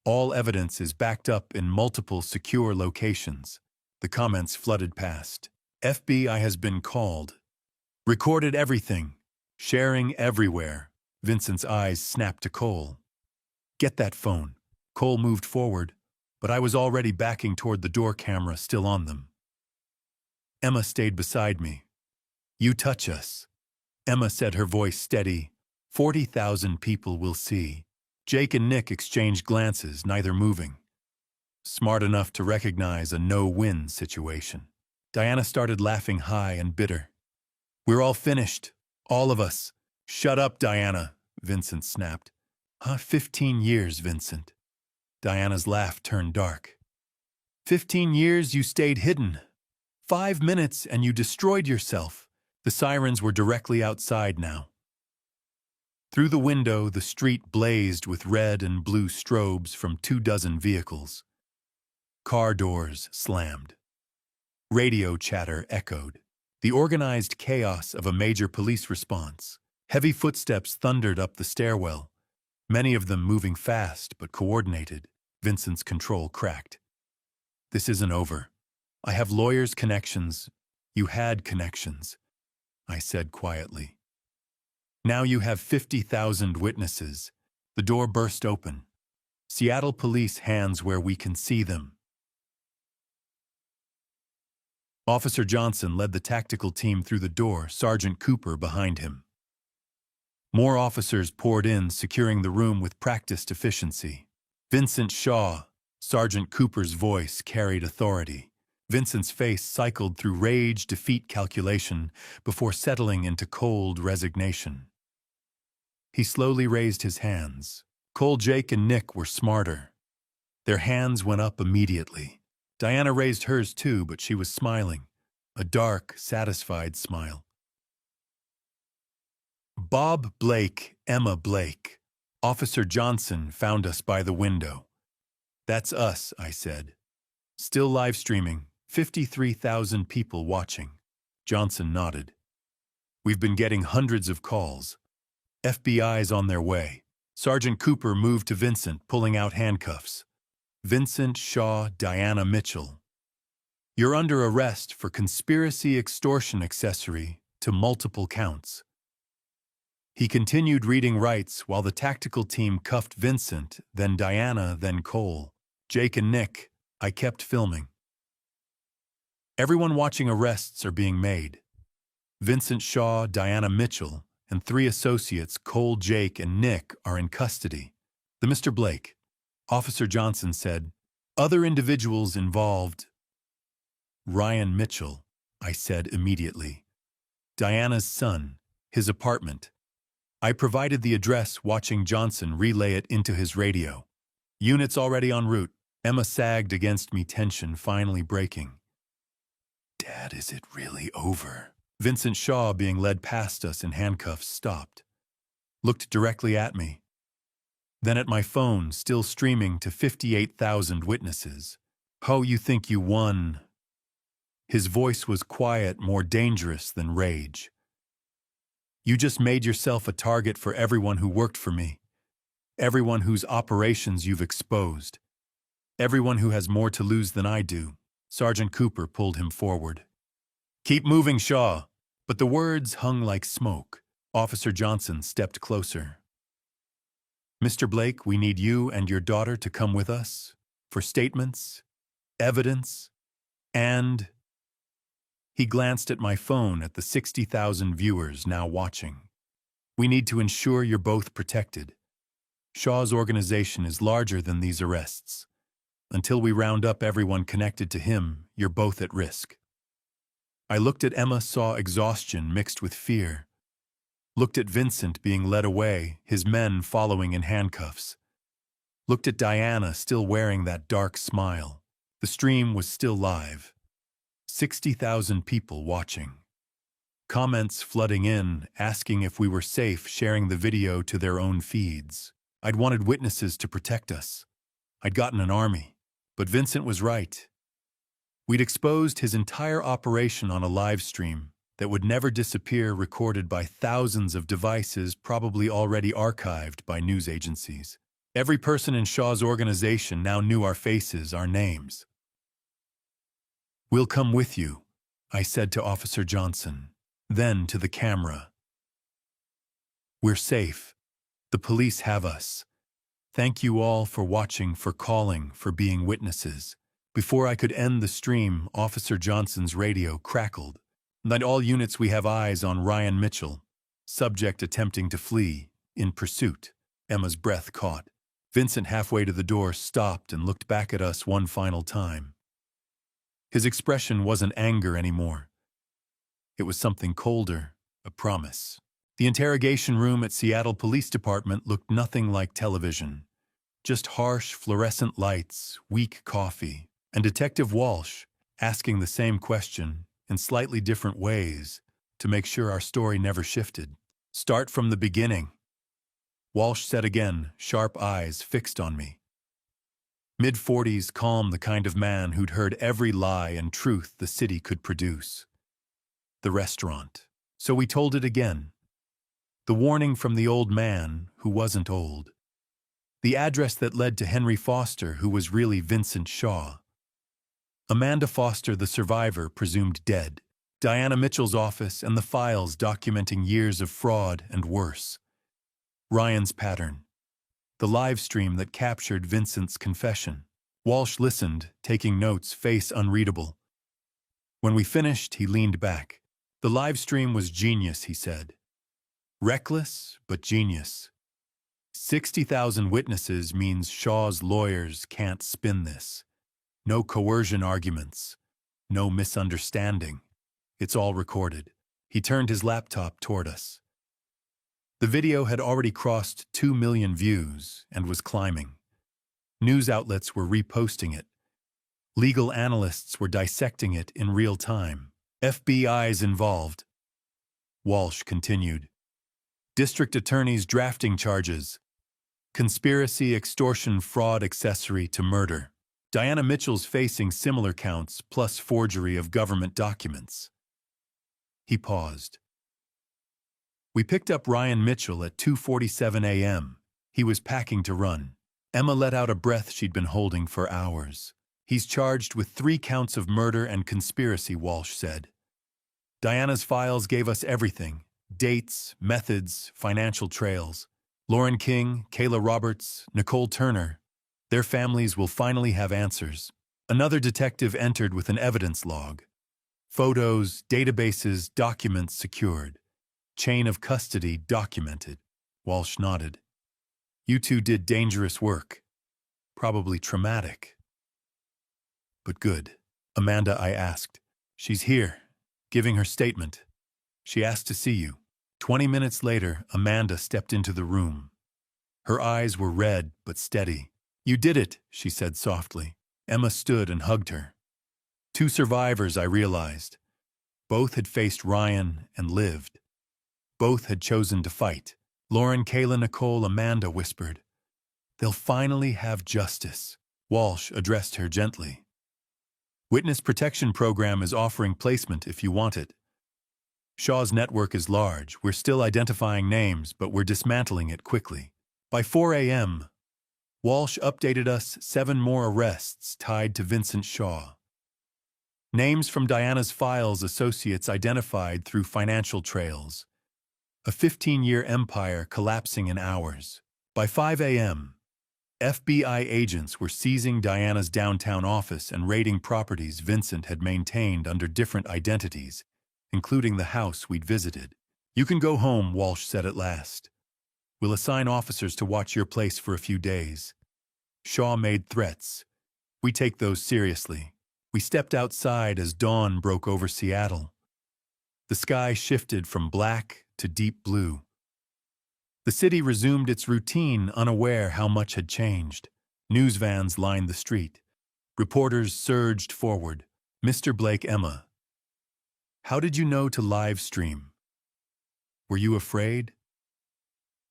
S1: All evidence is backed up in multiple secure locations. The comments flooded past. FBI has been called. Recorded everything. Sharing everywhere. Vincent's eyes snapped to Cole. Get that phone. Cole moved forward, but I was already backing toward the door, camera still on them. Emma stayed beside me. You touch us. Emma said, her voice steady. 40,000 people will see. Jake and Nick exchanged glances, neither moving. Smart enough to recognize a no-win situation. Diana started laughing high and bitter. We're all finished. All of us. Shut up, Diana, Vincent snapped. 15 years, Vincent. Diana's laugh turned dark. 15 years you stayed hidden. 5 minutes and you destroyed yourself. The sirens were directly outside now. Through the window, the street blazed with red and blue strobes from 24 vehicles. Car doors slammed. Radio chatter echoed. The organized chaos of a major police response. Heavy footsteps thundered up the stairwell, many of them moving fast but coordinated. Vincent's control cracked. This isn't over. I have lawyers' connections. You had connections, I said quietly. Now you have 50,000 witnesses. The door burst open. Seattle police hands where we can see them. Officer Johnson led the tactical team through the door, Sergeant Cooper behind him. More officers poured in, securing the room with practiced efficiency. Vincent Shaw, Sergeant Cooper's voice carried authority. Vincent's face cycled through rage, defeat, calculation, before settling into cold resignation. He slowly raised his hands. Cole, Jake, and Nick were smarter. Their hands went up immediately. Diana raised hers too, but she was smiling, a dark, satisfied smile. Bob Blake, Emma Blake. Officer Johnson found us by the window. That's us, I said. Still live streaming, 53,000 people watching. Johnson nodded. We've been getting hundreds of calls. FBI's on their way. Sergeant Cooper moved to Vincent, pulling out handcuffs. Vincent Shaw, Diana Mitchell. You're under arrest for conspiracy extortion accessory to multiple counts. He continued reading rights while the tactical team cuffed Vincent, then Diana, then Cole. Jake and Nick, I kept filming. Everyone watching arrests are being made. Vincent Shaw, Diana Mitchell, and 3 associates, Cole, Jake, and Nick, are in custody. The Mr. Blake. Officer Johnson said, other individuals involved. Ryan Mitchell, I said immediately. Diana's son, his apartment. I provided the address, watching Johnson relay it into his radio. Units already en route. Emma sagged against me, tension finally breaking. Dad, is it really over? Vincent Shaw, being led past us in handcuffs, stopped. Looked directly at me. Then at my phone, still streaming to 58,000 witnesses. Oh, you think you won? His voice was quiet, more dangerous than rage. You just made yourself a target for everyone who worked for me. Everyone whose operations you've exposed. Everyone who has more to lose than I do. Sergeant Cooper pulled him forward. Keep moving, Shaw. But the words hung like smoke. Officer Johnson stepped closer. Mr. Blake, we need you and your daughter to come with us for statements, evidence, and... He glanced at my phone at the 60,000 viewers now watching. We need to ensure you're both protected. Shaw's organization is larger than these arrests. Until we round up everyone connected to him, you're both at risk. I looked at Emma, saw exhaustion mixed with fear. Looked at Vincent being led away, his men following in handcuffs. Looked at Diana still wearing that dark smile. The stream was still live. 60,000 people watching. Comments flooding in, asking if we were safe sharing the video to their own feeds. I'd wanted witnesses to protect us. I'd gotten an army. But Vincent was right. We'd exposed his entire operation on a live stream that would never disappear, recorded by thousands of devices probably already archived by news agencies. Every person in Shaw's organization now knew our faces, our names. "We'll come with you," I said to Officer Johnson, then to the camera. "We're safe. The police have us. Thank you all for watching, for calling, for being witnesses." Before I could end the stream, Officer Johnson's radio crackled. "At all units, we have eyes on Ryan Mitchell. Subject attempting to flee. In pursuit." Emma's breath caught. Vincent, halfway to the door, stopped and looked back at us one final time. His expression wasn't anger anymore. It was something colder, a promise. The interrogation room at Seattle Police Department looked nothing like television. Just harsh fluorescent lights, weak coffee, and Detective Walsh asking the same question in slightly different ways to make sure our story never shifted. "Start from the beginning," Walsh said again, sharp eyes fixed on me. Mid-40s, calm, the kind of man who'd heard every lie and truth the city could produce. The restaurant. So we told it again. The warning from the old man who wasn't old. The address that led to Henry Foster, who was really Vincent Shaw. Amanda Foster, the survivor, presumed dead. Diana Mitchell's office and the files documenting years of fraud and worse. Ryan's pattern. The live stream that captured Vincent's confession. Walsh listened, taking notes, face unreadable. When we finished, he leaned back. "The live stream was genius," he said. "Reckless, but genius. 60,000 witnesses means Shaw's lawyers can't spin this. No coercion arguments. No misunderstanding. It's all recorded." He turned his laptop toward us. The video had already crossed 2 million views and was climbing. News outlets were reposting it. Legal analysts were dissecting it in real time. FBI's involved. Walsh continued. District attorneys drafting charges. Conspiracy, extortion, fraud, accessory to murder. Diana Mitchell's facing similar counts, plus forgery of government documents. He paused. We picked up Ryan Mitchell at 2:47 a.m. He was packing to run. Emma let out a breath she'd been holding for hours. "He's charged with 3 counts of murder and conspiracy," Walsh said. Diana's files gave us everything. Dates, methods, financial trails. Lauren King, Kayla Roberts, Nicole Turner. Their families will finally have answers. Another detective entered with an evidence log. Photos, databases, documents secured. Chain of custody documented. Walsh nodded. "You two did dangerous work. Probably traumatic. But good." "Amanda," I asked. "She's here, giving her statement. She asked to see you." 20 minutes later, Amanda stepped into the room. Her eyes were red but steady. "You did it," she said softly. Emma stood and hugged her. 2 survivors, I realized. Both had faced Ryan and lived. Both had chosen to fight. "Lauren, Kayla, Nicole," Amanda whispered. "They'll finally have justice." Walsh addressed her gently. "Witness Protection Program is offering placement if you want it. Shaw's network is large. We're still identifying names, but we're dismantling it quickly." By 4 a.m., Walsh updated us 7 more arrests tied to Vincent Shaw. Names from Diana's files, associates identified through financial trails. A 15-year empire collapsing in hours. By 5 a.m., FBI agents were seizing Diana's downtown office and raiding properties Vincent had maintained under different identities, including the house we'd visited. "You can go home," Walsh said at last. "We'll assign officers to watch your place for a few days." Shaw made threats. We take those seriously. We stepped outside as dawn broke over Seattle. The sky shifted from black to deep blue. The city resumed its routine, unaware how much had changed. News vans lined the street. Reporters surged forward. Mr. Blake, Emma, how did you know to live stream? Were you afraid?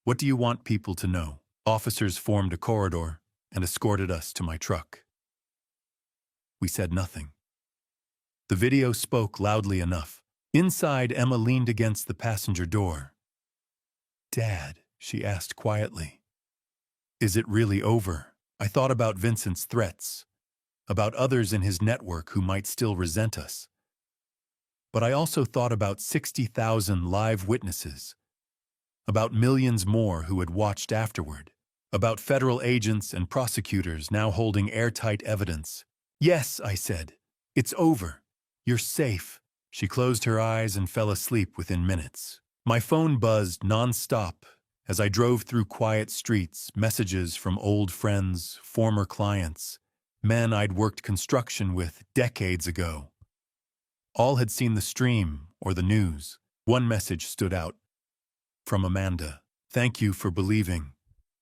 S1: What do you want people to know? Officers formed a corridor and escorted us to my truck. We said nothing. The video spoke loudly enough. Inside, Emma leaned against the passenger door. Dad, she asked quietly, is it really over? I thought about Vincent's threats, about others in his network who might still resent us. But I also thought about 60,000 live witnesses, about millions more who had watched afterward, about federal agents and prosecutors now holding airtight evidence. Yes, I said, it's over. You're safe. She closed her eyes and fell asleep within minutes. My phone buzzed non-stop as I drove through quiet streets, messages from old friends, former clients, men I'd worked construction with decades ago. All had seen the stream or the news. One message stood out. From Amanda. Thank you for believing,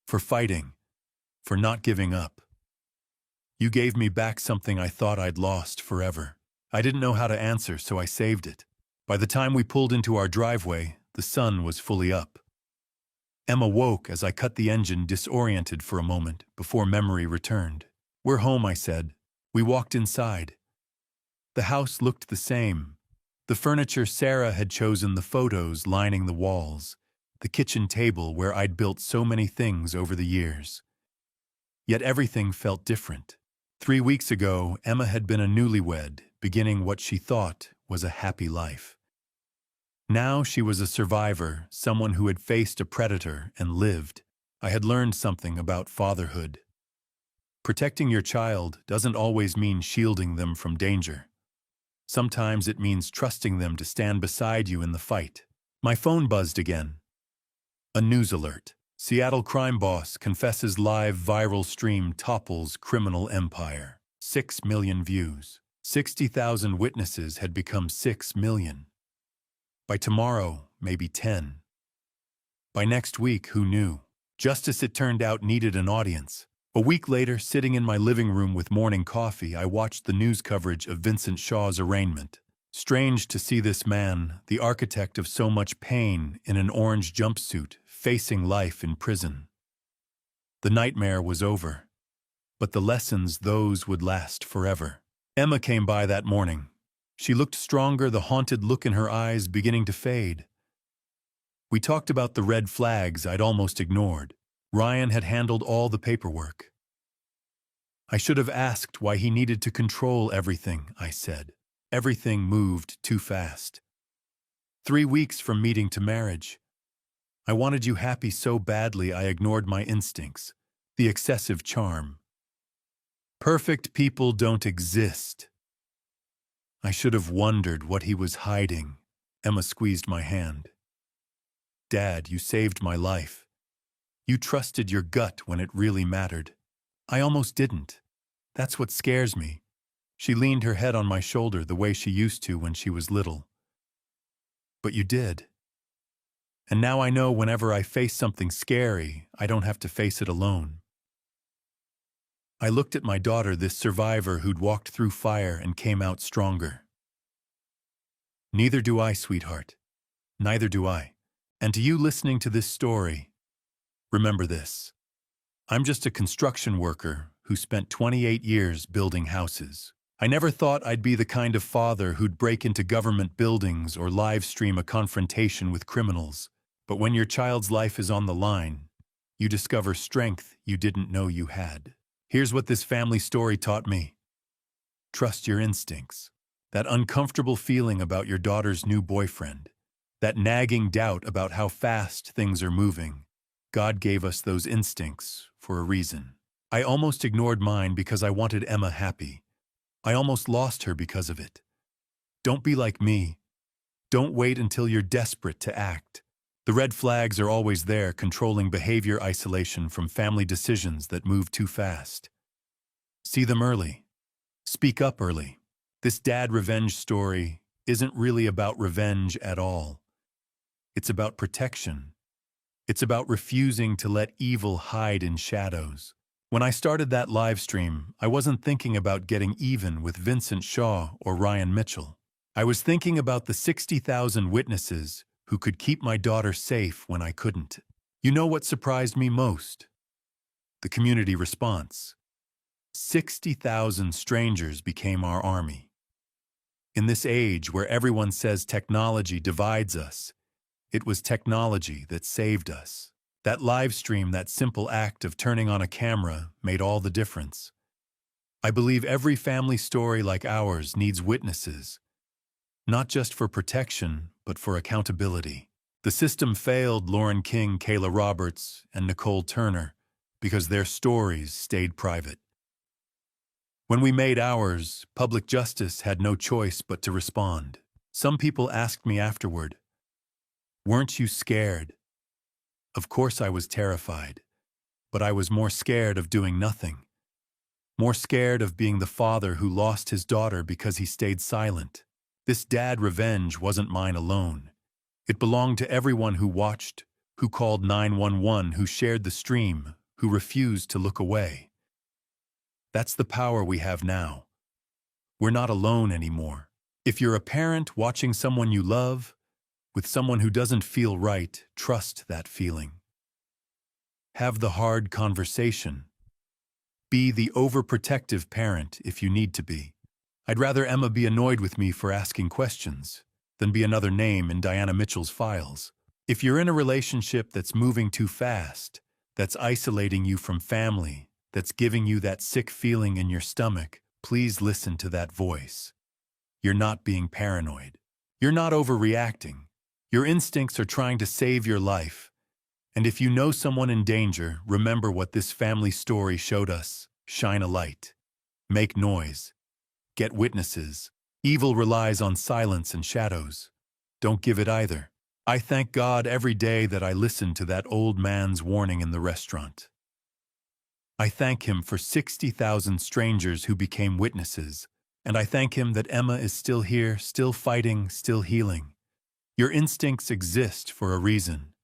S1: for fighting, for not giving up. You gave me back something I thought I'd lost forever. I didn't know how to answer, so I saved it. By the time we pulled into our driveway, the sun was fully up. Emma woke as I cut the engine, disoriented for a moment before memory returned. We're home, I said. We walked inside. The house looked the same. The furniture Sarah had chosen, the photos lining the walls, the kitchen table where I'd built so many things over the years. Yet everything felt different. 3 weeks ago, Emma had been a newlywed, beginning what she thought was a happy life. Now she was a survivor, someone who had faced a predator and lived. I had learned something about fatherhood. Protecting your child doesn't always mean shielding them from danger. Sometimes it means trusting them to stand beside you in the fight. My phone buzzed again. A news alert. Seattle crime boss confesses live viral stream topples criminal empire. 6 million views. 60,000 witnesses had become 6 million. By tomorrow, maybe 10. By next week, who knew? Justice, it turned out, needed an audience. A week later, sitting in my living room with morning coffee, I watched the news coverage of Vincent Shaw's arraignment. Strange to see this man, the architect of so much pain, in an orange jumpsuit, facing life in prison. The nightmare was over, but the lessons, those would last forever. Emma came by that morning. She looked stronger, the haunted look in her eyes beginning to fade. We talked about the red flags I'd almost ignored. Ryan had handled all the paperwork. I should have asked why he needed to control everything, I said. Everything moved too fast. 3 weeks from meeting to marriage. I wanted you happy so badly I ignored my instincts, the excessive charm. Perfect people don't exist. I should have wondered what he was hiding. Emma squeezed my hand. Dad, you saved my life. You trusted your gut when it really mattered. I almost didn't. That's what scares me. She leaned her head on my shoulder the way she used to when she was little. But you did. And now I know whenever I face something scary, I don't have to face it alone. I looked at my daughter, this survivor who'd walked through fire and came out stronger. Neither do I, sweetheart. Neither do I. And to you listening to this story, remember this. I'm just a construction worker who spent 28 years building houses. I never thought I'd be the kind of father who'd break into government buildings or live stream a confrontation with criminals. But when your child's life is on the line, you discover strength you didn't know you had. Here's what this family story taught me. Trust your instincts. That uncomfortable feeling about your daughter's new boyfriend. That nagging doubt about how fast things are moving. God gave us those instincts for a reason. I almost ignored mine because I wanted Emma happy. I almost lost her because of it. Don't be like me. Don't wait until you're desperate to act. The red flags are always there, controlling behavior, isolation from family decisions that move too fast. See them early. Speak up early. This dad revenge story isn't really about revenge at all. It's about protection. It's about refusing to let evil hide in shadows. When I started that live stream, I wasn't thinking about getting even with Vincent Shaw or Ryan Mitchell. I was thinking about the 60,000 witnesses who could keep my daughter safe when I couldn't. You know what surprised me most? The community response. 60,000 strangers became our army. In this age where everyone says technology divides us, it was technology that saved us. That live stream, that simple act of turning on a camera, made all the difference. I believe every family story like ours needs witnesses, not just for protection, but for accountability. The system failed Lauren King, Kayla Roberts, and Nicole Turner because their stories stayed private. When we made ours, public justice had no choice but to respond. Some people asked me afterward, "Weren't you scared?" Of course I was terrified, but I was more scared of doing nothing. More scared of being the father who lost his daughter because he stayed silent. This dad revenge wasn't mine alone. It belonged to everyone who watched, who called 911, who shared the stream, who refused to look away. That's the power we have now. We're not alone anymore. If you're a parent watching someone you love, with someone who doesn't feel right, trust that feeling. Have the hard conversation. Be the overprotective parent if you need to be. I'd rather Emma be annoyed with me for asking questions than be another name in Diana Mitchell's files. If you're in a relationship that's moving too fast, that's isolating you from family, that's giving you that sick feeling in your stomach, please listen to that voice. You're not being paranoid. You're not overreacting. Your instincts are trying to save your life. And if you know someone in danger, remember what this family story showed us. Shine a light. Make noise. Get witnesses. Evil relies on silence and shadows. Don't give it either. I thank God every day that I listened to that old man's warning in the restaurant. I thank him for 60,000 strangers who became witnesses, and I thank him that Emma is still here, still fighting, still healing. Your instincts exist for a reason.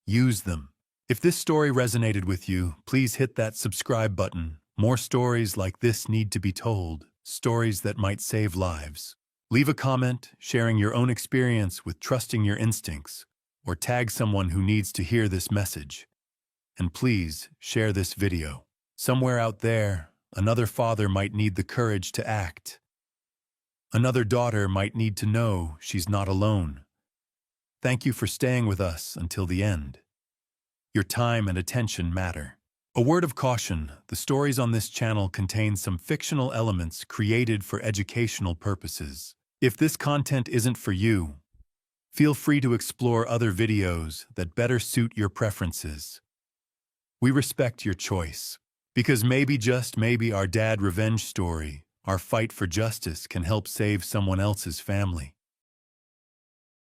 S1: Use them. If this story resonated with you, please hit that subscribe button. More stories like this need to be told, stories that might save lives. Leave a comment sharing your own experience with trusting your instincts, or tag someone who needs to hear this message. And please share this video. Somewhere out there, another father might need the courage to act. Another daughter might need to know she's not alone. Thank you for staying with us until the end. Your time and attention matter. A word of caution, the stories on this channel contain some fictional elements created for educational purposes. If this content isn't for you, feel free to explore other videos that better suit your preferences. We respect your choice, because maybe, just maybe, our dad revenge story, our fight for justice, can help save someone else's family.